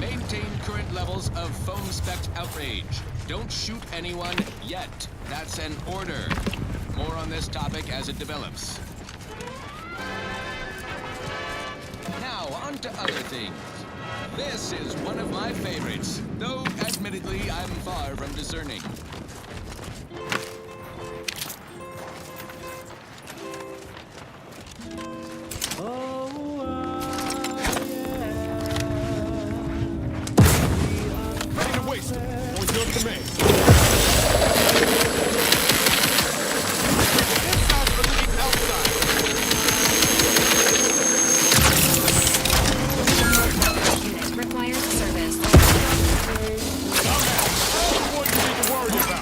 maintain current levels of foam-specked outrage. Don't shoot anyone yet. That's an order. More on this topic as it develops. Now, on to other things. This is one of my favorites, though admittedly I'm far from discerning. Ready to waste it. On your command. Inside for the outside. Unit requires service. I'm what you need to worry about.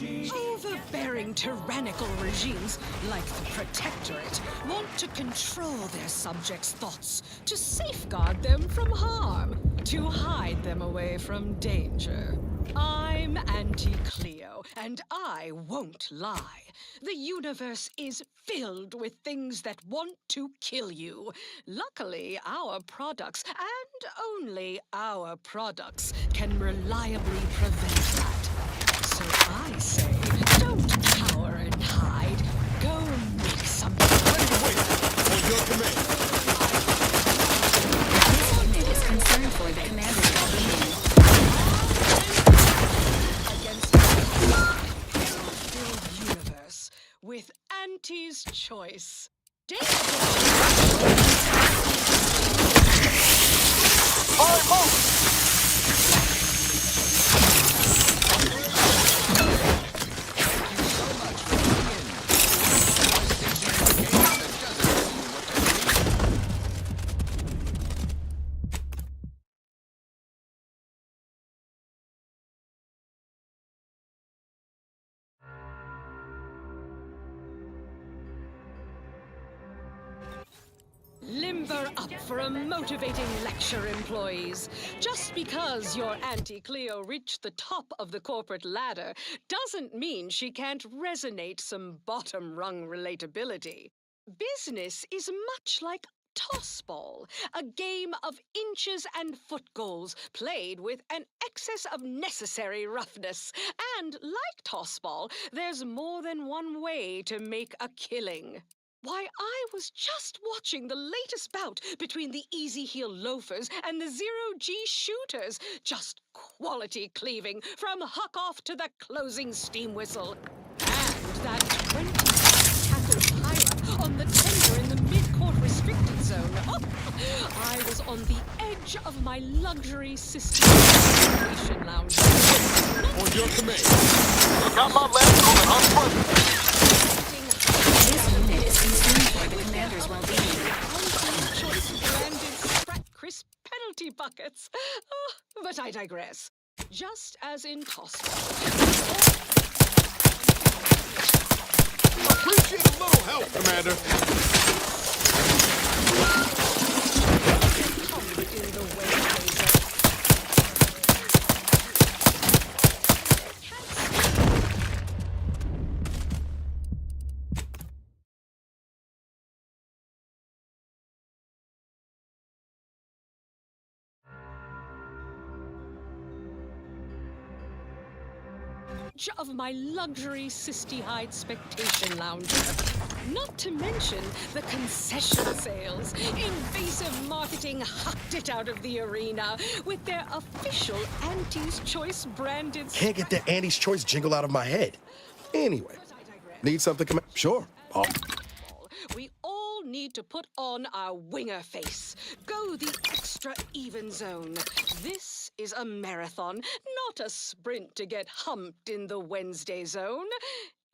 Overbearing tyrannical regimes like the Protectorate want to control their subjects' thoughts, to safeguard them from harm, to hide them away from danger. I'm Auntie Cleo, and I won't lie. The universe is filled with things that want to kill you. Luckily, our products, and only our products, can reliably prevent that. So I say, don't cower and hide. Go make some On your command. This unit is concerned for the commander's well-being. Against a peril-filled universe with Auntie's choice. Limber up for a motivating lecture, employees. Just because your Auntie Cleo reached the top of the corporate ladder doesn't mean she can't resonate some bottom-rung relatability. Business is much like tossball, a game of inches and foot goals played with an excess of necessary roughness. And like tossball, there's more than one way to make a killing. Why, I was just watching the latest bout between the Easy Heel Loafers and the Zero-G Shooters. Just quality cleaving from huck-off to the closing steam whistle. And that 20-tackle pilot on the tender in the mid-court restricted zone. Oh, I was on the edge of my luxury system vacation lounge. On your command. Got my left on unpleasant. This unit is concerned for the commander's well-being. Choice-branded Sprat Crisp penalty buckets. Oh, but I digress. Just as in tossball. Appreciate a little help, Commander. In the way, of my luxury cysty-hide spectation lounger. Not to mention the concession sales. Invasive marketing hucked it out of the arena with their official Auntie's Choice branded... Can't get the Auntie's Choice jingle out of my head. Anyway, need something? Sure. We all need to put on our winger face. Go the extra even zone. This is a marathon, not a sprint to get humped in the Wednesday zone.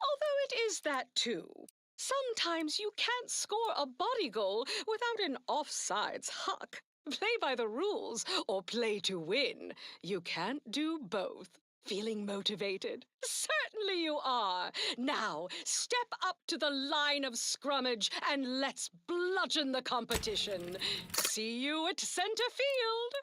Although it is that too. Sometimes you can't score a body goal without an offsides huck. Play by the rules or play to win. You can't do both. Feeling motivated? Certainly you are. Now, step up to the line of scrummage and let's bludgeon the competition. See you at center field.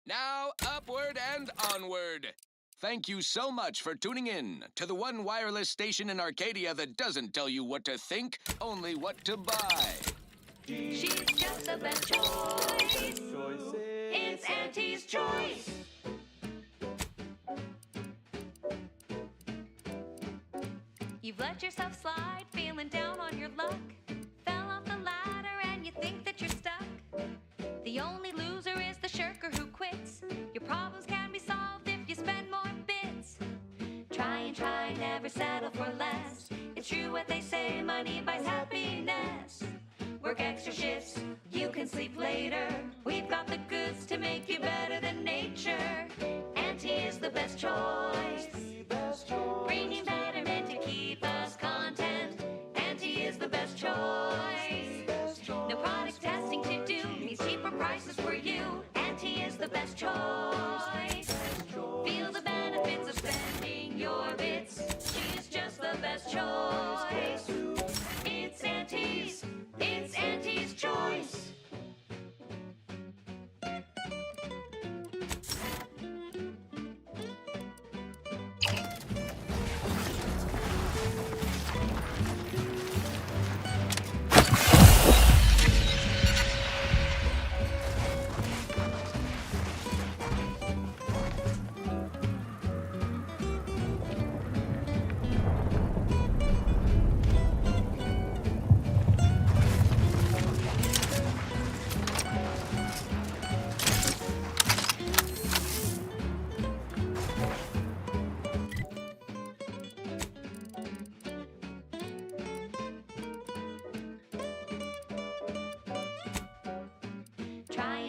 Now, upward and onward. Thank you so much for tuning in to the one wireless station in Arcadia that doesn't tell you what to think, only what to buy. She's just the best choice. It's Auntie's Choice. You've let yourself slide, feeling down on your luck. Fell off the ladder and you think that you're stuck. The only loser is the shirker who quits. Your problems can be solved if you spend more bits. Try and try, never settle for less. It's true what they say, money buys happiness. Work extra shifts, you can sleep later. We've got the goods to make you better than nature. Auntie is the best choice. Bringing betterment to keep us content. Auntie is the best choice. No product testing to do, means cheaper prices for you. Auntie is the best choice. Feel the benefits of spending your bits. She's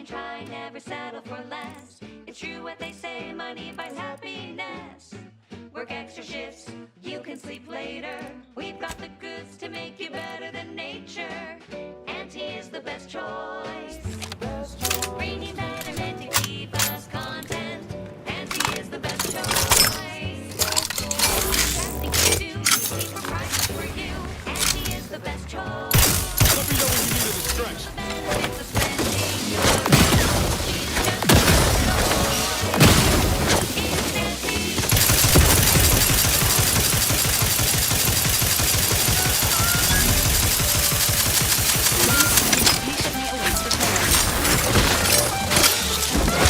try, never settle for less. It's true what they say, money buys happiness. Work extra shifts, you can sleep later. We've got the goods to make you better than nature. Auntie is the best choice. Bringing betterment to keep us content. Auntie is the best choice. Testing to do, cheaper prices for you. Auntie is the best choice. Let me know when you need a distraction. Benefits of spending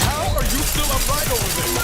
How are you still upright over there?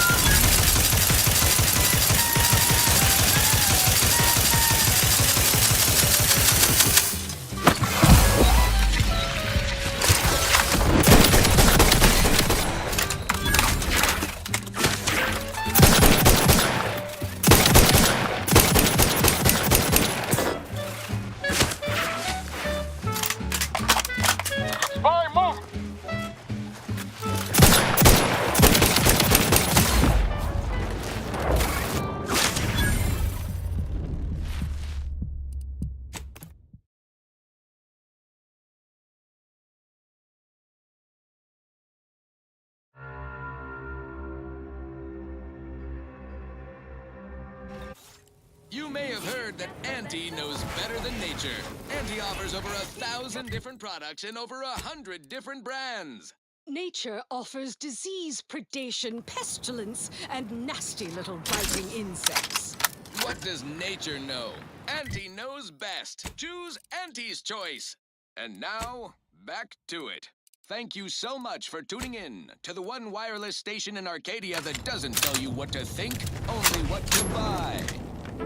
You may have heard that Auntie knows better than nature. Auntie offers over 1,000 different products in over 100 different brands. Nature offers disease, predation, pestilence, and nasty little biting insects. What does nature know? Auntie knows best. Choose Auntie's choice. And now, back to it. Thank you so much for tuning in to the one wireless station in Arcadia that doesn't tell you what to think, only what to buy.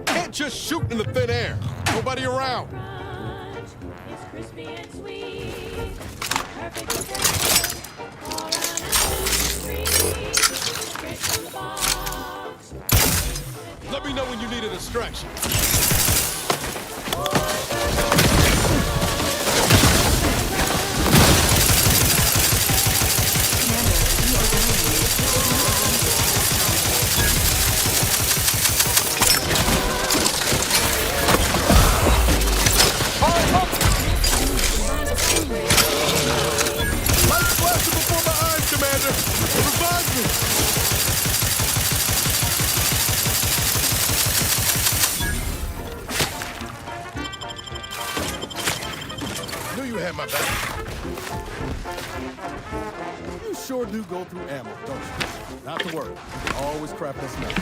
Can't just shoot in the thin air. Nobody around. It's crispy and sweet. Perfect potato. All on a tree. Straight from the box. Let me know when you need a distraction. Lights flashing before my eyes, Commander. Revive me. Knew you had my back. You sure do go through ammo, don't you? Not to worry. You can always craft us now.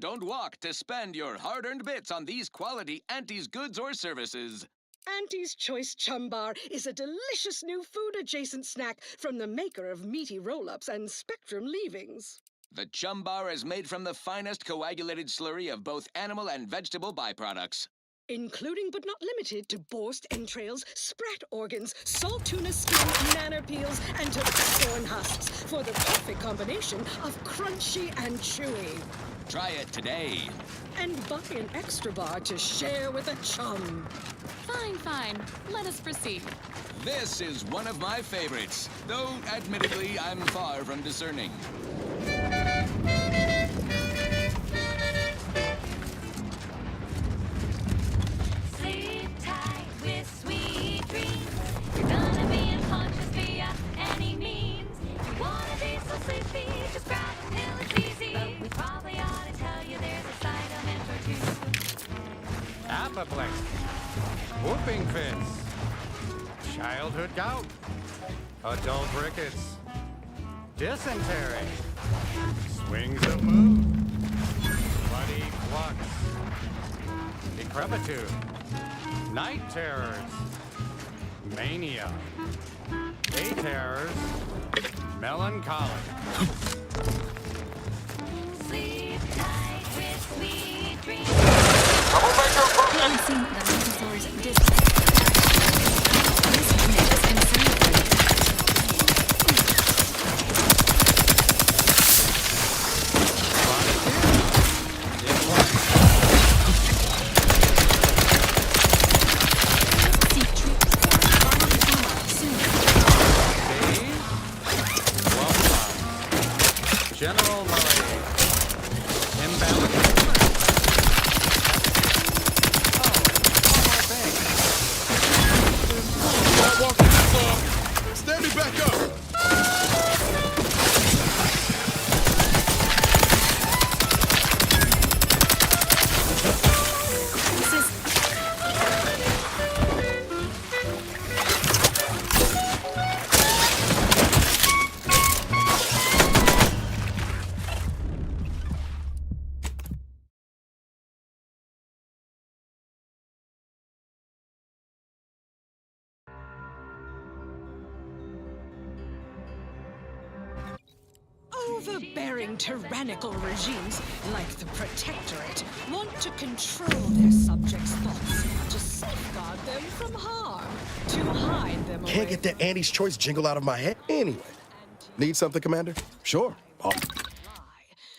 don't walk to spend your hard-earned bits on these quality Auntie's goods or services. Auntie's Choice Chum Bar is a delicious new food-adjacent snack from the maker of meaty roll-ups and Spectrum leavings. The Chum Bar is made from the finest coagulated slurry of both animal and vegetable byproducts. Including but not limited to borscht entrails, sprat organs, salt tuna skin, nanner peels, and tobacco husks for the perfect combination of crunchy and chewy. Try it today. And buy an extra bar to share with a chum. Fine, fine. Let us proceed. This is one of my favorites, though admittedly I'm far from discerning. Sleep tight with sweet dreams. You're gonna be unconscious via any means. You wanna be so sleepy, just grab a pill, it's easy. But we probably ought to tell you there's a side element or two. Apoplexy, whooping fits, childhood gout, adult rickets, dysentery, swings of mood, bloody flux, decrepitude, night terrors, mania, day terrors, melancholy. Sleep tight with sweet dreams. Placing the Minotaur's dislike. This unit is insane. Seek treatment for bodily trauma soon. General malaise, imbalance. Stand me back up! Overbearing tyrannical regimes like the Protectorate want to control their subjects' thoughts, to safeguard them from harm, to hide them away. Can't get that Auntie's Choice jingle out of my head. Anyway, need something, Commander? Sure.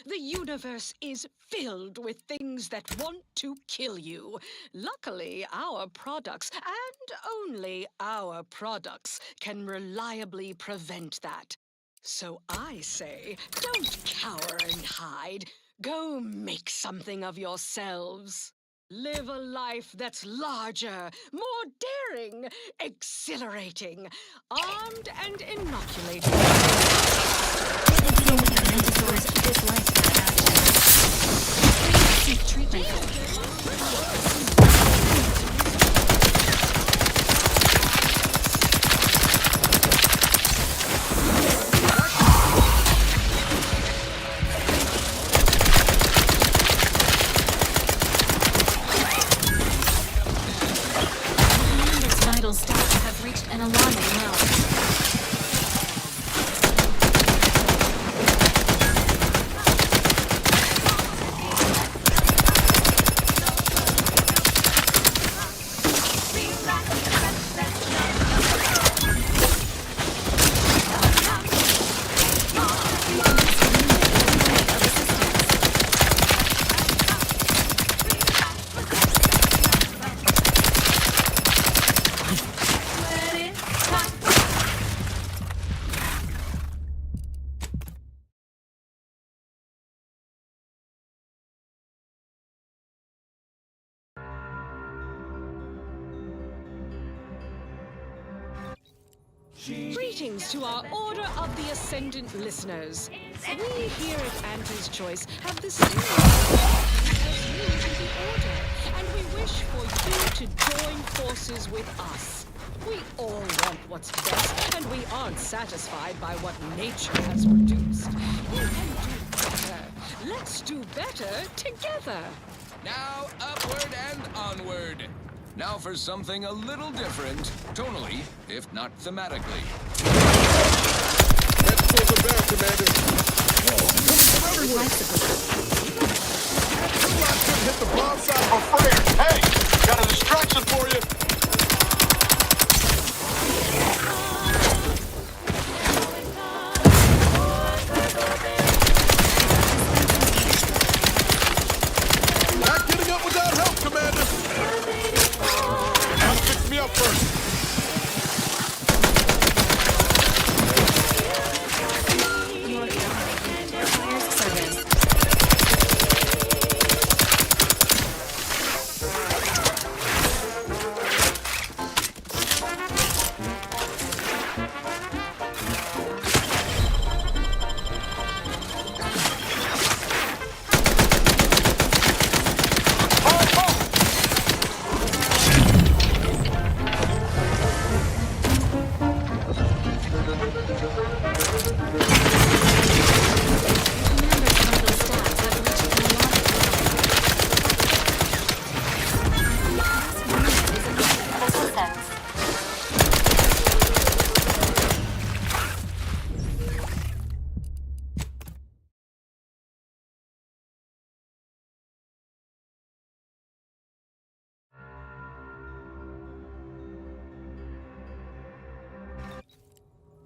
The universe is filled with things that want to kill you. Luckily, our products, and only our products, can reliably prevent that. So I say, don't cower and hide. Go make something of yourselves. Live a life that's larger, more daring, exhilarating, armed and inoculated. Minotaur's dislike for action. Seek treatment. Vital stats have reached an alarming low. Greetings to our Order of the Ascendant listeners. We here at Auntie's Choice have the same as you to the Order, and we wish for you to join forces with us. We all want what's best, and we aren't satisfied by what nature has produced. We can do better. Let Let's do better together. Now upward and onward. Now for something a little different, tonally, if not thematically. Let's pull the bear, Commander. Hit the broadside of Freyr. Hey, got a distraction for you. Not getting up without help, Commander. Now fix me up first.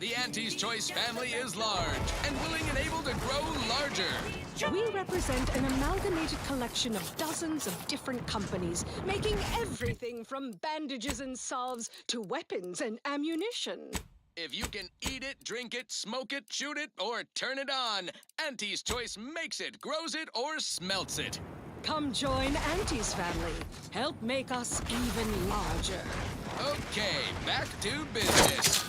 The Auntie's Choice family is large and willing and able to grow larger. We represent an amalgamated collection of dozens of different companies, making everything from bandages and salves to weapons and ammunition. If you can eat it, drink it, smoke it, shoot it, or turn it on, Auntie's Choice makes it, grows it, or smelts it. Come join Auntie's family. Help make us even larger. Okay, back to business.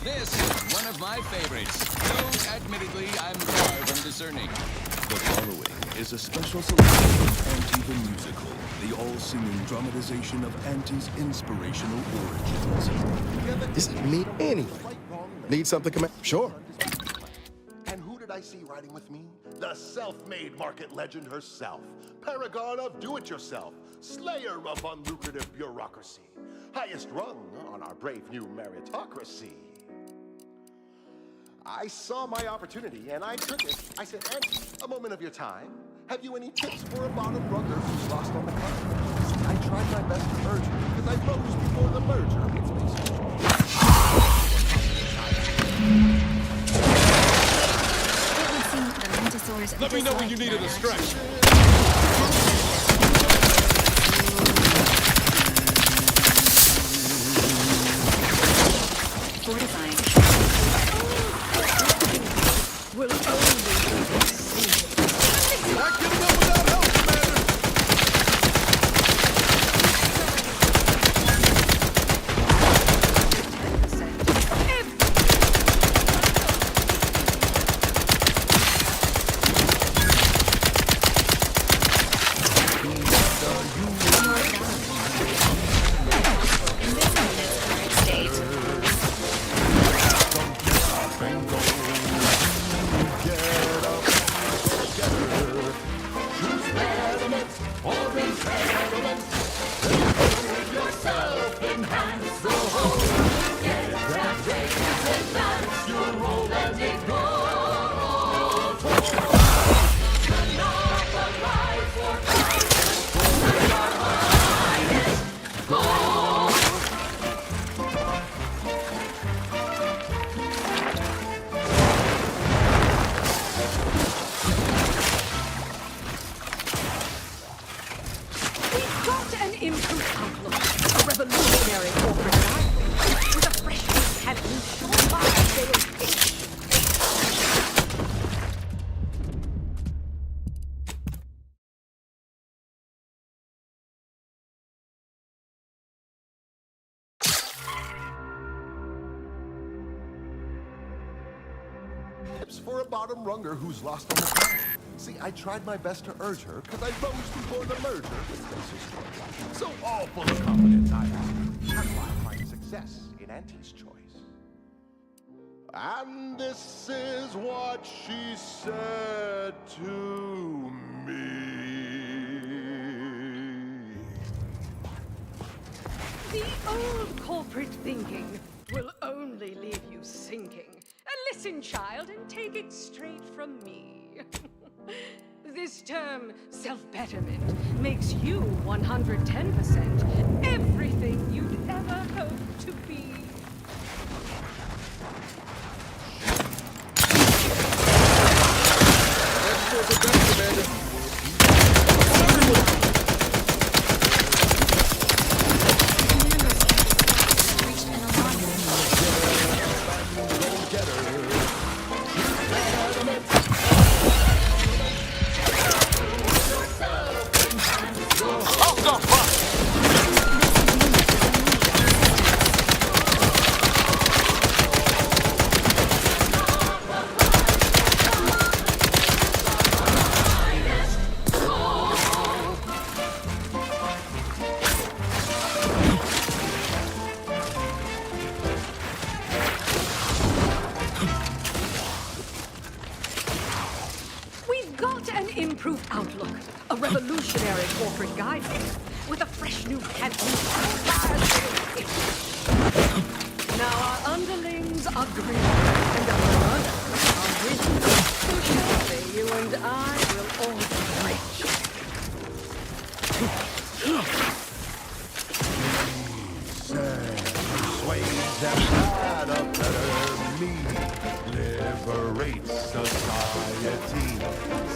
This is one of my favorites, though admittedly I'm far from discerning. The following is a special selection from Auntie the Musical, the all-singing dramatization of Auntie's inspirational origins. Is it me anyway? Need something, Commander? Sure. And who did I see riding with me? The self-made market legend herself. Paragon of do-it-yourself. Slayer of unlucrative bureaucracy. Highest rung on our brave new meritocracy. I saw my opportunity and I took it. I said, Auntie, a moment of your time. Have you any tips for a bottom rugger who's lost on the climb? I tried my best to urge her because I rose before the merger. It's basically. It would seem the Mantisaur's Let me know when you need a distraction. Fortifying. Will only Not getting up without help, Commander. In this unit's current state. Tips for a bottom runger who's lost on the climb. See, I tried my best to urge her because I rose before the merger with Spacer's Choice. So all full of confidence I am. How do I find success in Auntie's Choice? And this is what she said to me. The old corporate thinking will only leave you sinking. Listen, child, and take it straight from me. This term, self-betterment, makes you 110% everything you'd ever hope to be. Improved outlook, a revolutionary corporate guidebook with a fresh new canton. Now our underlings are green and our brothers are rich. So surely you and I will all be rich. Persuade them that a better me liberates society.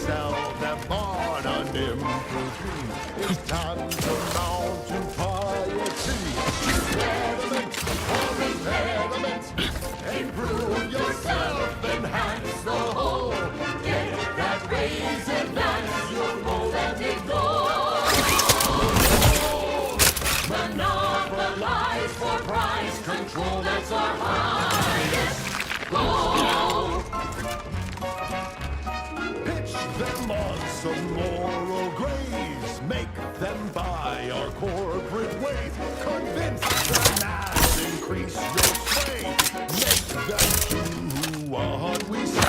Sell them on an improved dream. It's time to mount to piety. Impediment or impediment. Improve yourself, enhance the whole. Get that raise, advance your goal and ignore. Monopolize for price control, that's our highest goal. Pitch them on some moral graves. Make them buy our corporate ways. Convince the mass, increase your sway. Make them do what we say.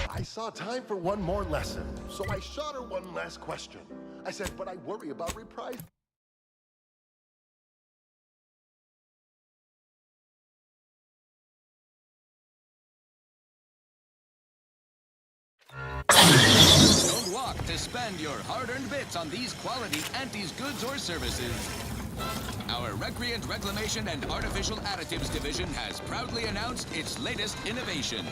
I saw time for one more lesson, so I shot her one last question. I said, but I worry about reprise. Don't walk to spend your hard-earned bits on these quality Antes goods or services. Our Recreant Reclamation and Artificial Additives Division has proudly announced its latest innovation,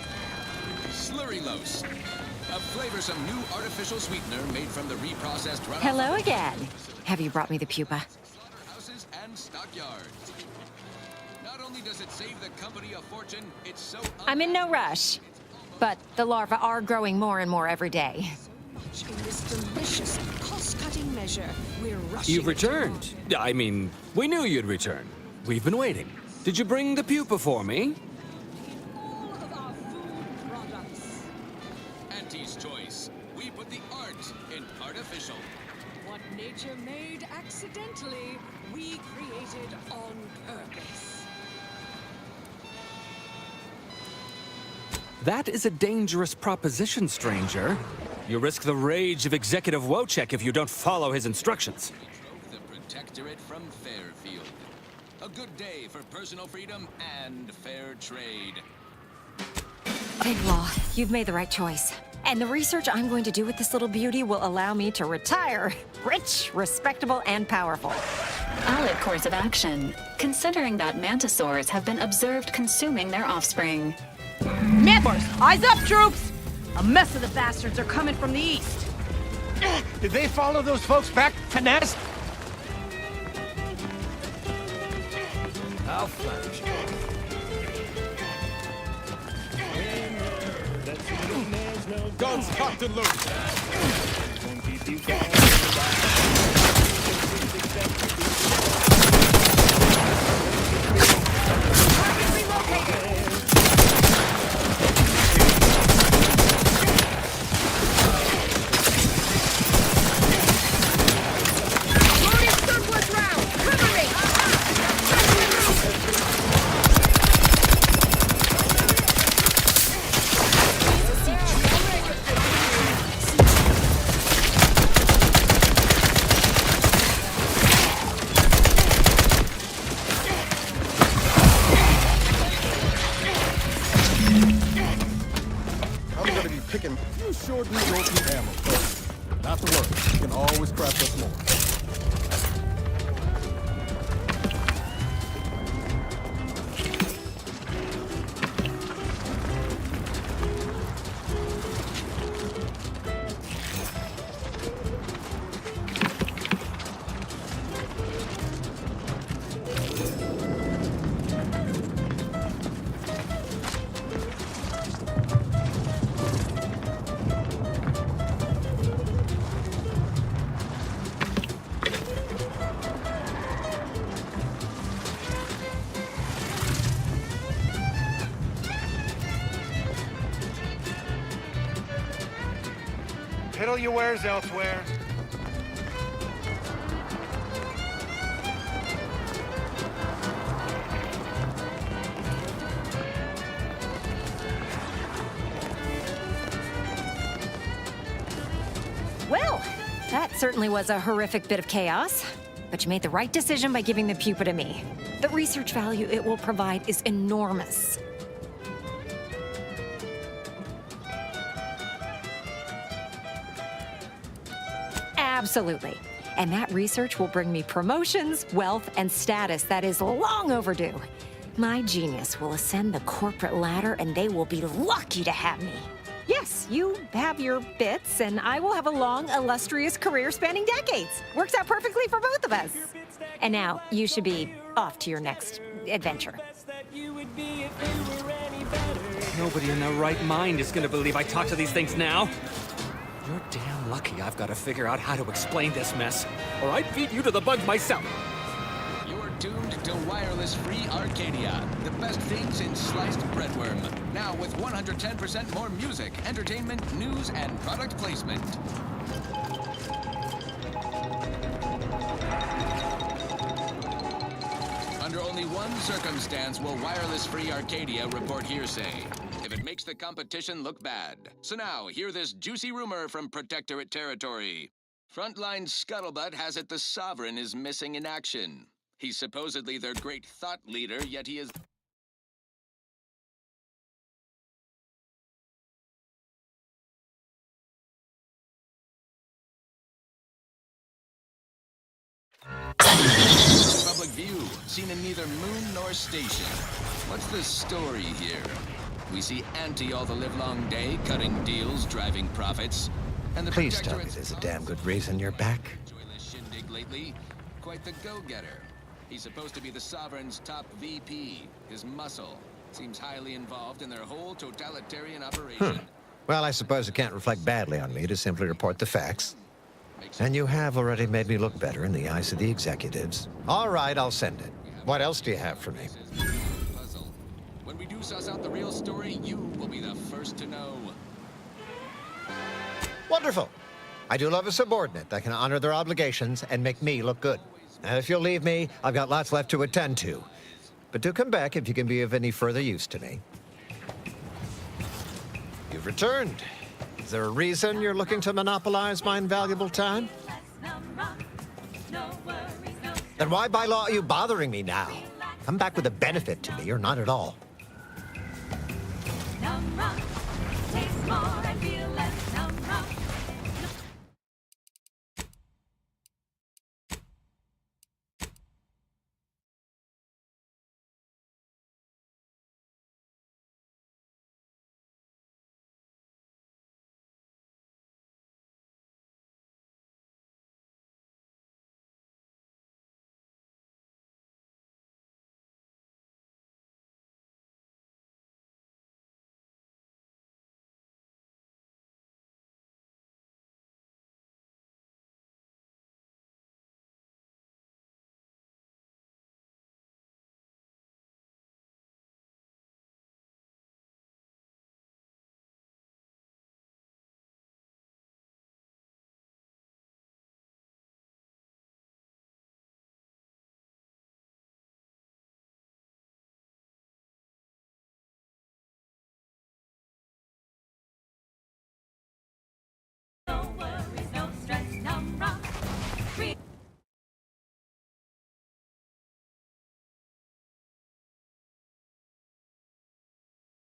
Slurrylose, a flavorsome new artificial sweetener made from the reprocessed runoff. Hello again. Have you brought me the pupa? Slaughterhouses and stockyards. Not only does it save the company a fortune, it's so I'm in no rush. But the larvae are growing more and more every day. In this delicious and cost-cutting measure, we're rushing. You've returned. I mean, we knew you'd return. We've been waiting. Did you bring the pupa for me? All of our food products. Antes Choice. We put the art in artificial. What nature made accidentally, we created on purpose. That is a dangerous proposition, stranger. You risk the rage of Executive Wojciech if you don't follow his instructions. We drove the Protectorate from Fairfield. A good day for personal freedom and fair trade. Big Law, you've made the right choice. And the research I'm going to do with this little beauty will allow me to retire rich, respectable, and powerful. Valid course of action, considering that mantisaurs have been observed consuming their offspring. Mantisaurs, eyes up, troops! A mess of the bastards are coming from the east. Did they follow those folks back to Nest? How flash. Guns cocked and loaded. Settle your wares elsewhere. Well, that certainly was a horrific bit of chaos. But you made the right decision by giving the pupa to me. The research value it will provide is enormous. Absolutely. And that research will bring me promotions, wealth, and status that is long overdue. My genius will ascend the corporate ladder, and they will be lucky to have me. Yes, you have your bits, and I will have a long, illustrious career spanning decades. Works out perfectly for both of us. And now, you should be off to your next adventure. Nobody in their right mind is gonna believe I talk to these things now. You're damn lucky I've got to figure out how to explain this mess, or I'd feed you to the bugs myself. You're tuned to wireless-free Arcadia, the best things in sliced breadworm. Now with 110% more music, entertainment, news, and product placement. Under only one circumstance will wireless-free Arcadia report hearsay. If it makes the competition look bad. So now, hear this juicy rumor from Protectorate territory. Frontline Scuttlebutt has it the Sovereign is missing in action. He's supposedly their great thought leader, yet he is... Public view, seen in neither moon nor station. What's the story here? We see Auntie all the livelong day, cutting deals, driving profits. And the Please tell me there's a damn good reason you're back. Joyless shindig lately. Quite the go-getter. He's supposed to be the Sovereign's top VP. His muscle seems highly involved in their whole totalitarian operation. Well, I suppose it can't reflect badly on me to simply report the facts. And you have already made me look better in the eyes of the executives. All right, I'll send it. What else do you have for me? When we do suss out the real story, you will be the first to know. Wonderful. I do love a subordinate that can honor their obligations and make me look good. And if you'll leave me, I've got lots left to attend to. But do come back if you can be of any further use to me. You've returned. Is there a reason you're looking to monopolize my invaluable time? Then why by law are you bothering me now? Come back with a benefit to me or not at all. Taste more